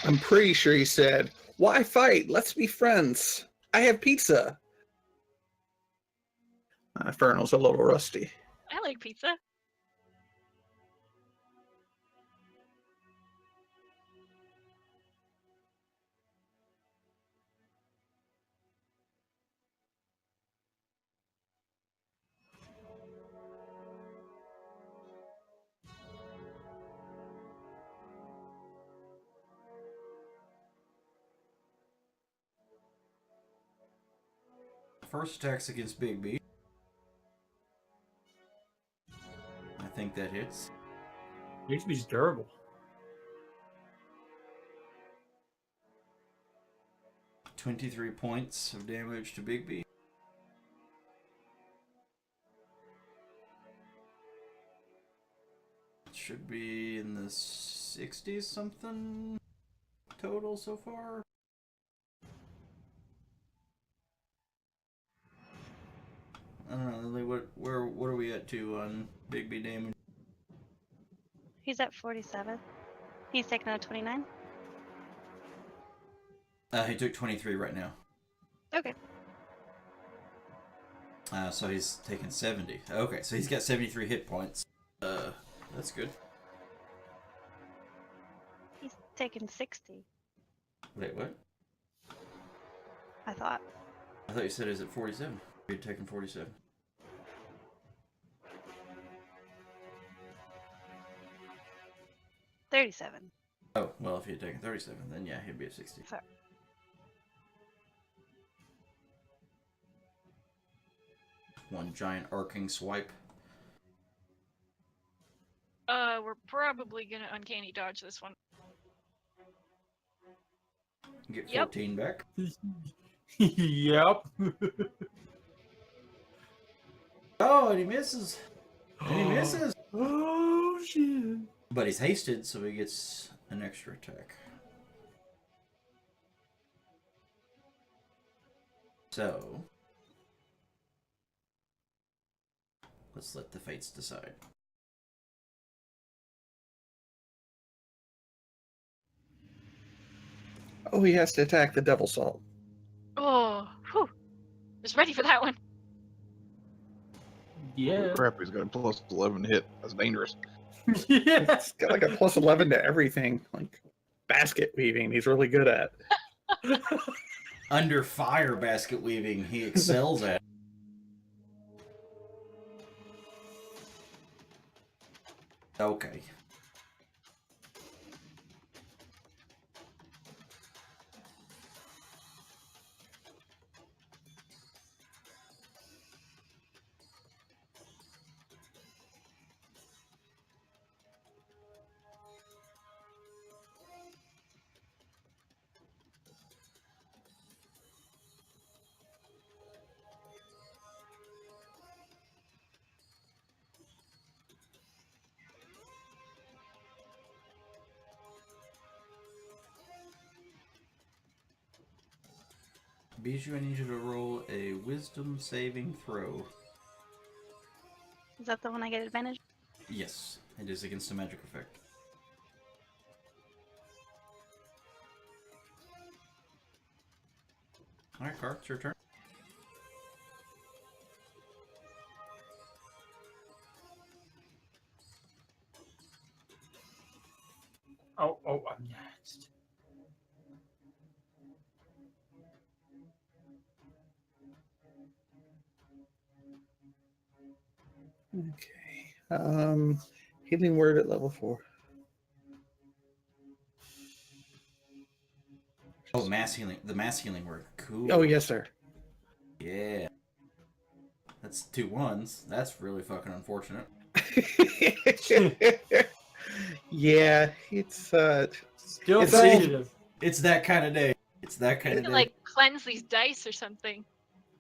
I'm pretty sure he said, "Why fight? Let's be friends. I have pizza." Fernal's a little rusty. I like pizza. First attack's against Big B. I think that hits. Bixby's durable. 23 points of damage to Big B. Should be in the 60s something total so far. I don't know, Lily, what are we at to on Big B damage? He's at 47. He's taking out 29. He took 23 right now. Okay. So he's taking 70. Okay, so he's got 73 hit points. That's good. He's taking 60, Wait, what? I thought. I thought you said it was at 47. You're taking 47. $37. Oh, well, if he had taken 37, then yeah, he'd be at 60. Sorry. One giant arcing swipe. We're probably gonna uncanny dodge this one. Get Yep. 14 back. Yep. Oh, and he misses. And he misses. Oh shit. But he's hasted, so he gets an extra attack. So, let's let the fates decide. Oh, he has to attack the Devil Salt. Oh, whew. Was ready for that one. Yeah. Holy crap, he's got a plus 11 hit. That's dangerous. Yeah. He's got like a plus 11 to everything. Like basket weaving, he's really good at. Under fire basket weaving, he excels at. Okay. Bijou, I need you to roll a wisdom saving throw. Is that the one I get advantage? Yes, it is against a magic effect. Alright, Car, it's your turn. Oh, I'm next. Okay. Healing word at level 4. Oh, mass healing. The mass healing word. Cool. Oh, yes, sir. Yeah. That's 2 1s. That's really fucking unfortunate. Yeah, it's Still It's appreciative. It's that kind of day. It's that You kind of could day. like cleanse these dice or something.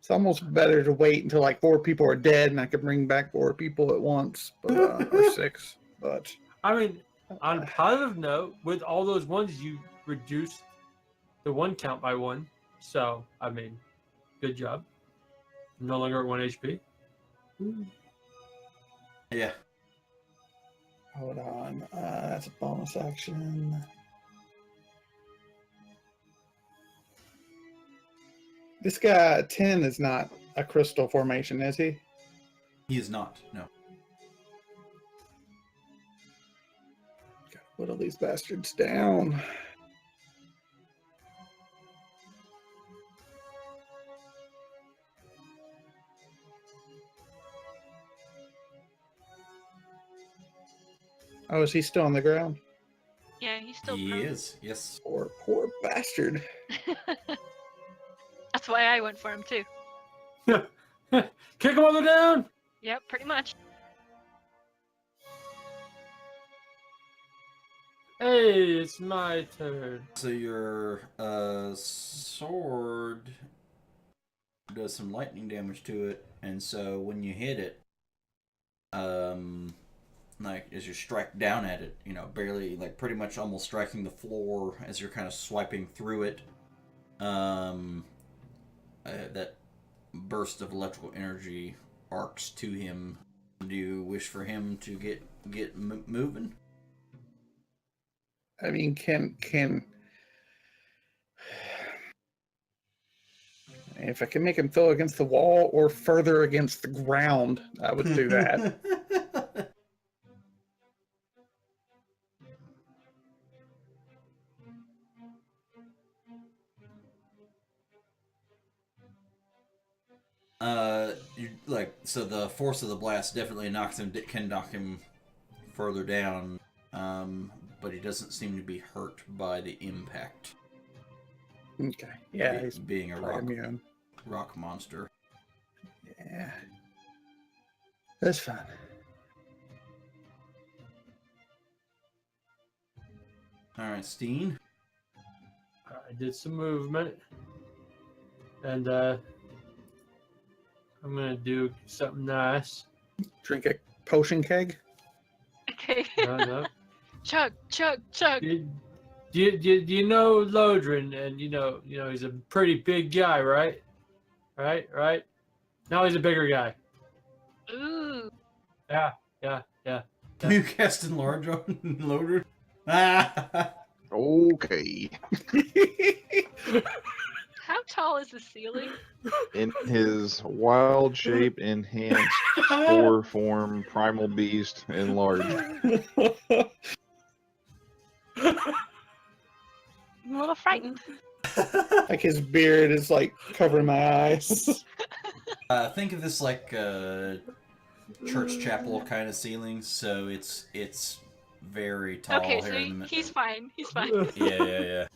it's almost better to wait until like 4 people are dead and I can bring back 4 people at once, but or 6. But I mean, on a positive note, with all those ones, you reduced the 1 count by 1. So, I mean, good job. No longer at 1 HP. Yeah. hold on, that's a bonus action. This guy 10 is not a crystal formation, is he? He is not. No. Gotta whittle these bastards down. Oh, is he still on the ground? Yeah, he's still He prone. is. Yes. Poor bastard. That's why I went for him too. Kick him on the down! Yep, pretty much. Hey, it's my turn. So your sword does some lightning damage to it, and so when you hit it, like as you strike down at it, you know, barely, like pretty much almost striking the floor as you're kind of swiping through it, that burst of electrical energy arcs to him. Do you wish for him to get moving? I mean, can if I can make him throw against the wall or further against the ground, I would do that. So the force of the blast definitely can knock him further down, but he doesn't seem to be hurt by the impact. Okay. Yeah, he's being a immune. rock monster. Yeah. That's fine. All right, Steen. I did some movement. And I'm going to do something nice. Drink a potion keg. Okay. No. Chug, chug, chug. Do you know Lodrin? And you know he's a pretty big guy, right? Right. Now he's a bigger guy. Ooh. Yeah. Can you cast enlarge on Loader? Ah! Okay. How tall is the ceiling? In his wild shape enhanced spore form, primal beast enlarged. I'm a little frightened. Like his beard is like covering my eyes. Think of this like church chapel kind of ceiling, so it's very tall. Okay, here so in the... he's fine. He's fine. Yeah.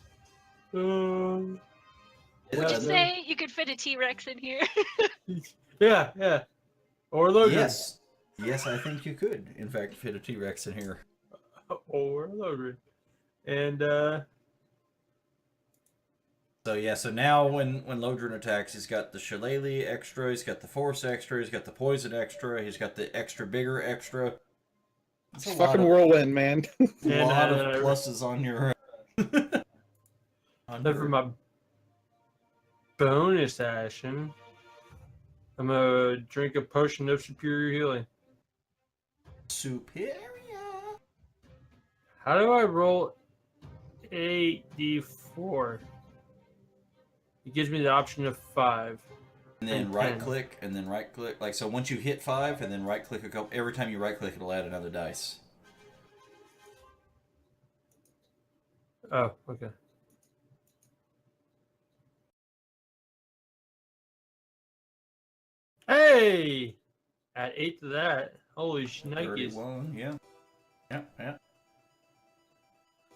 Would you say you could fit a T-Rex in here? Yeah. Or Lodrin. Yes, I think you could, in fact, fit a T-Rex in here. Or Lodrin. And So now when Lodrin attacks, he's got the Shillelagh extra, he's got the Force extra, he's got the Poison extra, he's got the extra bigger extra. That's It's fucking whirlwind, man. A lot of pluses on your for my bonus action, I'm gonna drink a potion of superior healing. Superior. How do I roll 8d4? It gives me the option of 5. And then And right 10. click, and then right click. Like, so once you hit 5, and then right click a couple. Every time you right click, it'll add another dice. Oh, okay. Hey! Add 8 to that. Holy shnikes. 31, yeah. Yeah.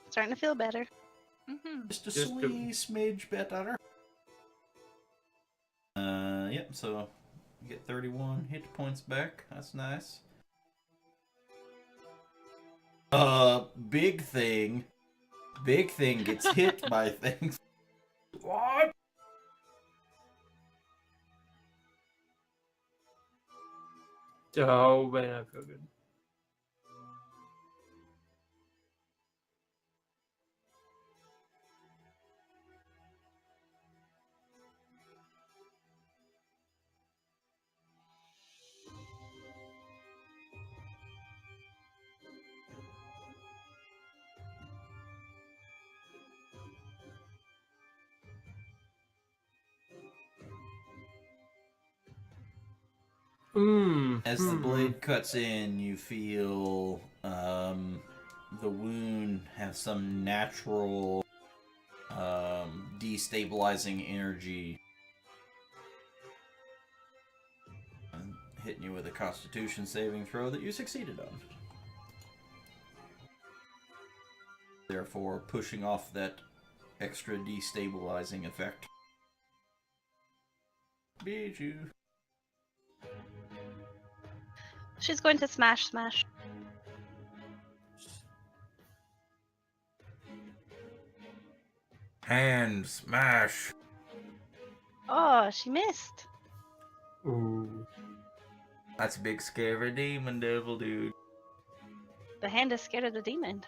Starting to feel better. Mm-hmm. Just a Just a- wee smidge better. Yep, so you get 31 hit points back. That's nice. Big thing. Big thing gets hit by things. What? Oh, man, I feel good. As the blade cuts in, you feel the wound has some natural destabilizing energy hitting you with a Constitution saving throw that you succeeded on. Therefore, pushing off that extra destabilizing effect. Beat you. She's going to smash. Hand smash. Oh, she missed. Ooh. That's a big scary demon devil, dude. The hand is scared of the demon.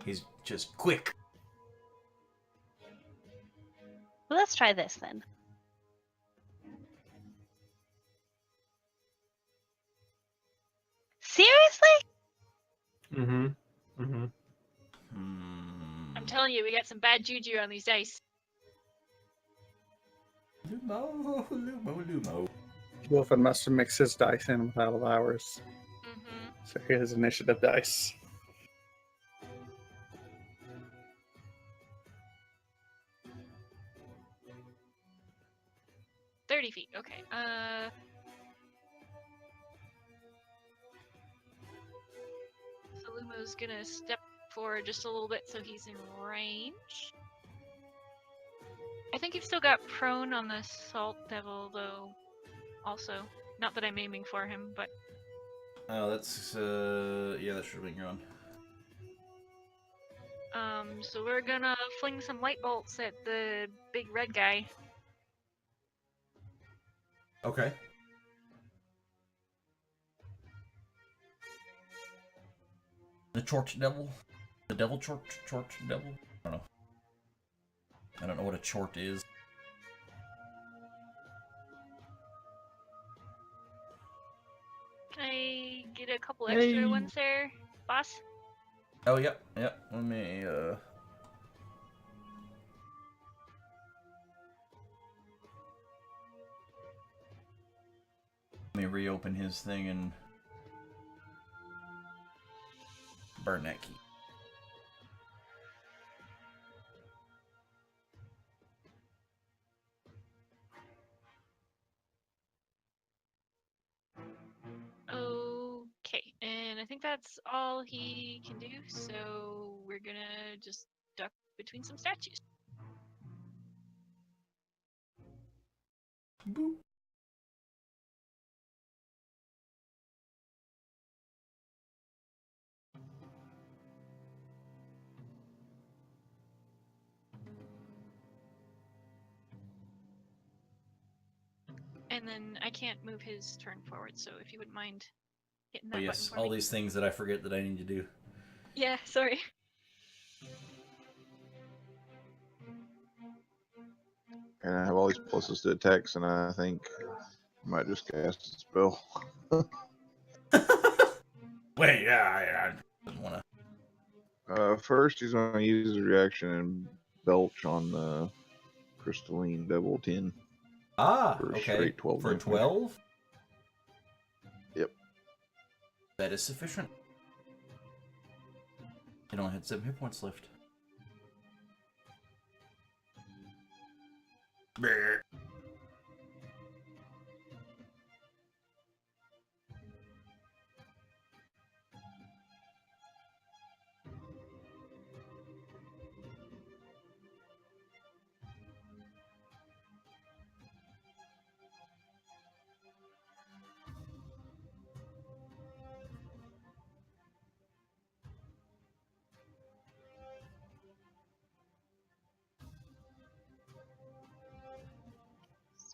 He's just quick. Well, let's try this then. Seriously? Mm-hmm. I'm telling you, we got some bad juju on these dice. Lumo. Wolfen must have mixed his dice in with all of ours. Mm-hmm. So here's initiative dice. $30 feet. Okay. So Lumo's gonna step forward just a little bit so he's in range. I think you've still got prone on the Salt Devil, though, also. Not that I'm aiming for him, but... Oh, that's, yeah, that should have been your own. So we're gonna fling some light bolts at the big red guy. Okay. The Chort Devil? The Devil Chort Devil? I don't know. I don't know what a Chort is. Can I get a couple extra ones there, boss? Oh, yep. Let me, Let me reopen his thing and burn that key. Okay, and I think that's all he can do, so we're gonna just duck between some statues. Boop. And then I can't move his turn forward, so if you wouldn't mind hitting that Oh, button yes. for All me. these things that I forget that I need to do. Yeah, sorry. And I have all these pluses to attacks, and I think I might just cast a spell. Wait, yeah, I don't want to. First, he's going to use his reaction and belch on the crystalline devil 10. Ah, For a okay. straight 12 For damage. 12? Yep. That is sufficient. It only had 7 hit points left. Brr.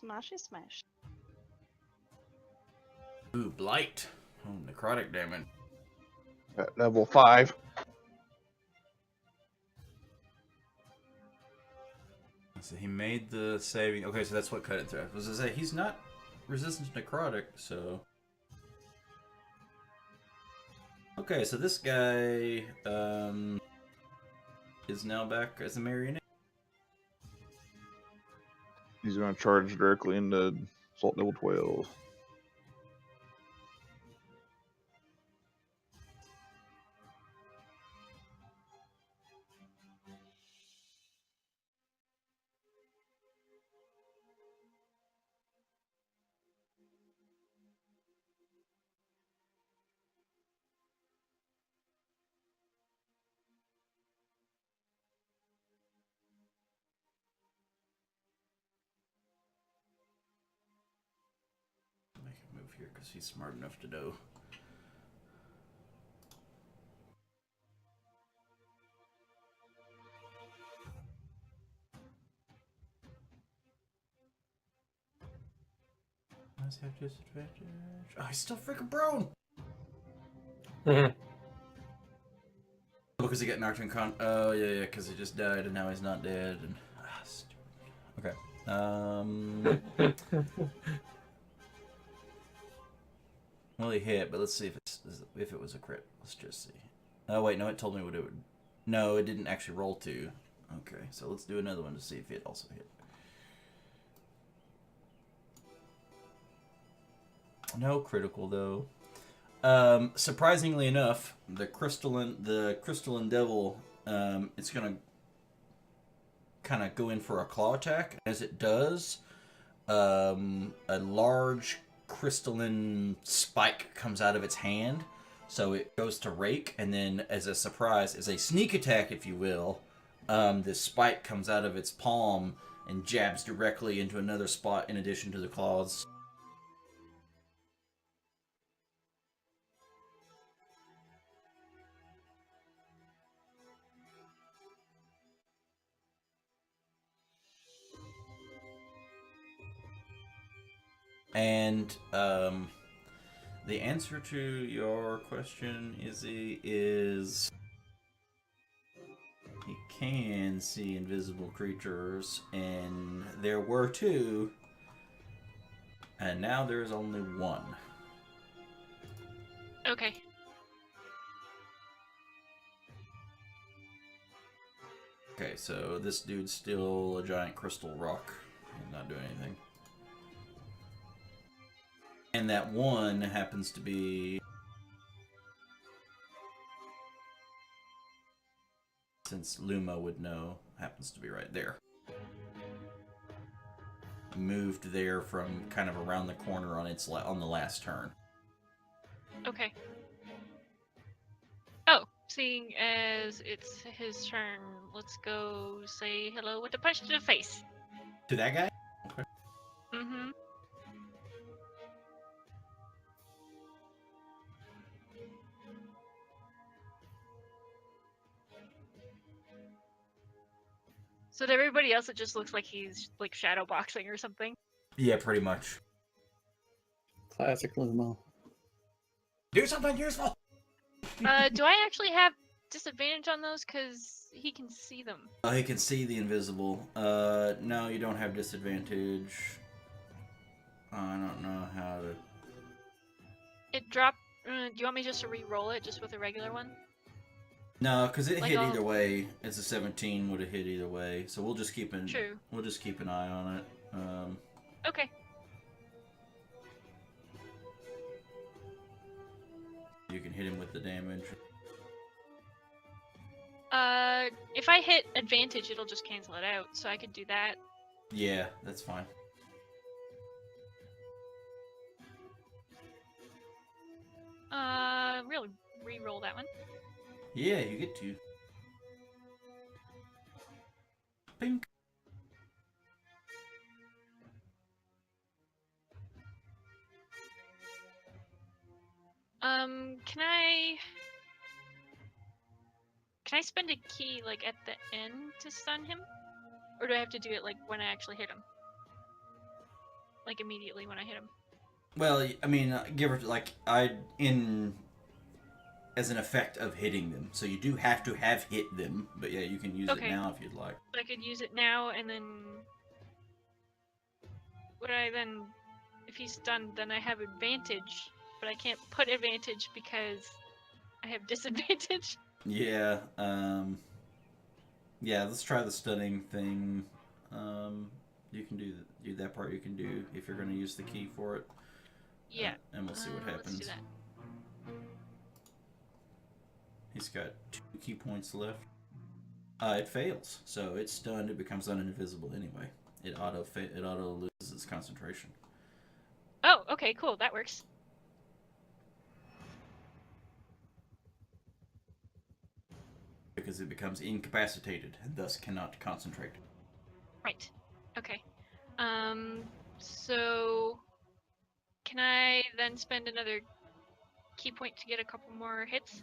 Smashy smash. Ooh, blight. Oh, necrotic damage. At level 5. So he made the saving. Okay, so that's what cut it through. I was gonna say he's not resistant to necrotic, so. Okay, so this guy is now back as a marionette. He's going to charge directly into Assault Level 12. Make a move here because he's smart enough to know. Does have disadvantage? Oh, he's still freaking prone. Because he got knocked unconscious. Oh yeah, because he just died and now he's not dead. And stupid. Okay. Well, he hit, but let's see if it was a crit. Let's just see. Oh wait, no, it told me what it would. No, it didn't actually roll 2. Okay, so let's do another one to see if it also hit. No critical though. Surprisingly enough, the crystalline devil, it's gonna kind of go in for a claw attack. As it does, a large crystalline spike comes out of its hand, so it goes to rake, and then as a surprise, as a sneak attack, if you will, this spike comes out of its palm and jabs directly into another spot in addition to the claws. And the answer to your question, Izzy, is he can see invisible creatures, and there were 2, and now there's only 1. Okay. Okay, so this dude's still a giant crystal rock and not doing anything. And that 1 happens to be, since Luma would know, happens to be right there. Moved there from kind of around the corner on the last turn. Okay. Oh, seeing as it's his turn, let's go say hello with a punch to the face. To that guy? Okay. Mm-hmm. So to everybody else, it just looks like he's like shadow boxing or something. Yeah, pretty much. Classic Lumo. Do something useful! Do I actually have disadvantage on those because he can see them? Oh, he can see the invisible. No, you don't have disadvantage. I don't know how to. It dropped. Do you want me just to re-roll it just with a regular one? No, because it Like hit I'll- either way. It's a 17 would have hit either way. So we'll just keep an True. we'll just keep an eye on it. Okay. You can hit him with the damage. If I hit advantage, it'll just cancel it out, so I could do that. Yeah, that's fine. Really re-roll that one. Yeah, you get to. Pink. Can I spend a key like at the end to stun him, or do I have to do it like when I actually hit him? Like immediately when I hit him. Well, I mean, give or like as an effect of hitting them. So you do have to have hit them, but yeah, you can use Okay. it now if you'd like. I could use it now, and then would I then, if he's stunned, then I have advantage, but I can't put advantage because I have disadvantage. Yeah. Yeah. Let's try the stunning thing. You can do that part. You can do if you're going to use the key for it. Yeah. And we'll see what happens. Let's do that. He's got 2 key points left. It fails, so it's stunned. It becomes uninvisible anyway. It auto loses its concentration. Oh, okay, cool. That works. Because it becomes incapacitated and thus cannot concentrate. Right. Okay. So can I then spend another key point to get a couple more hits?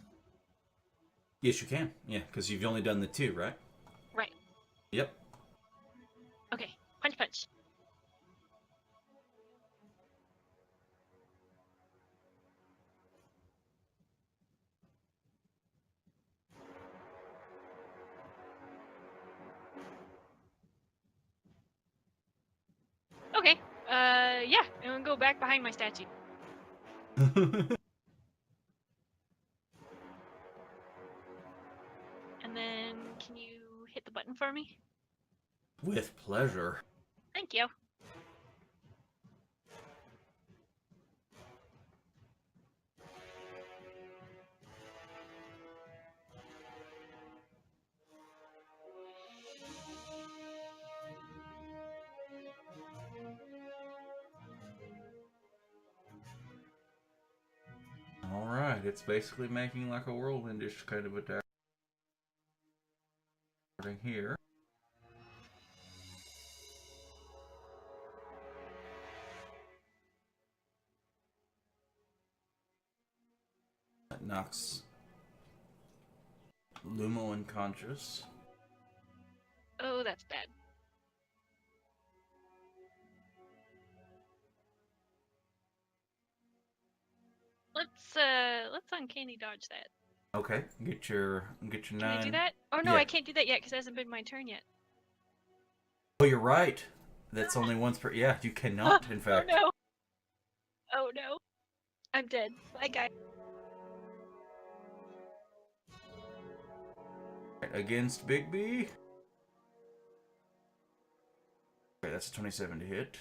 Yes, you can. Yeah, because you've only done the 2, right? Right. Yep. Okay. Punch, punch. Okay. Yeah. I'm gonna go back behind my statue. And then, can you hit the button for me? With pleasure. Thank you. Alright, it's basically making like a whirlwindish kind of attack. Starting here. That knocks Lumo unconscious. Oh, that's bad. Let's uncanny dodge that. Okay, get your 9. Can I do that? Oh no, Yeah. I can't do that yet because it hasn't been my turn yet. Oh, you're right. That's only once per. Yeah, you cannot. In fact. Oh no. Oh no. I'm dead. Bye, guy. Against Big B. Okay, that's a 27 to hit.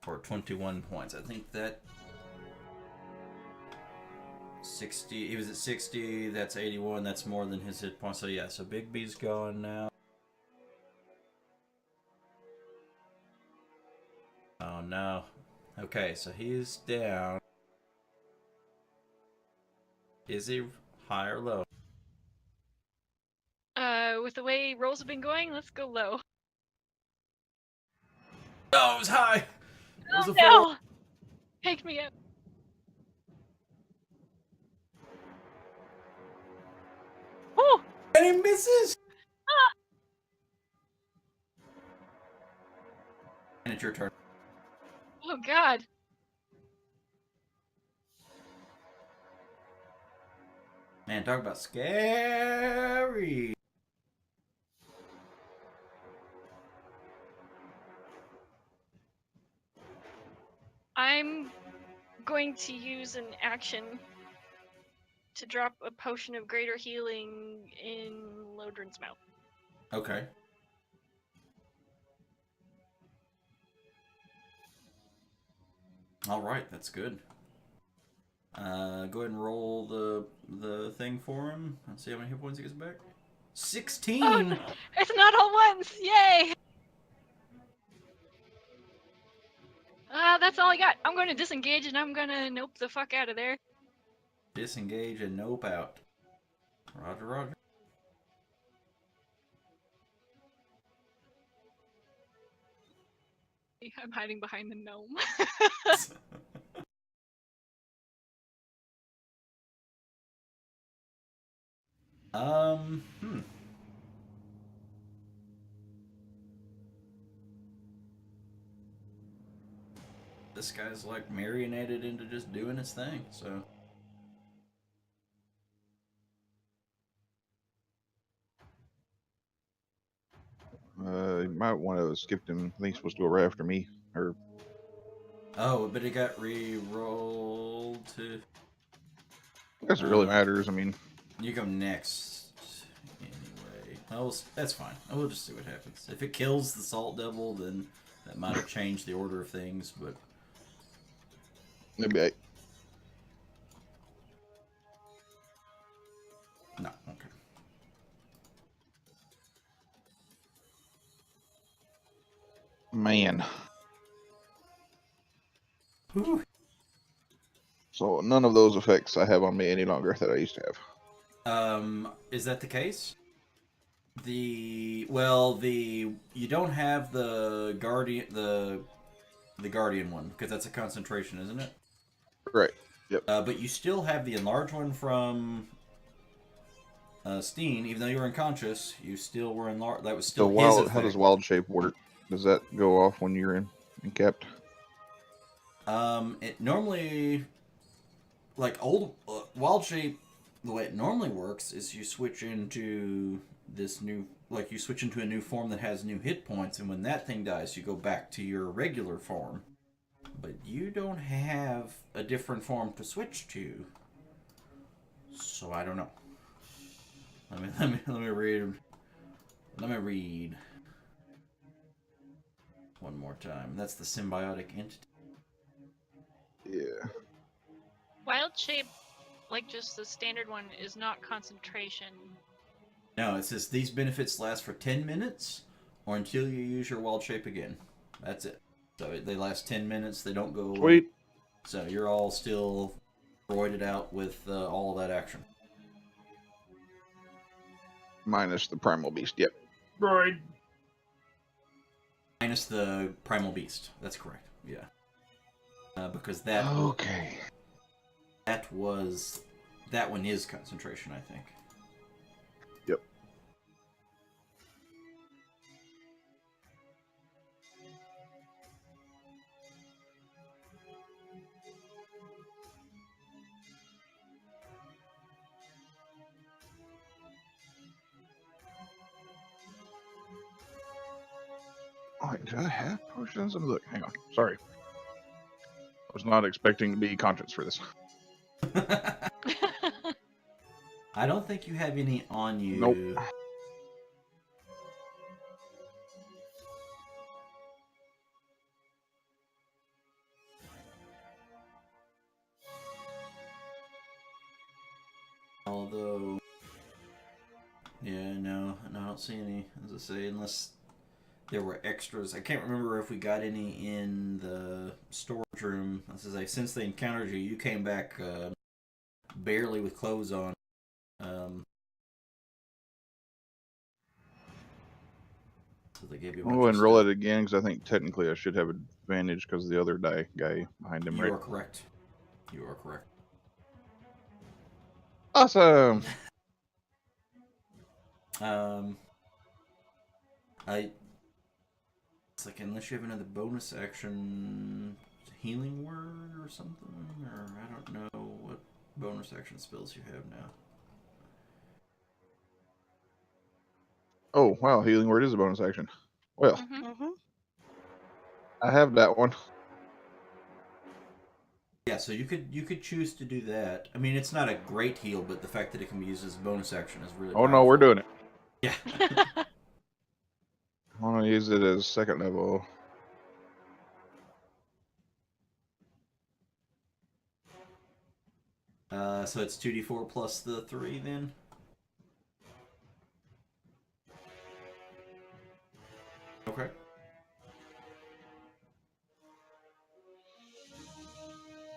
For 21 points. I think that 60. He was at 60. That's 81. That's more than his hit points. So yeah. So Big B's gone now. Oh no. Okay, so he's down. Is he high or low? With the way rolls have been going, let's go low. Oh, it was high. It was Oh a 4. no! Take me out. Oh! And he misses. And it's your turn. Oh god. Man, talk about scary. I'm going to use an action to drop a potion of greater healing in Lodrin's mouth. Okay. All right, that's good. Go ahead and roll the thing for him. Let's see how many hit points he gets back. 16. Oh, it's not all once! Yay! That's all I got. I'm going to disengage and I'm going to nope the fuck out of there. Disengage and nope out. Roger, roger. I'm hiding behind the gnome. Hmm. This guy's like marionated into just doing his thing, so. You might want to skip him. I think he's supposed to go right after me. Or Oh, but it got re-rolled to. I guess it really matters. I mean, You go next. Anyway. Oh, that's fine. We'll just see what happens. If it kills the Salt Devil, then that might have changed the order of things, but. maybe No, okay. man. Whew. So none of those effects I have on me any longer that I used to have. Is that the case? You don't have the guardian one because that's a concentration, isn't it? Right. Yep. But you still have the enlarged one from Steen. Even though you were unconscious, you still were enlarged. That was still his effect. How does wild shape work? Does that go off when you're encapped? It normally, like old wild shape, the way it normally works is you switch into this new, like you switch into a new form that has new hit points, and when that thing dies, you go back to your regular form. But you don't have a different form to switch to, so I don't know. Let me read. Let me read one more time. That's the symbiotic entity. Yeah. Wild shape, like just the standard one, is not concentration. No, it says these benefits last for 10 minutes or until you use your wild shape again. That's it. So they last 10 minutes. They don't go. Sweet. So you're all still roided out with all of that action. Minus the primal beast. Yep. Right. Minus the primal beast. That's correct. Yeah. Because that Okay. that one is concentration, I think. Yep. Oh, do I have potions? Let me look. Hang on. Sorry. I was not expecting to be conscious for this. I don't think you have any on you. Nope. Although, yeah, no, I don't see any. As I say, unless there were extras. I can't remember if we got any in the storage room. As I say, since they encountered you, you came back barely with clothes on. So they gave you a bunch I'll go ahead of and roll stuff. it again because I think technically I should have advantage because of the other guy behind him, You right? are correct. You are correct. Awesome. It's like unless you have another bonus action, healing word or something, or I don't know what bonus action spells you have now. Oh, wow. Healing word is a bonus action. Well, Mhm. Mm-hmm. I have that one. Yeah, so you could choose to do that. I mean, it's not a great heal, but the fact that it can be used as a bonus action is really Oh, powerful. no, we're doing it. Yeah. I want to use it as second level. So it's 2d4 plus the 3 then? Okay.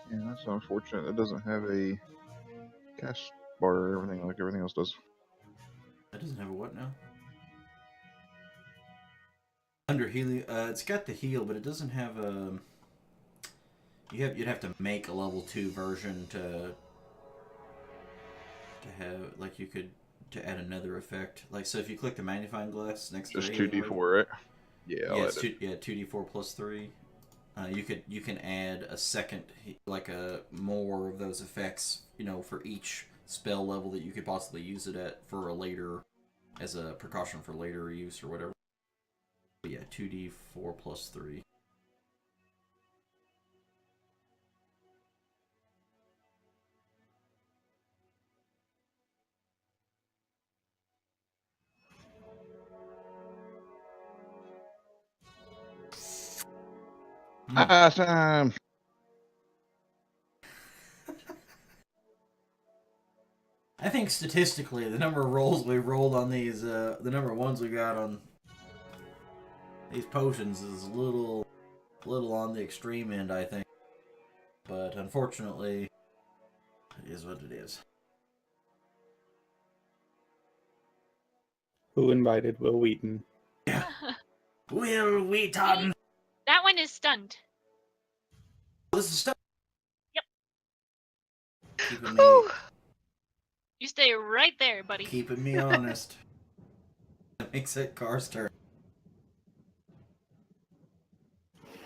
Yeah, that's unfortunate. It doesn't have a cast bar or everything like everything else does. That doesn't have a what now? Under healing, it's got the heal, but it doesn't have a. You'd have to make a level 2 version to have like you could to add another effect. Like so, if you click the magnifying glass next Just to the healing 2d4, word, right? Yeah, I'll yeah, add it's it. 2d4 plus 3. You can add a second like a more of those effects, you know, for each spell level that you could possibly use it at for a later as a precaution for later use or whatever. But yeah, 2d4 plus 3. Awesome! I think statistically, the number of rolls we rolled on these, the number of ones we got on these potions is a little on the extreme end, I think. But unfortunately, it is what it is. Who invited Will Wheaton? Will Wheaton! That one is stunned. This is stuff. Yep. Keeping me, Whew. You stay right there, buddy. keeping me honest. That makes it Car's turn.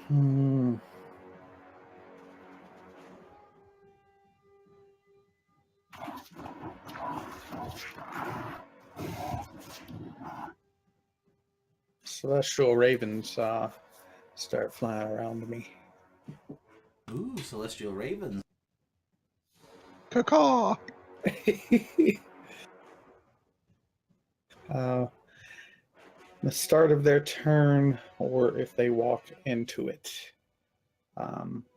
Hmm. Celestial ravens start flying around me. Ooh, Celestial Ravens. Caw-caw! The start of their turn, or if they walk into it.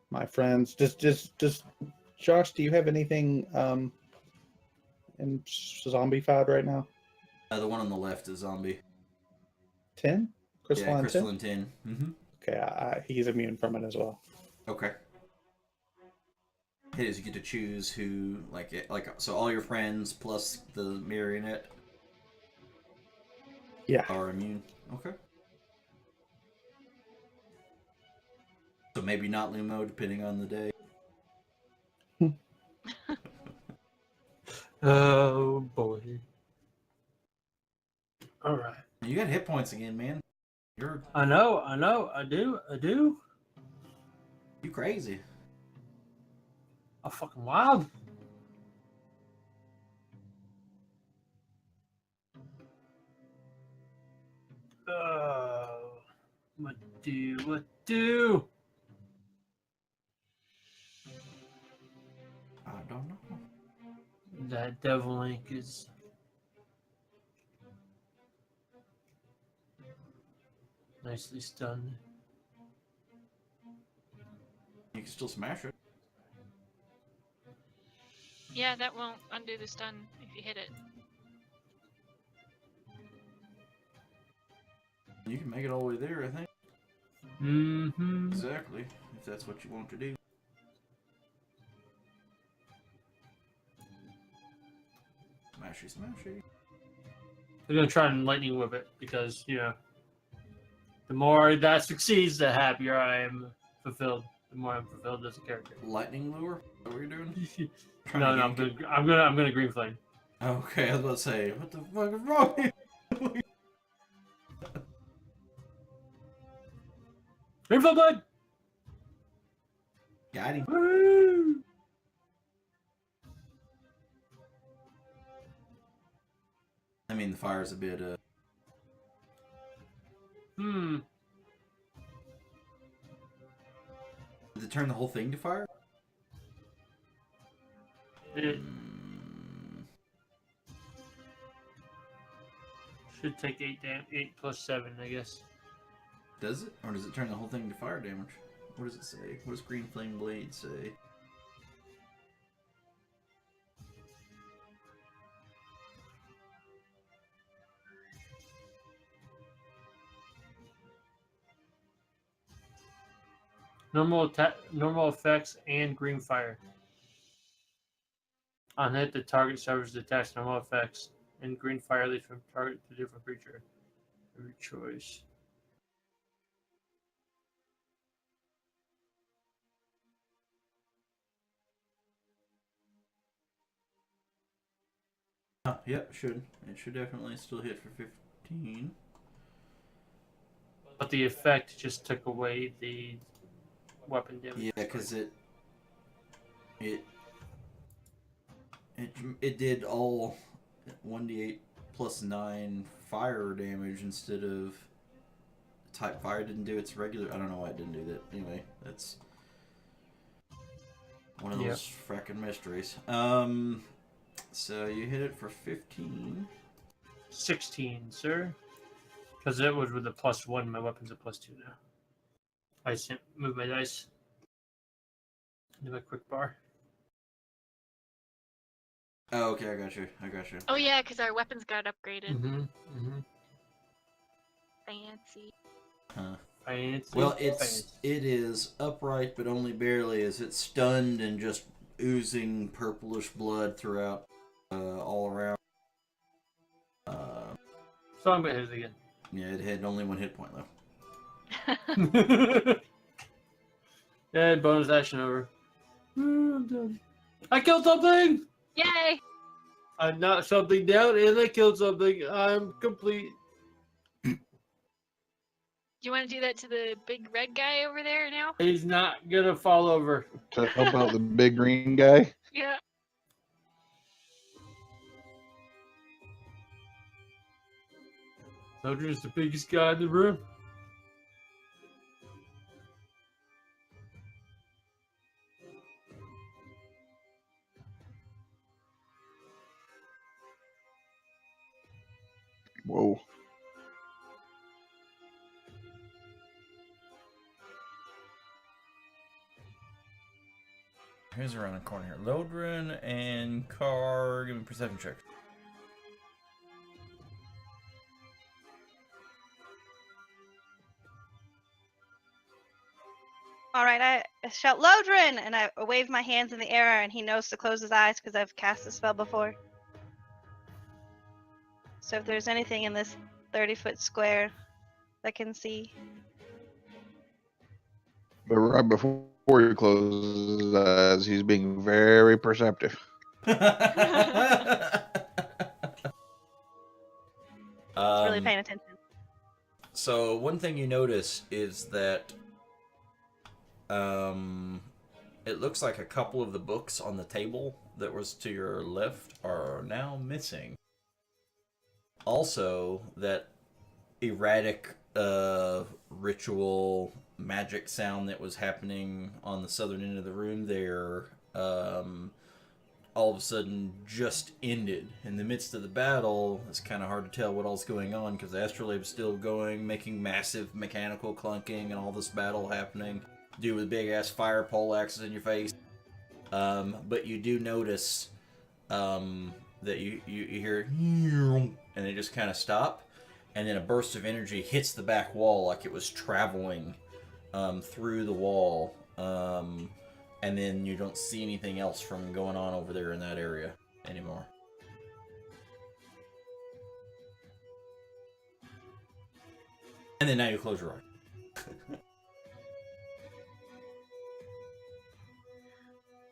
My friends, just Josh, do you have anything in zombified right now? The one on the left is zombie. 10? Crystalline 10? Crystalline 10. Mm-hmm. Okay, he's immune from it as well. Okay. It is you get to choose who, so all your friends plus the marionette Yeah. are immune. Okay. So maybe not Lumo, depending on the day. Oh boy. All right. You got hit points again, man. I know. I do. You crazy. I'm fucking wild. What do? I don't know. That devil ink is. Nicely stunned. You can still smash it. Yeah, that won't undo the stun if you hit it. You can make it all the way there, I think. Mm-hmm. Exactly, if that's what you want to do. Smashy, smashy. I'm gonna try and lightning whip it because the more that succeeds, the happier I am fulfilled. The more I'm fulfilled as a character. Lightning lure? Is that what you're doing? No, I'm good. I'm gonna green flame. Okay, I was about to say, what the fuck is wrong with you? Green flame blood. Got him. Woo! I mean, the fire's a bit Hmm. Did it turn the whole thing to fire? It Hmm. should take 8 plus 7, I guess. Does it? Or does it turn the whole thing to fire damage? What does it say? What does Green Flame Blade say? Normal effects, and green fire. On hit, the target suffers detached normal effects, and green fire leads from target to different creature. Every choice. Yep, should. It should definitely still hit for 15. But the effect just took away the weapon damage. Yeah, because it did all 1d8 plus 9 fire damage instead of type fire didn't do its regular. I don't know why it didn't do that. Anyway, that's one of those fracking mysteries. So you hit it for 15. 16, sir. Because it was with a +1, my weapon's a +2 now. I just didn't move my dice. Do my quick bar. Oh, okay, I got you. Oh yeah, because our weapons got upgraded. Mm-hmm. Fancy. Huh. Fancy. Well, it is upright, but only barely, as it's stunned and just oozing purplish blood throughout, all around. So I'm gonna hit it again. Yeah, it had only 1 hit point though. Yeah, bonus action over. I'm done. I killed something! Yay! I knocked something down and I killed something. I'm complete. Do you want to do that to the big red guy over there now? He's not gonna fall over. To help out the big green guy. Yeah. Soldier's the biggest guy in the room. Whoa. Who's around the corner here? Lodrin and Car. Give me a perception check. All right, I shout Lodrin, and I wave my hands in the air, and he knows to close his eyes because I've cast the spell before. So if there's anything in this 30-foot square that can see. But right before he closes his eyes, he's being very perceptive. He's really paying attention. So one thing you notice is that it looks like a couple of the books on the table that was to your left are now missing. Also, that erratic ritual magic sound that was happening on the southern end of the room there all of a sudden just ended. In the midst of the battle, it's kind of hard to tell what all's going on because the astrolabe's still going, making massive mechanical clunking and all this battle happening. Do with big ass fire pole axes in your face. But you do notice that you hear and they just kind of stop, and then a burst of energy hits the back wall like it was traveling through the wall, and then you don't see anything else from going on over there in that area anymore. And then now you close your eyes.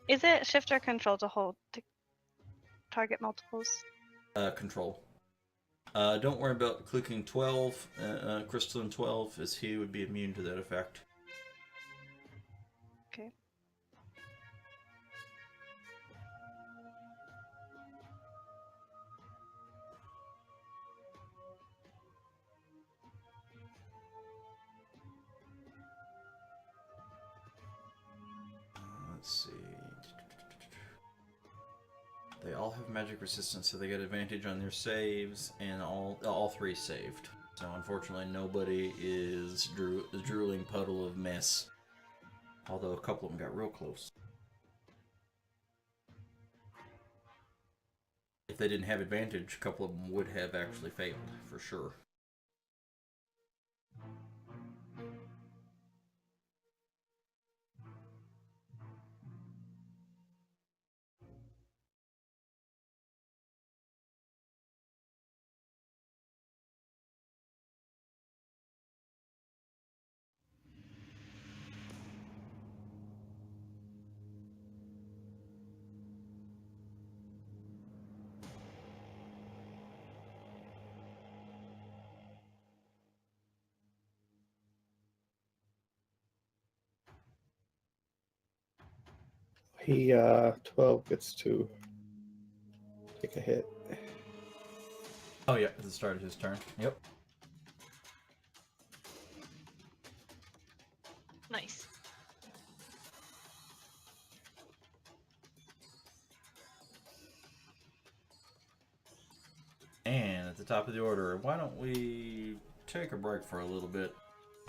Is it shift or control to hold to target multiples? Control. Don't worry about clicking 12. Crystalline 12, as he would be immune to that effect. Okay. They all have magic resistance, so they get advantage on their saves, and all three saved. So unfortunately, nobody is a drooling puddle of mess. Although a couple of them got real close. If they didn't have advantage, a couple of them would have actually failed, for sure. He 12 gets to take a hit. Oh yeah, at the start of his turn. Yep. Nice. And at the top of the order, why don't we take a break for a little bit?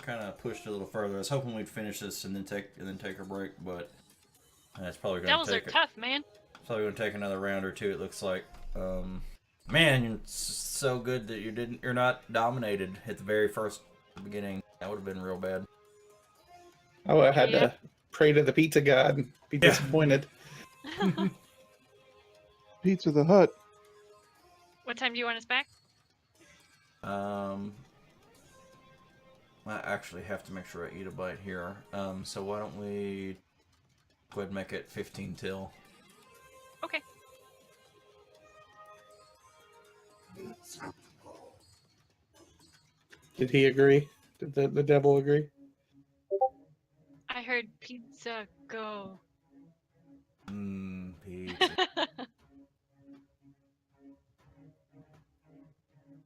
Kind of pushed a little further. I was hoping we'd finish this and then take a break, but that's probably going Devils to are take tough, man. probably going to take another round or two. It looks like. Man, it's so good that you're not dominated at the very first beginning. That would have been real bad. Oh, I had Yeah. to pray to the pizza god and be Yeah. disappointed. Pizza the Hut. What time do you want us back? I actually have to make sure I eat a bite here. So why don't we go ahead and make it 15 till? Okay. Did he agree? Did the devil agree? I heard pizza go.